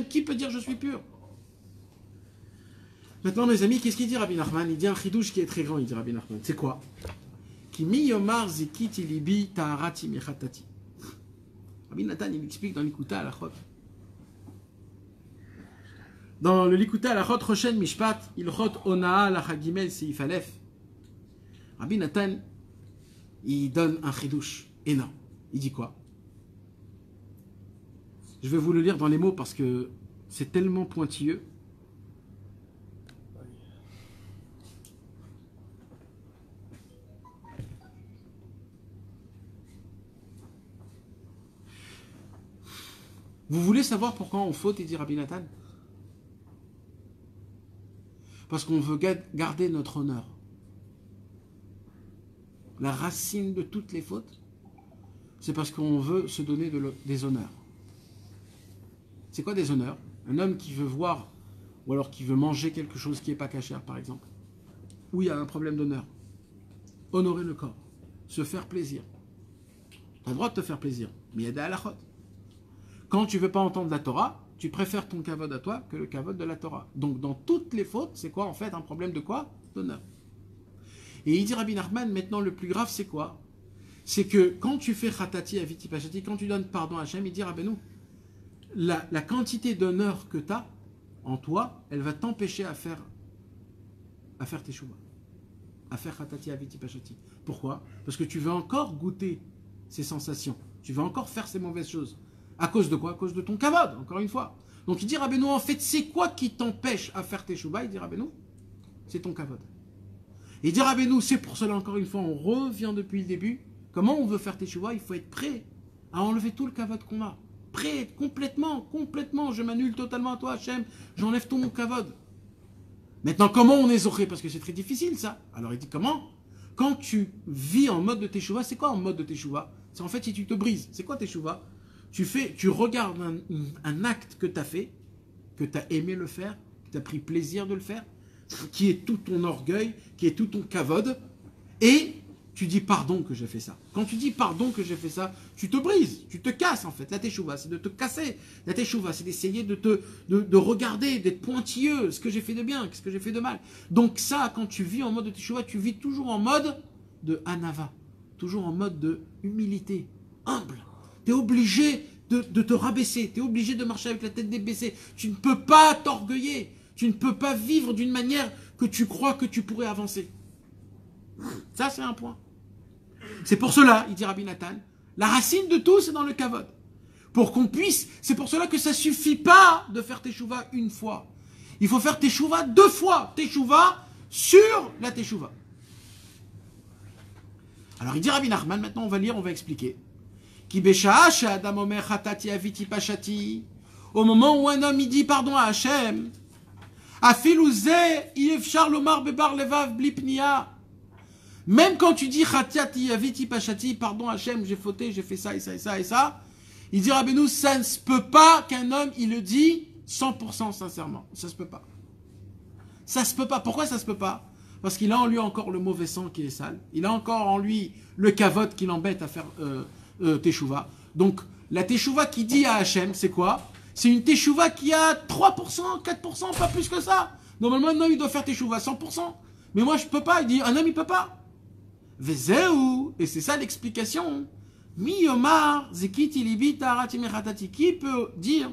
qui peut dire je suis pur? Maintenant, mes amis, qu'est-ce qu'il dit Rabbi Nachman? Il dit un chidouche qui est très grand, il dit Rabbi Nachman. C'est quoi? Ki mi yomar zikiti libi ta'arati michatati. Rabbi Nathan, il explique dans l'Ikuta Halachot. Dans le Likuta Halachot, Roshen Mishpat, Ilchot Onaa Lachagimel Seif Aleph. Rabbi Nathan, il donne un chidouche énorme. Il dit quoi? Je vais vous le lire dans les mots parce que c'est tellement pointilleux. Vous voulez savoir pourquoi on faute, il dit Rabbi Nathan? Parce qu'on veut garder notre honneur. La racine de toutes les fautes, c'est parce qu'on veut se donner des honneurs. C'est quoi des honneurs? Un homme qui veut voir, ou alors qui veut manger quelque chose qui n'est pas cachère, par exemple, où il y a un problème d'honneur. Honorer le corps, se faire plaisir. Tu as le droit de te faire plaisir, mais il y a des halachot. Quand tu ne veux pas entendre la Torah, tu préfères ton kavod à toi que le kavod de la Torah. Donc dans toutes les fautes, c'est quoi en fait? Un problème de quoi? D'honneur. Et il dit Rabbi Nachman, maintenant le plus grave c'est quoi? C'est que quand tu fais khatati aviti pachati, quand tu donnes pardon à Hachem, il dit Rabbeinu, la quantité d'honneur que tu as en toi, elle va t'empêcher à faire teshuva, à faire khatati aviti pachati. Pourquoi? Parce que tu veux encore goûter ces sensations, tu veux encore faire ces mauvaises choses. À cause de quoi? À cause de ton kavod, encore une fois. Donc il dit Rabbeinu, en fait, c'est quoi qui t'empêche à faire teshuva? Il dit Rabbeinu, c'est ton kavod. Il dit Rabbeinu, c'est pour cela, encore une fois, on revient depuis le début. Comment on veut faire teshuva? Il faut être prêt à enlever tout le kavod qu'on a. Prêt, complètement, je m'annule totalement à toi, Hachem, j'enlève tout mon kavod. Maintenant, comment on est zoré? Parce que c'est très difficile, ça. Alors il dit comment? Quand tu vis en mode de teshuva, c'est quoi en mode de teshuva? C'est en fait si tu te brises. C'est quoi teshuva? Tu regardes un acte que tu as fait, que tu as aimé le faire, que tu as pris plaisir de le faire, qui est tout ton orgueil, qui est tout ton kavod, et tu dis pardon que j'ai fait ça. Quand tu dis pardon que j'ai fait ça, tu te brises, tu te casses en fait. La teshuva, c'est de te casser. La teshuva, c'est d'essayer de regarder, d'être pointilleux, ce que j'ai fait de bien, ce que j'ai fait de mal. Donc ça, quand tu vis en mode de teshuva, tu vis toujours en mode de anava, toujours en mode de humilité, humble. Tu es obligé de te rabaisser, tu es obligé de marcher avec la tête débaissée. Tu ne peux pas t'orgueiller, tu ne peux pas vivre d'une manière que tu crois que tu pourrais avancer. Ça, c'est un point. C'est pour cela, il dit Rabbi Nathan, la racine de tout, c'est dans le kavod. Pour qu'on puisse, c'est pour cela que ça ne suffit pas de faire teshuva une fois. Il faut faire teshuva 2 fois. Teshuva sur la teshuva. Alors il dit Rabbi Nachman, maintenant on va lire, on va expliquer. Au moment où un homme il dit pardon à Hachem, Même quand tu dis Khatiati, Aviti, Pachati, pardon Hachem, j'ai fauté, j'ai fait ça et ça et ça et ça, il dit Rabbeinu, ça ne se peut pas qu'un homme, il le dit 100% sincèrement. Ça se peut pas. Ça se peut pas. Pourquoi ça se peut pas? Parce qu'il a en lui encore le mauvais sang qui est sale. Il a encore en lui le kavod qui l'embête à faire teshuva. Donc, la teshuva qui dit à Hachem, c'est quoi? C'est une teshuva qui a 3%, 4%, pas plus que ça. Normalement, un homme, il doit faire teshuva 100%. Mais moi, je peux pas. Il dit, un homme, il peut pas. Vezeu, et c'est ça l'explication. Mi yomar, zekiti libi tarati mechatati. Qui peut dire,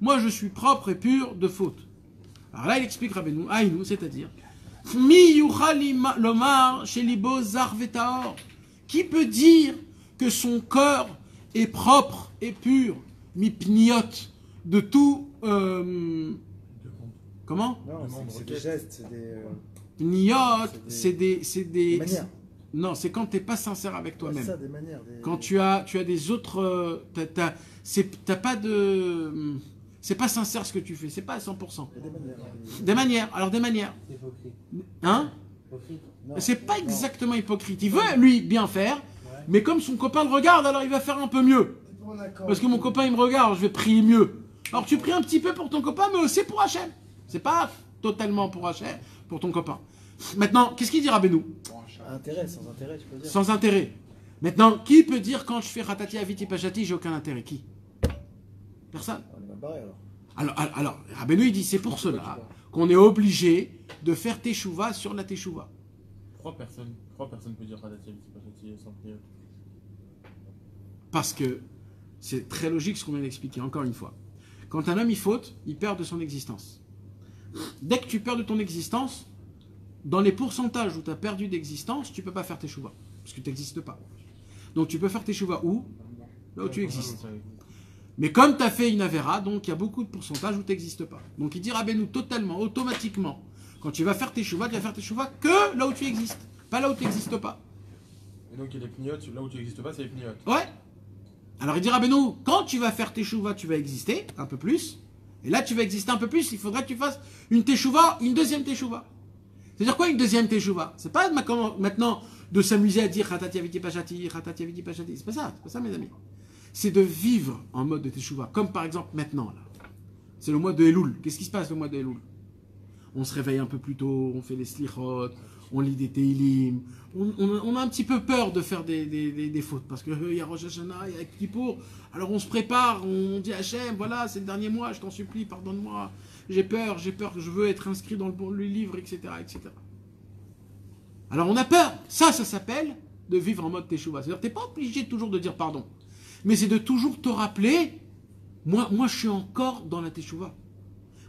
moi, je suis propre et pur de faute? Alors là, il explique Rabbeinu, Aïnou, c'est-à-dire, mi yuchal lomar shelibo zar vetaor. Qui peut dire que son cœur est propre et pur, mi pniot, de tout. Comment? Non, c'est des gestes, c'est des. Pniot, c'est des manières. Non, c'est quand tu n'es pas sincère avec toi-même. C'est ça, des manières. Quand tu as des autres. T'as pas de. C'est pas sincère ce que tu fais, c'est pas à 100%. Des manières. Des manières, alors des manières. Hypocrite. Hein? Hypocrite. Non, C'est pas non. exactement hypocrite. Il veut, lui, bien faire, mais comme son copain le regarde, alors il va faire un peu mieux. Parce que mon copain, il me regarde, je vais prier mieux. Alors tu pries un petit peu pour ton copain, mais aussi pour Hachem. C'est pas totalement pour Hachem, pour ton copain. Maintenant, qu'est-ce qu'il dit Rabbeinu? Intérêt, sans intérêt, tu peux dire. Sans intérêt. Maintenant, qui peut dire quand je fais Ratati Aviti Pachati, j'ai aucun intérêt? Qui? Personne. On est mal barré alors. Alors Rabbeinu, il dit, c'est pour cela qu'on est obligé de faire teshuva sur la teshuva. Trois personnes peuvent dire Radati Aviti Pachati sans prière. Parce que c'est très logique ce qu'on vient d'expliquer, encore une fois. Quand un homme il faute, il perd de son existence. Dès que tu perds de ton existence, dans les pourcentages où tu as perdu d'existence, tu ne peux pas faire teshuva. Parce que tu n'existes pas. Donc tu peux faire teshuva où? Là où tu existes. Mais comme tu as fait une avera, donc il y a beaucoup de pourcentages où tu n'existes pas. Donc il dit Rabbeinu totalement, automatiquement, quand tu vas faire teshuva, tu vas faire teshuva que là où tu existes, pas là où tu n'existes pas. Et donc il y a les pniotes, là où tu n'existes pas, c'est les pniotes. Ouais. Alors il dit Rabbeinu, quand tu vas faire teshuva, tu vas exister un peu plus. Et là tu vas exister un peu plus, il faudrait que tu fasses une teshuva, une deuxième teshuva. C'est-à-dire quoi une deuxième teshuva? C'est pas maintenant de s'amuser à dire Ratati Aviti Pachati, Ratati Aviti Pachati. C'est pas ça mes amis. C'est de vivre en mode de teshuva. Comme par exemple maintenant là. C'est le mois de Elul. Qu'est-ce qui se passe le mois de Elul? On se réveille un peu plus tôt, on fait les slichot, on lit des teilim. On a un petit peu peur de faire des fautes parce que il y a Rosh Hashanah, il y a Kippour. Alors on se prépare, on dit Hachem, voilà, c'est le dernier mois, je t'en supplie, pardonne-moi. J'ai peur, je veux être inscrit dans le livre, etc., etc. Alors on a peur. Ça s'appelle de vivre en mode teshuva. C'est-à-dire, t'es pas obligé toujours de dire pardon. Mais c'est de toujours te rappeler, moi je suis encore dans la teshuva.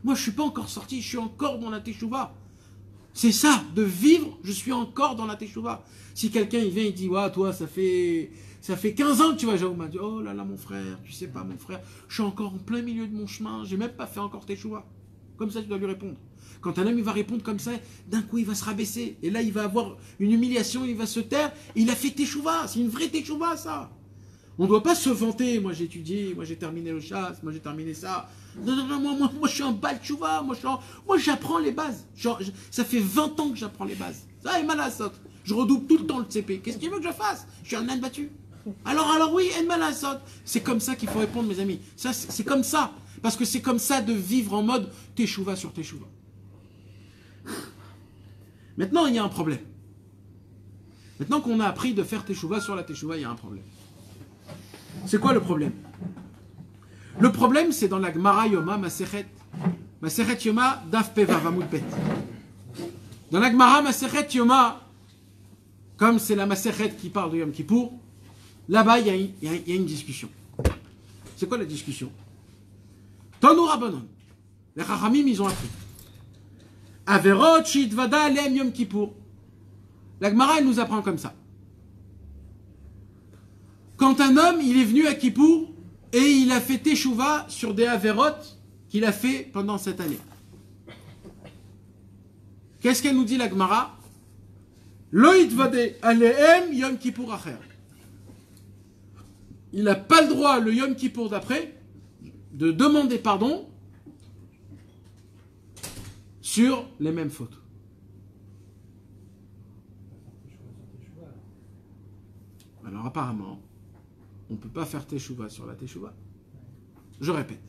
Moi je suis pas encore sorti, je suis encore dans la teshuva. C'est ça, de vivre, je suis encore dans la teshuva. Si quelqu'un il vient, il dit, ouais, toi, ça fait 15 ans que tu vas Jaouma. Il dit, oh là là, mon frère, tu sais pas, mon frère, je suis encore en plein milieu de mon chemin, j'ai même pas fait encore teshuva. Comme ça, tu dois lui répondre. Quand un homme il va répondre comme ça, d'un coup il va se rabaisser. Et là, il va avoir une humiliation, il va se taire. Et il a fait teshuva, c'est une vraie teshuva, ça. On ne doit pas se vanter, moi j'ai étudié, moi j'ai terminé le chasse, moi j'ai terminé ça. Non, moi je suis un bal teshuva, moi j'apprends les bases. Ça fait 20 ans que j'apprends les bases. Ça est malasot. Je redouble tout le temps le CP. Qu'est-ce que tu veux que je fasse? Je suis un âne battu. Alors oui, en malasot. C'est comme ça qu'il faut répondre, mes amis. Ça, c'est comme ça. Parce que c'est comme ça de vivre en mode teshuva sur teshuva. Maintenant, il y a un problème. Maintenant qu'on a appris de faire teshuva sur la teshuva, il y a un problème. C'est quoi le problème? Le problème, c'est dans la Gemara Yoma Masechet Yoma Daf Peva Vamud Bet. Dans la Gemara Masechet Yoma, comme c'est la Masechet qui parle de Yom Kippour, là-bas, il y a une discussion. C'est quoi la discussion? Tanu Rabbanon. Les Chachamim, ils ont appris. Averot Shitvada Alem Yom Kippour. La Gemara, elle nous apprend comme ça. Quand un homme, il est venu à Kippour et il a fait teshuva sur des averot qu'il a fait pendant cette année. Qu'est-ce qu'elle nous dit la Gemara? Lo yitvade alehem Yom Kippour acher. Il n'a pas le droit, le Yom Kippour d'après, de demander pardon sur les mêmes fautes. Alors apparemment, on ne peut pas faire Teshuvah sur la Teshuvah. Je répète.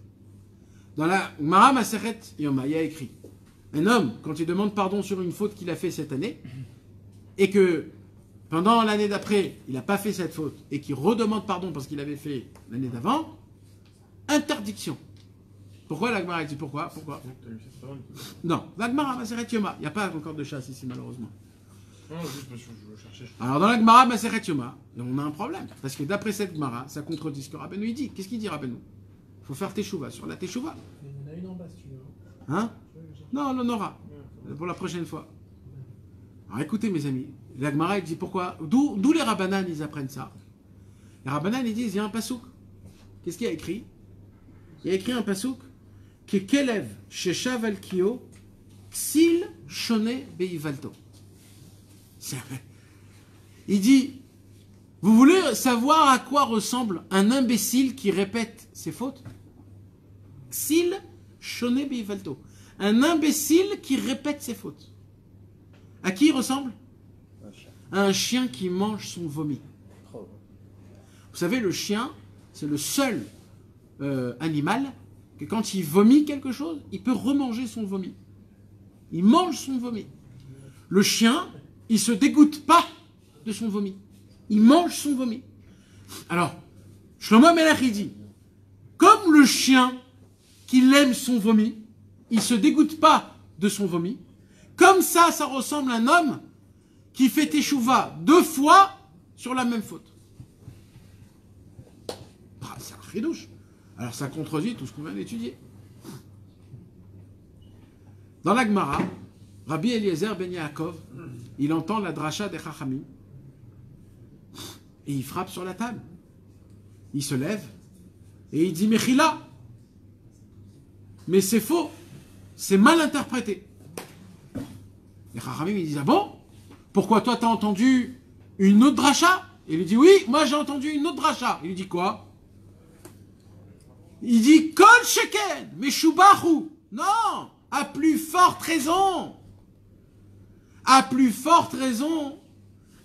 Dans la Gemara Masechet Yoma, il y a écrit un homme, quand il demande pardon sur une faute qu'il a fait cette année, et que pendant l'année d'après, il n'a pas fait cette faute, et qu'il redemande pardon parce qu'il avait fait l'année d'avant, interdiction. Pourquoi la Gemara dit pourquoi? Non, la Gemara Masechet Yoma, il n'y a pas encore de chasse ici malheureusement. Non, juste parce que je cherchais. Alors dans la Gemara Masechet Yoma, on a un problème, parce que d'après cette Gemara, ça contredit ce que Rabbeinu il dit. Qu'est-ce qu'il dit Rabbeinu? Il faut faire Teshuvah sur la Teshuvah. Il y en a une en bas si tu veux. Hein? Non, on aura. Pour la prochaine fois. Alors écoutez mes amis, la Gemara il dit pourquoi? D'où les Rabbanan ils apprennent ça? Les Rabbanan ils disent il y a un pasouk. Qu'est-ce qu'il y a écrit? Il y a écrit un pasouk qui est Kelev Shesha Valkio Ksil Shone Beivalto. Il dit vous voulez savoir à quoi ressemble un imbécile qui répète ses fautes? Ksil Shone Beivalto. Un imbécile qui répète ses fautes. À qui il ressemble? À un chien qui mange son vomi. Vous savez, le chien, c'est le seul animal que quand il vomit quelque chose, il peut remanger son vomi. Il mange son vomi. Le chien, il se dégoûte pas de son vomi. Il mange son vomi. Alors, Shlomo Melech il dit, comme le chien qu'il aime son vomi, il se dégoûte pas de son vomi. Comme ça ressemble à un homme qui fait Teshuvah 2 fois sur la même faute. Ah, c'est un chidouche. Alors ça contredit tout ce qu'on vient d'étudier. Dans la Gemara, Rabbi Eliezer ben Yaakov, il entend la dracha des Chachamim et il frappe sur la table. Il se lève et il dit Mechila. Mais c'est faux. C'est mal interprété. Les Chachamim ils disent ah bon? Pourquoi toi t'as entendu une autre dracha? Il lui dit oui, moi j'ai entendu une autre dracha. Il lui dit quoi? Il dit Kol Sheken, Meshubahu. Non, à plus forte raison. À plus forte raison,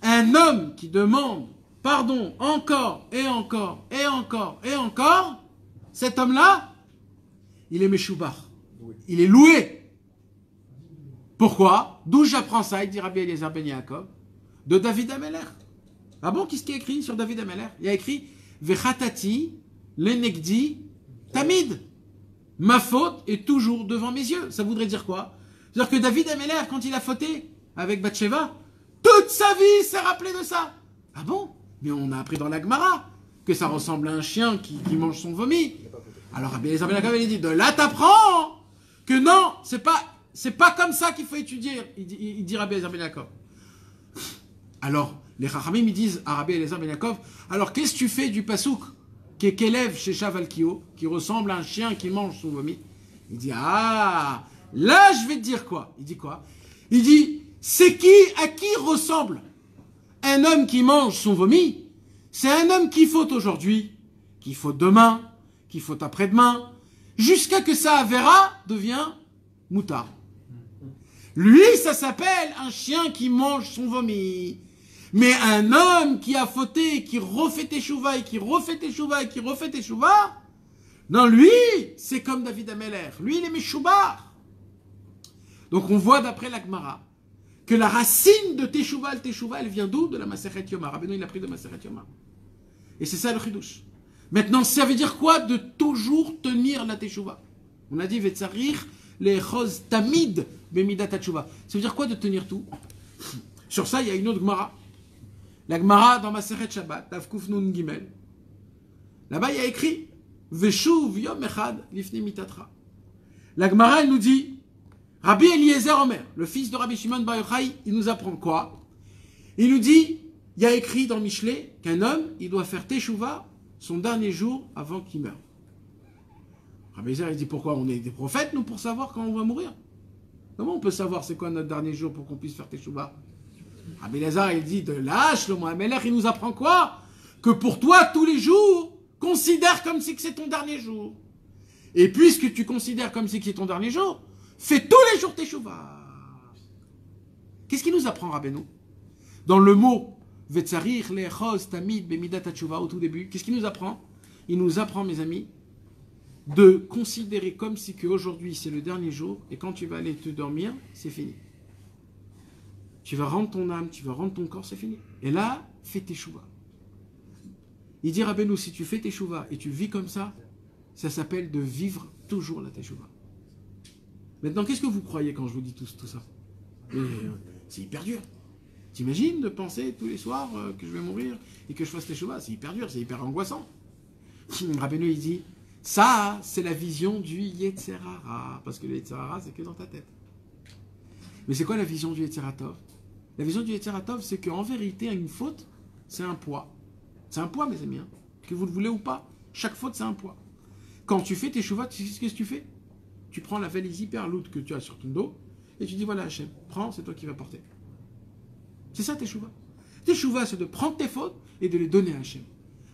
un homme qui demande pardon encore et encore et encore et encore, cet homme-là, il est Meshubach. Il est loué. Pourquoi? D'où j'apprends ça, il dit Rabbi Eliezer ben Yaakov, de David Ameler. Ah bon, qu'est-ce qu'il y a écrit sur David Ameler? Il y a écrit Vechatati lenegdi tamid. Ma faute est toujours devant mes yeux. Ça voudrait dire quoi? C'est-à-dire que David Ameler, quand il a fauté avec Bathsheba, toute sa vie s'est rappelé de ça. Ah bon? Mais on a appris dans la Gemara que ça ressemble à un chien qui mange son vomi. Alors Rabbi Eliezer ben Yaakov, il dit, de là t'apprends que non, c'est pas comme ça qu'il faut étudier, il dit Rabbi Eliezer ben Yaakov. Alors, les Chachamim, ils disent à Rabbi Eliezer ben Yaakov, alors qu'est-ce que tu fais du pasouk qui est qu'élève chez Shavalkio, qui ressemble à un chien qui mange son vomi? Il dit, ah, là je vais te dire quoi? Il dit quoi? Il dit, à qui ressemble un homme qui mange son vomi? C'est un homme qui faute aujourd'hui, qui faute demain, qui faute après-demain, jusqu'à que ça Avera devient moutard. Lui, ça s'appelle un chien qui mange son vomi. Mais un homme qui a fauté, qui refait Teshuvah, et qui refait Teshuvah, et qui refait Teshuvah, non, lui, c'est comme David Ameler. Lui, il est Meshubah. Donc on voit d'après la Gemara que la racine de Teshuvah, le Teshuvah, elle vient d'où? De la Masechet Yoma. Rabbeinu, il a pris de Masechet Yoma. Et c'est ça le chidouche. Maintenant, ça veut dire quoi de toujours tenir la Teshuvah? On a dit Vetzarir les chos tamid bemidat teshuvah. Ça veut dire quoi de tenir tout? Sur ça, il y a une autre Gemara. La Gemara dans Masechet Shabbat, Tavkuf Nun Gimel. Là-bas, il y a écrit Veshuv Yom Echad Lifnei Mitatra. La Gemara, elle nous dit Rabbi Eliezer Omer, le fils de Rabbi Shimon Bar Yochai, il nous apprend quoi? Il nous dit, il y a écrit dans Michelet qu'un homme, il doit faire Teshuvah son dernier jour avant qu'il meure. Rabbi Eliezer, il dit pourquoi? On est des prophètes, nous, pour savoir quand on va mourir. Comment on peut savoir c'est quoi notre dernier jour pour qu'on puisse faire Teshuvah? Rabbi Eliezer, il dit de là, Shlomo HaMelech, il nous apprend quoi? Que pour toi, tous les jours, considère comme si c'est ton dernier jour. Et puisque tu considères comme si c'est ton dernier jour, fais tous les jours Teshuvah. Qu'est-ce qu'il nous apprend, Rabbeinu? Dans le mot Vetzarich le'echos tamid bemidat hatshuva au tout début. Qu'est-ce qu'il nous apprend? Il nous apprend, mes amis, de considérer comme si qu'aujourd'hui c'est le dernier jour et quand tu vas aller te dormir, c'est fini. Tu vas rendre ton âme, tu vas rendre ton corps, c'est fini. Et là, fais teshuva. Il dit Rabbeinu, si tu fais teshuva et tu vis comme ça s'appelle de vivre toujours la teshuva. Maintenant, qu'est-ce que vous croyez quand je vous dis tout ça? C'est hyper dur. T'imagines de penser tous les soirs que je vais mourir et que je fasse teshuva? C'est hyper dur, c'est hyper angoissant. Rabbeinu, il dit, ça, c'est la vision du Yetzer Hara. Parce que le Yetzer Hara, c'est que dans ta tête. Mais c'est quoi la vision du Yetzer Hatov? La vision du Yetzer Hatov, c'est qu'en vérité, une faute, c'est un poids. C'est un poids, mes amis. Hein. Que vous le voulez ou pas, chaque faute, c'est un poids. Quand tu fais tes teshuva, tu sais ce que tu fais? Tu prends la valise hyper lourde que tu as sur ton dos et tu dis, voilà Hachem, prends, c'est toi qui vas porter. C'est ça teshuva. Teshuva, c'est de prendre tes fautes et de les donner à Hachem.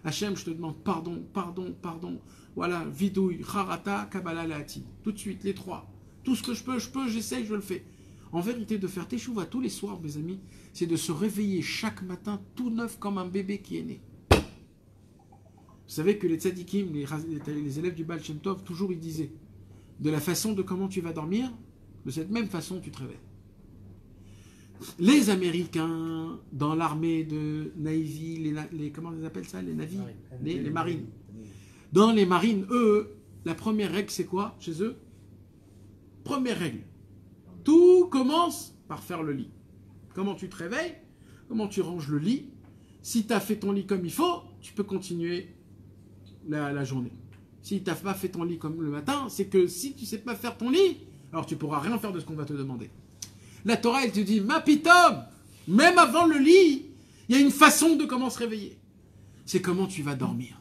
Hachem, je te demande pardon, pardon, pardon. Voilà, vidouille, harata, kabbalah, laati. Tout de suite, les trois. Tout ce que je peux, j'essaye, je le fais. En vérité, de faire teshuva tous les soirs, mes amis, c'est de se réveiller chaque matin tout neuf comme un bébé qui est né. Vous savez que les tzadikim, les élèves du Baal Shem Tov, toujours ils disaient, de la façon de comment tu vas dormir, de cette même façon tu te réveilles. Les Américains, dans l'armée de Navy, comment on les appelle ça? Les Navy, les marines. Dans les marines, eux, la première règle, c'est quoi chez eux? Première règle. Tout commence par faire le lit. Comment tu te réveilles? Comment tu ranges le lit? Si tu as fait ton lit comme il faut, tu peux continuer la journée. Si tu n'as pas fait ton lit comme le matin, c'est que si tu ne sais pas faire ton lit, alors tu ne pourras rien faire de ce qu'on va te demander. La Torah, elle te dit, ma pitom, même avant le lit, il y a une façon de comment se réveiller. C'est comment tu vas dormir.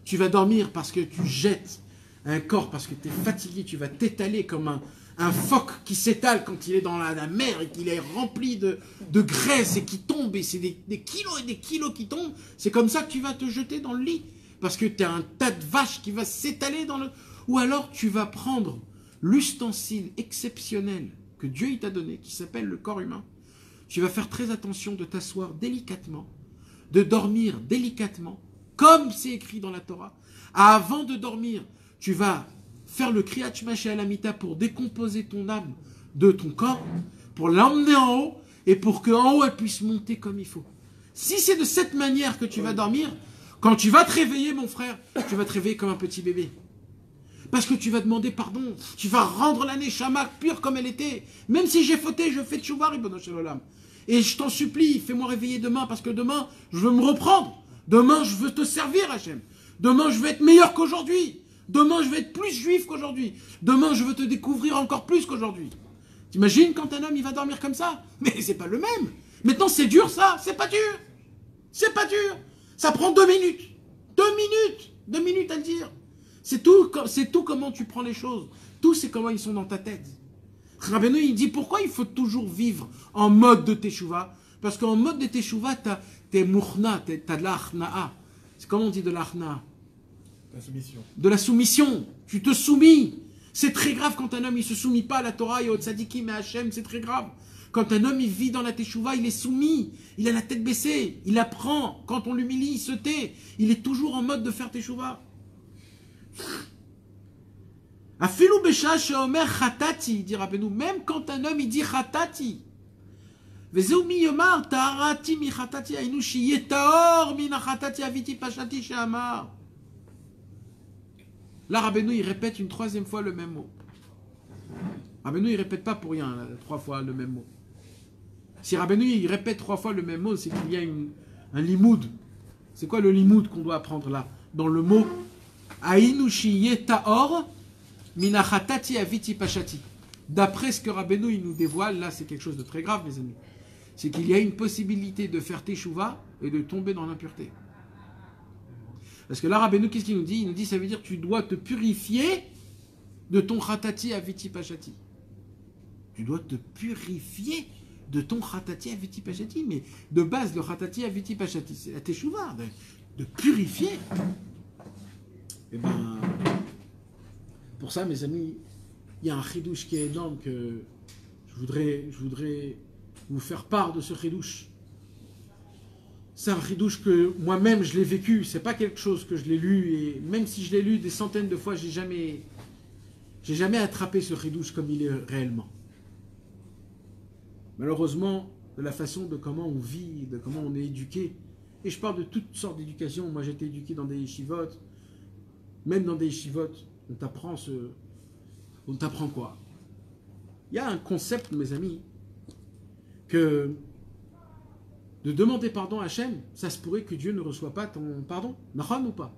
Tu vas dormir parce que tu jettes un corps, parce que tu es fatigué, tu vas t'étaler comme un phoque qui s'étale quand il est dans la mer et qu'il est rempli de graisse et qui tombe, et c'est des kilos et des kilos qui tombent. C'est comme ça que tu vas te jeter dans le lit. Parce que tu as un tas de vaches qui va s'étaler dans le... Ou alors tu vas prendre l'ustensile exceptionnel que Dieu il t'a donné, qui s'appelle le corps humain. Tu vas faire très attention de t'asseoir délicatement, de dormir délicatement, comme c'est écrit dans la Torah. Avant de dormir, tu vas faire le Kriyat Shema She'alamita pour décomposer ton âme de ton corps, pour l'emmener en haut, et pour qu'en haut elle puisse monter comme il faut. Si c'est de cette manière que tu vas dormir, quand tu vas te réveiller, mon frère, tu vas te réveiller comme un petit bébé. Parce que tu vas demander pardon. Tu vas rendre la neshama pure comme elle était. Même si j'ai fauté, je fais tchouva, Ribono Shel Olam. Et je t'en supplie, fais-moi réveiller demain, parce que demain, je veux me reprendre. Demain, je veux te servir, Hachem. Demain, je veux être meilleur qu'aujourd'hui. Demain, je veux être plus juif qu'aujourd'hui. Demain, je veux te découvrir encore plus qu'aujourd'hui. T'imagines quand un homme, il va dormir comme ça? Mais c'est pas le même. Maintenant, c'est dur, ça. C'est pas dur. C'est pas dur. Ça prend 2 minutes. 2 minutes. 2 minutes à le dire. C'est tout comment tu prends les choses. Tout, c'est comment ils sont dans ta tête. Rabbeinu, il dit pourquoi il faut toujours vivre en mode de teshuva? Parce qu'en mode de teshuva, t'es mourna, t'as de l'achna'a. C'est comment on dit de l'achna'a? La soumission. De la soumission. Tu te soumis. C'est très grave quand un homme il se soumet pas à la Torah et au tzadikim et à Hachem, c'est très grave. Quand un homme il vit dans la teshuva, il est soumis, il a la tête baissée, il apprend. Quand on l'humilie, il se tait. Il est toujours en mode de faire teshuva. Afilu besha sheomer chatati, dit Rabbeinu, même quand un homme il dit chatati. Vezeu mi yomar ta'arati mi chatati ainu shiye taor min chatati aviti pashati she'amar. Là, Rabbeinu, il répète une 3e fois le même mot. Rabbeinu, il répète pas pour rien, là, 3 fois le même mot. Si Rabbeinu, il répète 3 fois le même mot, c'est qu'il y a un limoud. C'est quoi le limoud qu'on doit apprendre là? Dans le mot Aïnushi yetaor minachatati aviti pashati. D'après ce que Rabbeinu il nous dévoile, là c'est quelque chose de très grave, mes amis. C'est qu'il y a une possibilité de faire teshuva et de tomber dans l'impureté. Parce que là, Rabbeinu, qu'est-ce qu'il nous dit? Il nous dit, ça veut dire que tu dois te purifier de ton chatati aviti pashati. Tu dois te purifier de ton chatati aviti pashati. Mais de base, le chatati aviti pashati, c'est la teshuva, de purifier. Et bien, pour ça, mes amis, il y a un chidouche qui est énorme que je voudrais vous faire part de ce chidouche. C'est un ridouche que moi-même je l'ai vécu, c'est pas quelque chose que je l'ai lu, et même si je l'ai lu des centaines de fois, j'ai jamais attrapé ce ridouche comme il est réellement. Malheureusement, de la façon de comment on vit, de comment on est éduqué, et je parle de toutes sortes d'éducation, moi j'ai été éduqué dans des yeshivot, même dans des yeshivot, on t'apprend quoi? Il y a un concept, mes amis, que de demander pardon à Hachem, ça se pourrait que Dieu ne reçoit pas ton pardon. Nahon ou pas?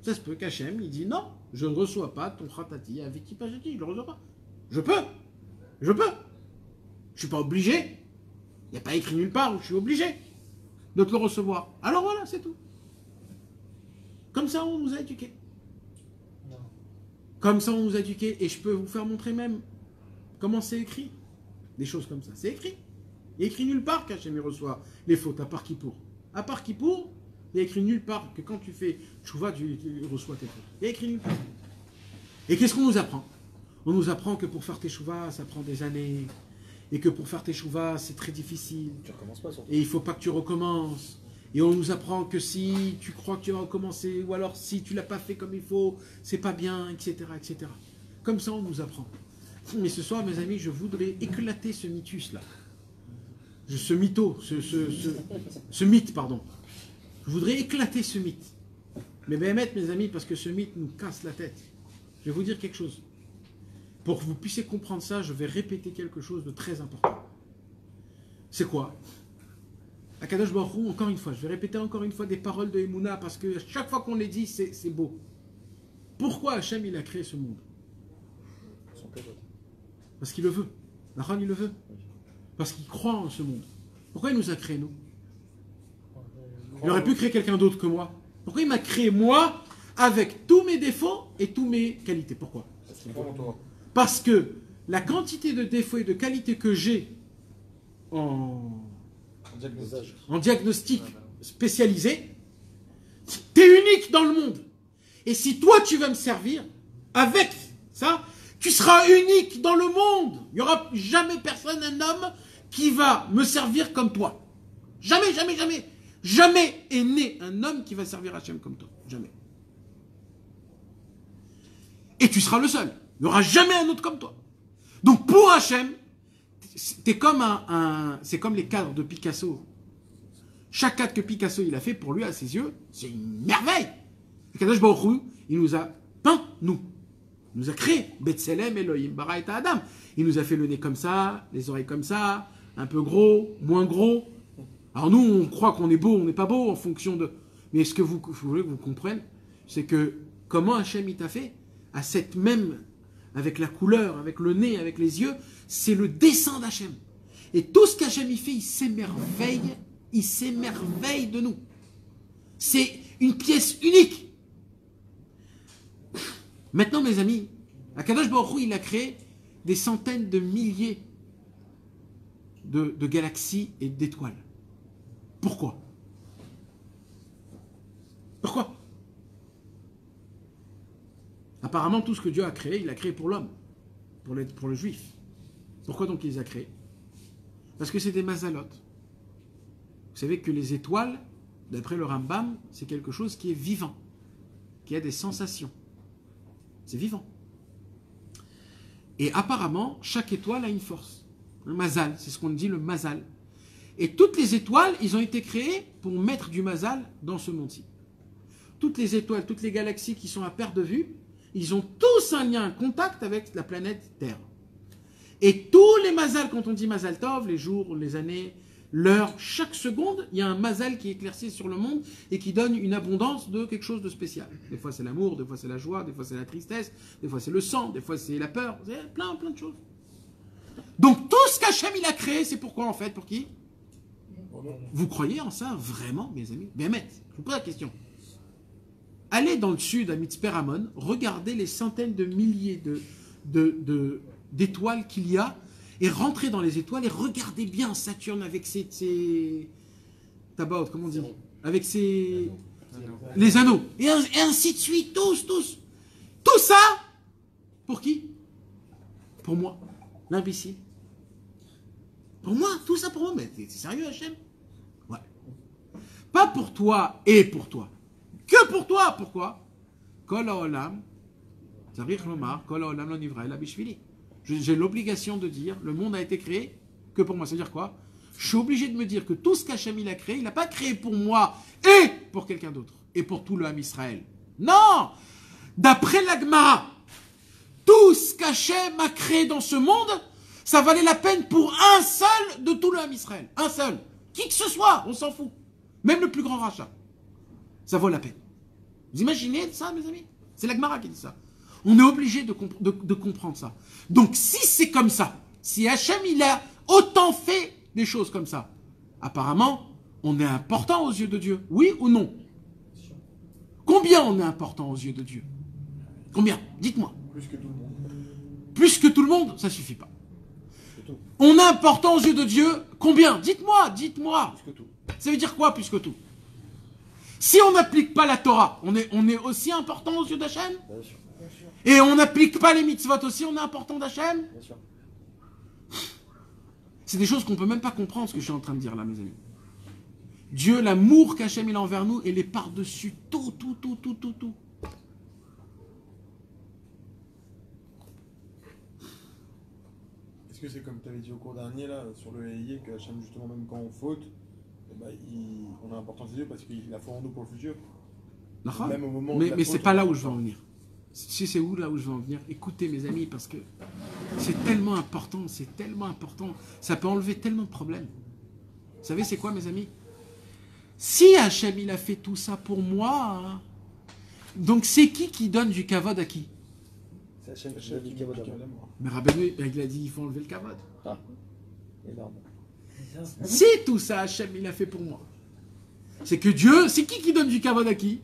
Ça se peut qu'Hachem, il dit non, je ne reçois pas ton khatati avec qui pajati, je ne le reçois pas. Je peux. Je ne suis pas obligé. Il n'y a pas écrit nulle part où je suis obligé de te le recevoir. Alors voilà, c'est tout. Comme ça, on nous a éduqués. Comme ça, on nous a éduqués. Et je peux vous faire montrer même comment c'est écrit. Des choses comme ça. C'est écrit. Il y a écrit nulle part qu'Hachem il reçoit les fautes, à part Kippour. À part Kippour, il y a écrit nulle part que quand tu fais tchouva, tu reçois tes fautes. Il y a écrit nulle part. Et qu'est-ce qu'on nous apprend? On nous apprend que pour faire tes tchouva, ça prend des années. Et que pour faire tes tchouva, c'est très difficile. Tu recommences pas surtout. Et il ne faut pas que tu recommences. Et on nous apprend que si tu crois que tu vas recommencer, ou alors si tu ne l'as pas fait comme il faut, c'est pas bien, etc., etc. Comme ça, on nous apprend. Mais ce soir, mes amis, je voudrais éclater ce mythus-là. Ce mytho, ce mythe, pardon. Je voudrais éclater ce mythe. Mais Béhémet, mes amis, parce que ce mythe nous casse la tête. Je vais vous dire quelque chose. Pour que vous puissiez comprendre ça, je vais répéter quelque chose de très important. C'est quoi? Akadosh Baruch Hu, encore une fois, je vais répéter encore une fois des paroles de Emouna, parce que chaque fois qu'on les dit, c'est beau. Pourquoi Hachem, il a créé ce monde? Parce qu'il le veut. Nahon, il le veut. Parce qu'il croit en ce monde. Pourquoi il nous a créés, nous? Il aurait pu créer quelqu'un d'autre que moi. Pourquoi il m'a créé moi avec tous mes défauts et toutes mes qualités? Pourquoi? Parce que la quantité de défauts et de qualités que j'ai en diagnostic spécialisé, t'es unique dans le monde. Et si toi tu vas me servir avec ça, tu seras unique dans le monde. Il n'y aura jamais personne, un homme, qui va me servir comme toi. Jamais, jamais, jamais. Jamais est né un homme qui va servir Hachem comme toi. Jamais. Et tu seras le seul. Il n'y aura jamais un autre comme toi. Donc pour Hachem, t'es comme c'est comme les cadres de Picasso. Chaque cadre que Picasso il a fait, pour lui, à ses yeux, c'est une merveille. Le Kadosh Baruch Hu, il nous a peint, nous. Il nous a créé. Betselem, Elohim, Bara et Adam. Il nous a fait le nez comme ça, les oreilles comme ça, un peu gros, moins gros. Alors nous, on croit qu'on est beau, on n'est pas beau en fonction de... Mais ce que vous voulez que vous compreniez, c'est que comment Hachem il t'a fait, à cette même, avec la couleur, avec le nez, avec les yeux, c'est le dessin d'Hachem. Et tout ce qu'Hachem il fait, il s'émerveille de nous. C'est une pièce unique. Maintenant, mes amis, Akadosh Baruch Hu, il a créé des centaines de milliers de galaxies et d'étoiles. Pourquoi? Pourquoi? Apparemment, tout ce que Dieu a créé, il l'a créé pour l'homme, pour le juif. Pourquoi donc il les a créés? Parce que c'est des mazalotes. Vous savez que les étoiles, d'après le Rambam, c'est quelque chose qui est vivant, qui a des sensations. C'est vivant. Et apparemment, chaque étoile a une force. Un mazal, c'est ce qu'on dit, le mazal. Et toutes les étoiles, ils ont été créées pour mettre du mazal dans ce monde-ci. Toutes les étoiles, toutes les galaxies qui sont à perte de vue, ils ont tous un lien, un contact avec la planète Terre. Et tous les mazals, quand on dit mazal tov, les jours, les années, l'heure, chaque seconde, il y a un mazal qui éclaircit sur le monde et qui donne une abondance de quelque chose de spécial. Des fois c'est l'amour, des fois c'est la joie, des fois c'est la tristesse, des fois c'est le sang, des fois c'est la peur, c'est plein de choses. Donc tout ce qu'Hachem il a créé, c'est pourquoi en fait? Pour qui? Vous croyez en ça vraiment, mes amis? Béhémet, je vous pose la question. Allez dans le sud, à Mitzpeh Ramon, regardez les centaines de milliers d'étoiles qu'il y a, et rentrez dans les étoiles et regardez bien Saturne avec ses tabaut, comment dire, avec ses les anneaux, et ainsi de suite, tous. Tout ça, pour qui? Pour moi, l'imbécile. Pour moi, tout ça pour moi, mais c'est sérieux Hachem? Ouais. Pas pour toi et pour toi. Que pour toi. Pourquoi? Kol haolam, tzarich lomar, kol haolam lo nivra ela bishvili. J'ai l'obligation de dire, le monde a été créé que pour moi. C'est-à-dire quoi? Je suis obligé de me dire que tout ce qu'Hachem il a créé, il n'a pas créé pour moi et pour quelqu'un d'autre. Et pour tout le Ham Israël. Non! D'après la Gemara, tout ce qu'Hachem a créé dans ce monde, ça valait la peine pour un seul de tout le Ham Israël. Un seul. Qui que ce soit, on s'en fout. Même le plus grand rachat. Ça vaut la peine. Vous imaginez ça, mes amis? C'est la Gemara qui dit ça. On est obligé de comprendre ça. Donc, si c'est comme ça, si Hachem, il a autant fait des choses comme ça, apparemment, on est important aux yeux de Dieu. Oui ou non? Combien on est important aux yeux de Dieu? Combien? Dites-moi. Plus que tout le monde. Plus que tout le monde, ça suffit pas. Plus que tout. On est important aux yeux de Dieu. Combien? Dites-moi, dites-moi. Plus que tout. Ça veut dire quoi, plus que tout? Si on n'applique pas la Torah, on est aussi important aux yeux d'Hachem? Bien sûr. Et on n'applique pas les mitzvot aussi, on est important d'Hachem? Bien sûr. C'est des choses qu'on ne peut même pas comprendre ce que je suis en train de dire là, mes amis. Dieu, l'amour qu'Hachem il a envers nous, il est par-dessus tout. Est-ce que c'est comme tu avais dit au cours dernier, là, sur le Hayé, que Hachem, justement, même quand on faute, eh ben, on a importance des yeux parce qu'il a foi en nous pour le futur. Même au moment de la Mais faute, c'est pas là où je veux en venir. Si c'est où là où je veux en venir, écoutez mes amis, parce que c'est tellement important, ça peut enlever tellement de problèmes. Vous savez c'est quoi mes amis? Si Hachem il a fait tout ça pour moi, hein, donc c'est qui donne du kavod à qui? C'est Hachem qui Hachem a dit qui qu'il y a nous votre dit amour. Mais Rabbeinu, il a dit il faut enlever le kavod. Énorme. Si tout ça Hachem il a fait pour moi, c'est que Dieu, c'est qui donne du kavod à qui?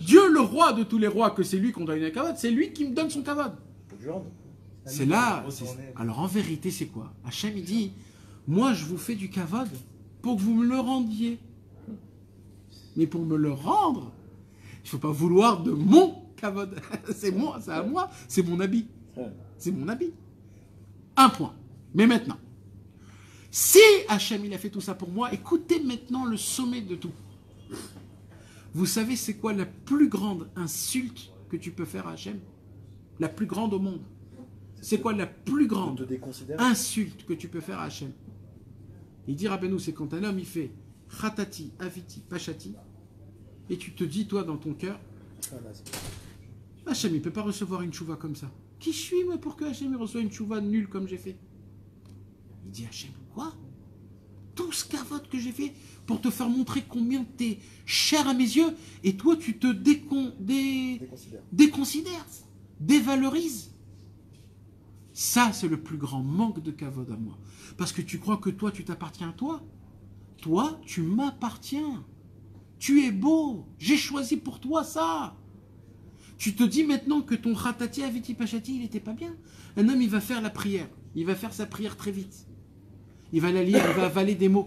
Dieu, le roi de tous les rois, que c'est lui qu'on donne un kavod, c'est lui qui me donne son kavod. C'est là. Alors en vérité, c'est quoi? Hachem, il dit, moi je vous fais du kavod pour que vous me le rendiez. Mais pour me le rendre, il ne faut pas vouloir de mon kavod. C'est moi, c'est à moi, c'est mon habit. C'est mon habit. Un point. Mais maintenant, si Hachem, il a fait tout ça pour moi, écoutez maintenant le sommet de tout. Vous savez c'est quoi la plus grande insulte que tu peux faire à Hachem? La plus grande au monde. C'est quoi la plus grande insulte que tu peux faire à Hachem? Il dit Rabbeinu, c'est quand un homme il fait Khatati, Aviti, Pachati, et tu te dis toi dans ton cœur, Hachem il ne peut pas recevoir une chouva comme ça. Qui je suis moi pour que Hachem reçoive une chouva nulle comme j'ai fait? Il dit Hachem, quoi? Tout ce kavod que j'ai fait pour te faire montrer combien tu es cher à mes yeux, et toi tu te déconsidères, dévalorises. Ça c'est le plus grand manque de kavod à moi. Parce que tu crois que toi tu t'appartiens à toi. Toi tu m'appartiens. Tu es beau, j'ai choisi pour toi ça. Tu te dis maintenant que ton Khatati Aviti Pachati il n'était pas bien. Un homme il va faire la prière, il va faire sa prière très vite. Il va la lire, il va avaler des mots.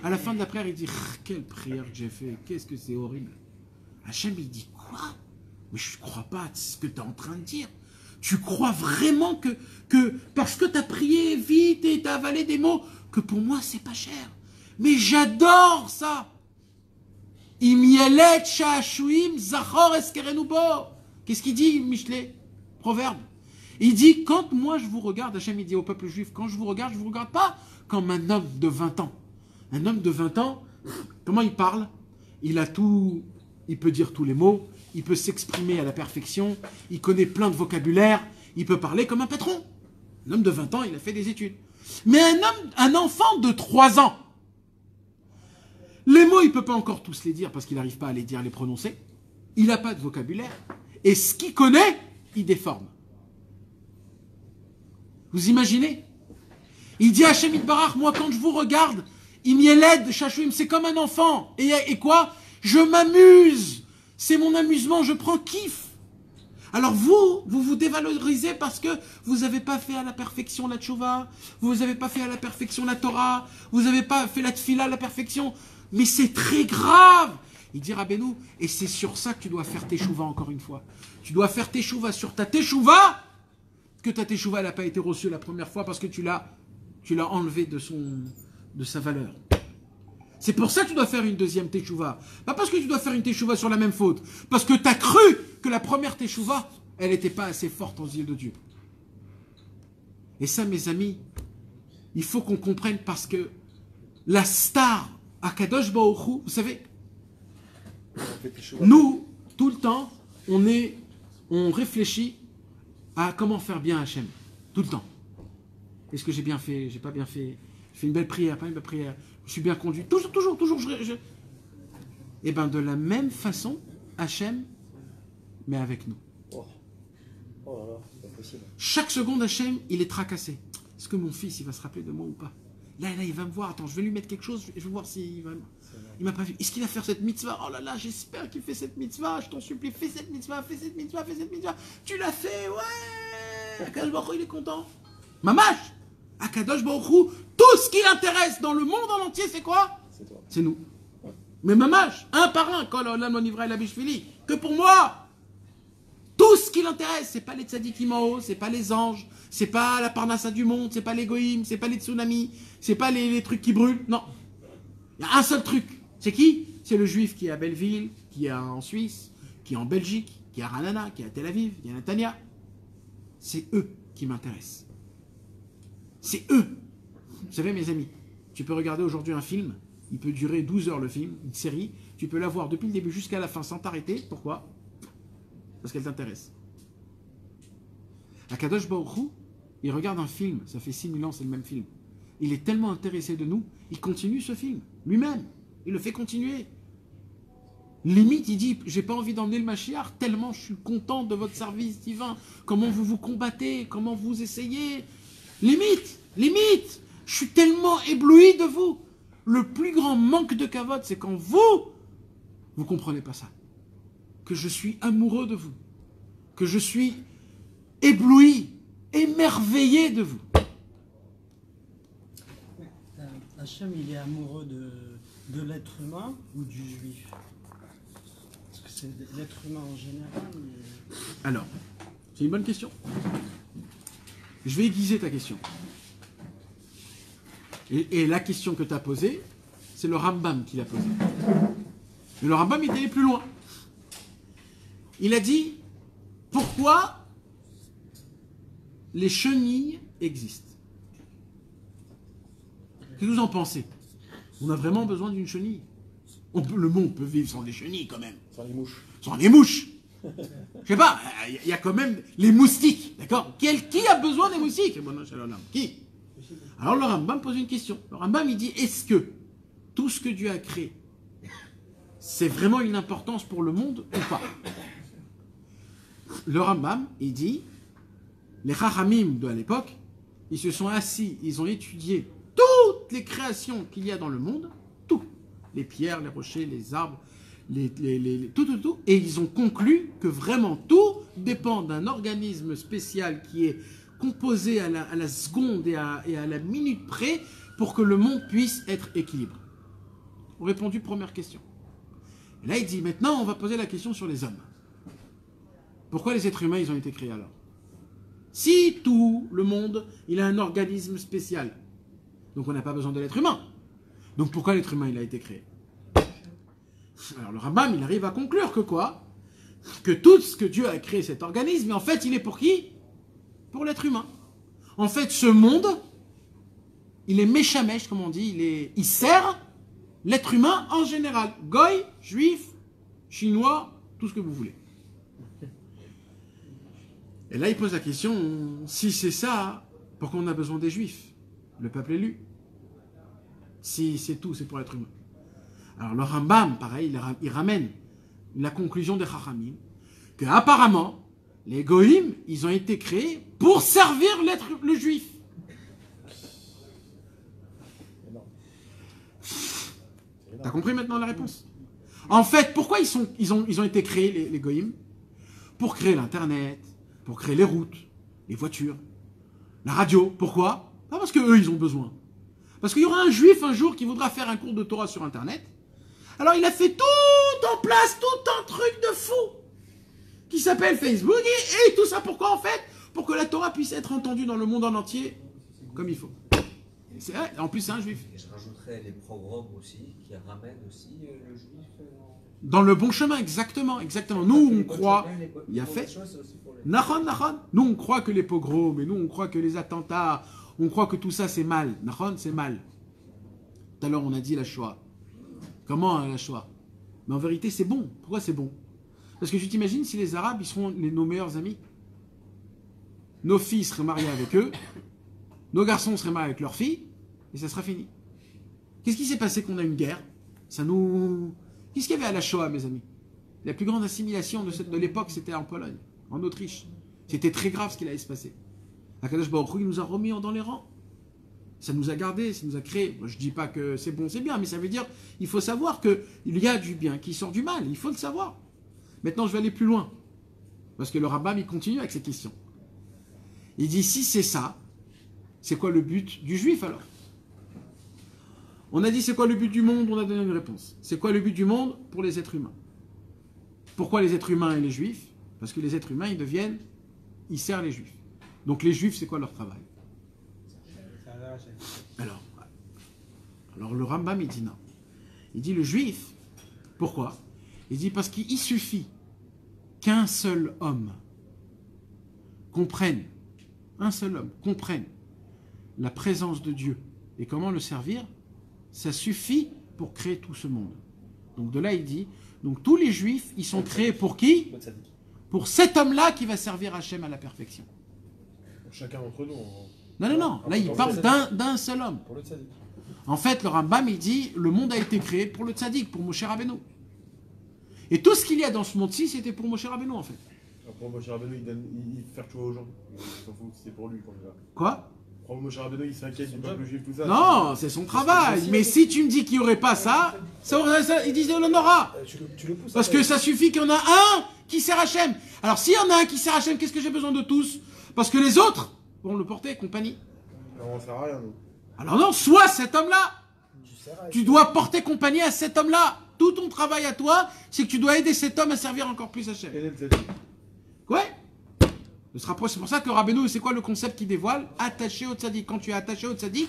À la fin de la prière, il dit « Quelle prière que j'ai fait, qu'est-ce que c'est horrible !» Hachem, il dit « Quoi? Mais je ne crois pas à ce que tu es en train de dire. Tu crois vraiment que parce que tu as prié vite et tu as avalé des mots, que pour moi, c'est pas cher. Mais j'adore ça. Im yelet sha'ashuim zachor eskerenu bo. Qu'est-ce qu'il dit, Michelet? Proverbe. Il dit, quand moi je vous regarde, Hachem il dit au peuple juif, quand je vous regarde pas comme un homme de 20 ans. Un homme de 20 ans, comment il parle? Il a tout, il peut dire tous les mots, il peut s'exprimer à la perfection, il connaît plein de vocabulaire, il peut parler comme un patron. Un homme de 20 ans, il a fait des études. Mais un enfant de 3 ans, les mots, il ne peut pas encore tous les dire parce qu'il n'arrive pas à les dire, à les prononcer. Il n'a pas de vocabulaire. Et ce qu'il connaît, il déforme. Vous imaginez? Il dit à Hachem Yitbarach, moi quand je vous regarde, il m'y l'aide, Shachouim, c'est comme un enfant. Et quoi? Je m'amuse. C'est mon amusement, je prends kiff. Alors vous dévalorisez parce que vous n'avez pas fait à la perfection la tchouva, vous n'avez pas fait à la perfection la Torah, vous n'avez pas fait la tfila à la perfection. Mais c'est très grave. Il dit Rabbeinu, et c'est sur ça que tu dois faire tes tchouva encore une fois. Tu dois faire tes tchouva sur ta tchouva, que ta tchouva n'a pas été reçue la première fois parce que tu l'as enlevé de sa valeur. C'est pour ça que tu dois faire une deuxième teshuva. Pas parce que tu dois faire une teshuva sur la même faute. Parce que tu as cru que la première teshuva, elle n'était pas assez forte aux yeux de Dieu. Et ça, mes amis, il faut qu'on comprenne parce que la star à Kadosh Baruch Hu, vous savez, nous, tout le temps, on réfléchit à comment faire bien Hachem. Tout le temps. Est-ce que j'ai bien fait? J'ai pas bien fait? Je fais une belle prière, pas une belle prière? Je suis bien conduit? Toujours. Et bien, de la même façon, Hachem, mais avec nous. Oh là là, c'est pas possible. Chaque seconde, Hachem, il est tracassé. Est-ce que mon fils, il va se rappeler de moi ou pas? Là, il va me voir. Attends, je vais lui mettre quelque chose. Je vais voir s'il va... Il m'a pas vu. Est-ce qu'il va faire cette mitzvah? Oh là là, j'espère qu'il fait cette mitzvah. Je t'en supplie, fais cette mitzvah, fais cette mitzvah, fais cette mitzvah. Tu l'as fait, ouais. Akadosh Baruch Hu, il est content. Mamash, Akadosh Baruch Hu, tout ce qui l'intéresse dans le monde en entier, c'est quoi? C'est toi. C'est nous. Mais mamash, un par un, kol olam lo nivra ela bishvili, que pour moi. Tout ce qui l'intéresse, c'est pas les tzadikim en haut, c'est pas les anges, c'est pas la parnassa du monde, c'est pas les goïms, c'est pas les tsunamis, c'est pas les trucs qui brûlent, non. Il y a un seul truc. C'est qui? C'est le juif qui est à Belleville, qui est en Suisse, qui est en Belgique, qui est à Ranana, qui est à Tel Aviv, qui est à Netanya. C'est eux qui m'intéressent. C'est eux. Vous savez, mes amis, tu peux regarder aujourd'hui un film, il peut durer 12 heures le film, une série, tu peux la voir depuis le début jusqu'à la fin sans t'arrêter. Pourquoi? Parce qu'elle t'intéresse. Akadosh Baruch Hu, il regarde un film, ça fait 6000 ans, c'est le même film. Il est tellement intéressé de nous, il continue ce film, lui-même. Il le fait continuer. Limite, il dit, j'ai pas envie d'emmener le Mashiach, tellement je suis content de votre service divin. Comment vous vous combattez, comment vous essayez. Limite, je suis tellement ébloui de vous. Le plus grand manque de kavod, c'est quand vous comprenez pas ça. Que je suis amoureux de vous. Que je suis ébloui, émerveillé de vous. Hachem, il est amoureux de l'être humain ou du juif? Parce que c'est l'être humain en général. Mais... Alors, c'est une bonne question. Je vais aiguiser ta question. Et la question que tu as posée, c'est le Rambam qui l'a posée. Mais le Rambam, il est allé plus loin. Il a dit, pourquoi les chenilles existent? Qu'est-ce que vous en pensez? On a vraiment besoin d'une chenille? Le monde peut vivre sans des chenilles quand même. Sans les mouches. Sans les mouches. Je sais pas, il y a quand même les moustiques, d'accord? Qui a besoin des moustiques? Qui? Alors le Rambam pose une question. Le Rambam, il dit, est-ce que tout ce que Dieu a créé, c'est vraiment une importance pour le monde ou pas? Le Rambam, il dit, les Chachamim de l'époque, ils se sont assis, ils ont étudié toutes les créations qu'il y a dans le monde, tout, les pierres, les rochers, les arbres, tout, et ils ont conclu que vraiment tout dépend d'un organisme spécial qui est composé à la seconde et à la minute près pour que le monde puisse être équilibré. On répondu première question. Et là, il dit, maintenant, on va poser la question sur les hommes. Pourquoi les êtres humains, ils ont été créés alors? Si tout le monde, il a un organisme spécial, donc on n'a pas besoin de l'être humain. Donc pourquoi l'être humain, il a été créé? Alors le Rambam, il arrive à conclure que quoi? Que tout ce que Dieu a créé, cet organisme, mais en fait, il est pour qui? Pour l'être humain. En fait, ce monde, il est méchamèche, comme on dit, il sert l'être humain en général. Goy, juif, chinois, tout ce que vous voulez. Et là, il pose la question, si c'est ça, pourquoi on a besoin des juifs? Le peuple élu. Si c'est tout, c'est pour l'être humain. Alors le Rambam, pareil, il ramène la conclusion des Chachamim, que apparemment, les Goïm, ils ont été créés pour servir le juif. T'as compris maintenant la réponse? En fait, pourquoi ils ont été créés, les Goïm? Pour créer l'Internet, pour créer les routes, les voitures, la radio. Pourquoi? Pas parce qu'eux, ils ont besoin. Parce qu'il y aura un juif un jour qui voudra faire un cours de Torah sur Internet. Alors il a fait tout en place, tout un truc de fou qui s'appelle Facebook. Et tout ça pourquoi en fait? Pour que la Torah puisse être entendue dans le monde en entier comme il faut. En plus, c'est un juif. Et je rajouterais les programmes aussi, qui ramènent aussi le juif Dans le bon chemin, exactement. Nous, on croit. Il y a fait. Nachon. Nous, on croit que les pogroms, et nous, on croit que les attentats, on croit que tout ça, c'est mal. Nachon, c'est mal. Tout à l'heure, on a dit la Shoah. Comment la Shoah? Mais en vérité, c'est bon. Pourquoi c'est bon? Parce que tu t'imagines si les Arabes, ils seront nos meilleurs amis. Nos filles seraient mariées avec eux, nos garçons seraient mariés avec leurs filles, et ça sera fini. Qu'est-ce qui s'est passé qu'on a une guerre? Qu'est-ce qu'il y avait à la Shoah, mes amis? La plus grande assimilation de l'époque, c'était en Pologne, en Autriche. C'était très grave ce qu'il allait se passer. Akadosh Baruch Hu, il nous a remis dans les rangs. Ça nous a gardés, ça nous a créés. Moi, je ne dis pas que c'est bon, c'est bien, mais ça veut dire il faut savoir qu'il y a du bien qui sort du mal. Il faut le savoir. Maintenant, je vais aller plus loin. Parce que le Rambam, il continue avec ces questions. Il dit, si c'est ça, c'est quoi le but du juif alors? On a dit, c'est quoi le but du monde? On a donné une réponse. C'est quoi le but du monde? Pour les êtres humains. Pourquoi les êtres humains et les juifs? Parce que les êtres humains, ils servent les juifs. Donc les juifs, c'est quoi leur travail? Alors le Rambam, il dit non. Il dit le juif, pourquoi? Il dit parce qu'il suffit qu'un seul homme comprenne, la présence de Dieu et comment le servir, ça suffit pour créer tout ce monde. Donc de là, il dit, donc tous les juifs, ils sont créés pour qui? Pour cet homme-là qui va servir Hachem à la perfection. Chacun d'entre nous. Non. Là, il parle d'un seul homme. Pour le tzaddik. En fait, le Rambam, il dit, le monde a été créé pour le tzaddik, pour Moshe Rabbeinu. Et tout ce qu'il y a dans ce monde-ci, c'était pour Moshe Rabbeinu, en fait. Après, Moshe Rabbeinu, il fait tout aux gens. Il s'en fout, c'est pour lui. Quoi? Après, Moshe Rabbeinu, il s'inquiète du peuple juif, tout ça. Non, c'est son travail. Mais si tu me dis qu'il n'y aurait pas ça, il disait on en aura. Tu le pousses. Parce que ça suffit qu'il y en a un qui sert Hachem. Alors, s'il y en a un qui sert Hachem, qu'est-ce que j'ai besoin de tous? Parce que les autres vont le porter, compagnie. Non, on sert à rien, nous. Alors non, soit cet homme-là. Tu dois porter compagnie à cet homme-là. Tout ton travail à toi, c'est que tu dois aider cet homme à servir encore plus Hachem. Et le tzaddik. Ouais. C'est pour ça que Rabbeinu, c'est quoi le concept qu'il dévoile? Attaché au tzaddik. Quand tu es attaché au tzaddik,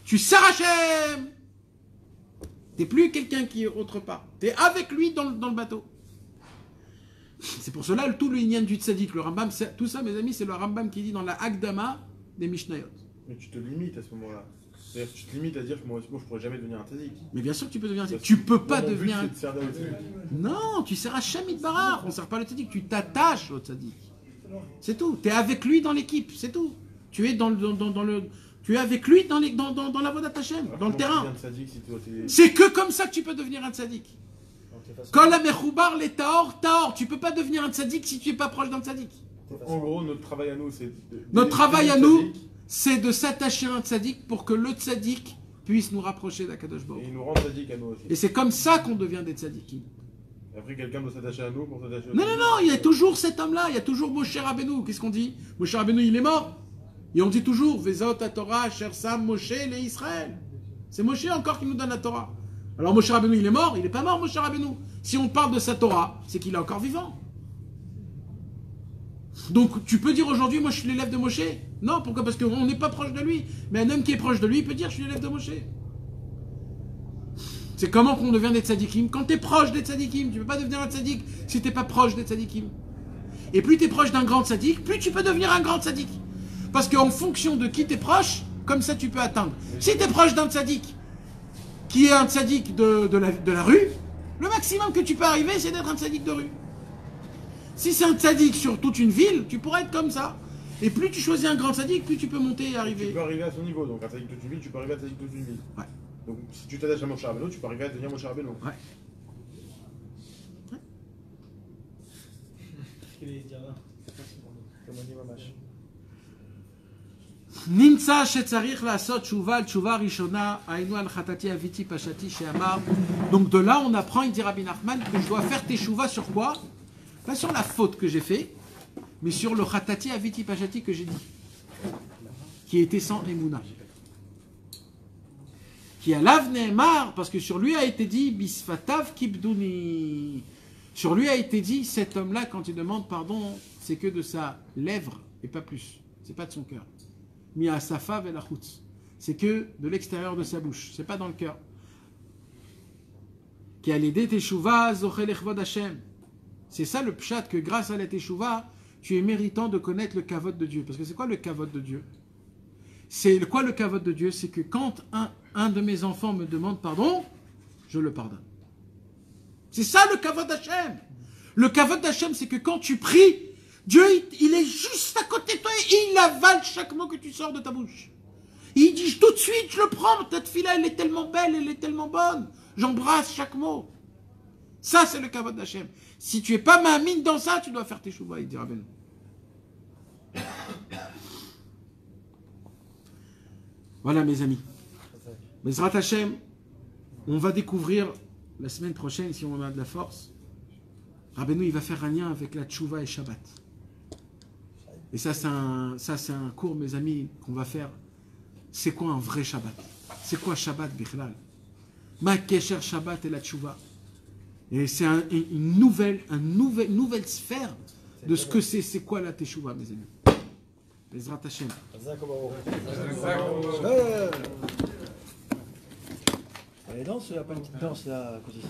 tu sers Hachem. T'es plus quelqu'un qui est autre part. T'es avec lui dans le bateau. C'est pour cela tout le Inyan du tzaddik, le Rambam, tout ça, mes amis, c'est le Rambam qui dit dans la Hakdama des Mishnayot. Mais tu te limites à ce moment-là. C'est-à-dire que tu te limites à dire que moi, je pourrais jamais devenir un tzaddik. Mais bien sûr que tu peux devenir un tzaddik. Tu peux pas devenir un... tzaddik. Non, tu sers Hachem Itbarach. On ne sert pas le tzaddik, tu t'attaches au tzaddik. C'est tout. Tu es avec lui dans l'équipe, c'est tout. Tu es tu es avec lui dans la voie d'Hachem, dans le terrain. C'est que comme ça que tu peux devenir un tzaddik. Quand la mechoubar les taor, tu peux pas devenir un tzaddik si tu es pas proche d'un tzaddik. En gros, notre travail à nous, c'est... Notre travail à nous, c'est de s'attacher à un tzaddik pour que le tzaddik puisse nous rapprocher d'Akadosh Baruch. Et il nous rend tzaddik à nous aussi. Et c'est comme ça qu'on devient des tzaddikim. Après, quelqu'un doit s'attacher à nous pour s'attacher à Non, il y a toujours cet homme-là, il y a toujours Moshe Rabbeinu. Qu'est-ce qu'on dit? Moshe Rabbeinu, il est mort. Et on dit toujours, Vezot Torah, Sher Sam, Moshe, les Israël. C'est Moshe encore qui nous donne la Torah. Alors Moshe Rabbeinu, il est mort, il n'est pas mort, Moshe Rabbeinu. Si on parle de sa Torah, c'est qu'il est encore vivant. Donc tu peux dire aujourd'hui, moi je suis l'élève de Moshe? Non, pourquoi? Parce qu'on n'est pas proche de lui. Mais un homme qui est proche de lui, il peut dire, je suis l'élève de Moshe. C'est comment qu'on devient des tzadikim? Quand tu es proche des tzadikim, tu ne peux pas devenir un tzadik si tu n'es pas proche des tzadikim. Et plus tu es proche d'un grand tzadik, plus tu peux devenir un grand tzadik. Parce qu'en fonction de qui tu es proche, comme ça tu peux atteindre. Si tu es proche d'un tzadik, qui est un tzadik de la rue, le maximum que tu peux arriver, c'est d'être un tzadik de rue. Si c'est un tzadik sur toute une ville, tu pourras être comme ça. Et plus tu choisis un grand tzadik, plus tu peux monter et arriver. Tu peux arriver à son niveau. Donc un tzadik de toute une ville, tu peux arriver à un tzadik de toute une ville. Ouais. Donc si tu t'attaches à Moshe Rabbeinu, tu peux arriver à devenir Moshe Rabbeinu. Ouais. Nimtza shetzarich lasot tshuva tshuva rishona ainu al chatati aviti pashati she'amar. Donc de là on apprend, il dit Rabbi Nachman, que je dois faire teshuva sur quoi? Pas sur la faute que j'ai fait, mais sur le chatati aviti pashati que j'ai dit, qui était sans emuna. Qui a l'avneemar, parce que sur lui a été dit bisfatav kibduni. Sur lui a été dit, cet homme-là, quand il demande pardon, c'est que de sa lèvre et pas plus. C'est pas de son cœur. Mi asafa velachutz. c'est que de l'extérieur de sa bouche, c'est pas dans le cœur. Qui a l'idée teshuva zochel echvod Hashem. C'est ça le pshat, que grâce à la teshuva, tu es méritant de connaître le kavod de Dieu. Parce que c'est quoi le kavod de Dieu? C'est quoi le kavod de Dieu? C'est que quand un de mes enfants me demande pardon, je le pardonne. C'est ça le kavod d'Hachem. Le kavod d'Hachem, c'est que quand tu pries, Dieu, il est juste à côté de toi et il avale chaque mot que tu sors de ta bouche. Il dit tout de suite, je le prends, ta tefila, elle est tellement belle, elle est tellement bonne. J'embrasse chaque mot. Ça, c'est le kavod d'Hachem. Si tu n'es pas ma'amine dans ça, tu dois faire tes chouvas, il dira ben. Voilà, mes amis. Bezrat Hashem, on va découvrir la semaine prochaine, si on a de la force, Rabbeinu, il va faire un lien avec la tchouva et Shabbat. Et ça, c'est un cours, mes amis, qu'on va faire. C'est quoi un vrai Shabbat? C'est quoi Shabbat, Bichlal? Ma kesher Shabbat et la tchouva. Et c'est une nouvelle sphère de ce que c'est. C'est quoi la tchouva, mes amis? Bezrat Hashem. Allez, danse, pas une petite danse là, à côté de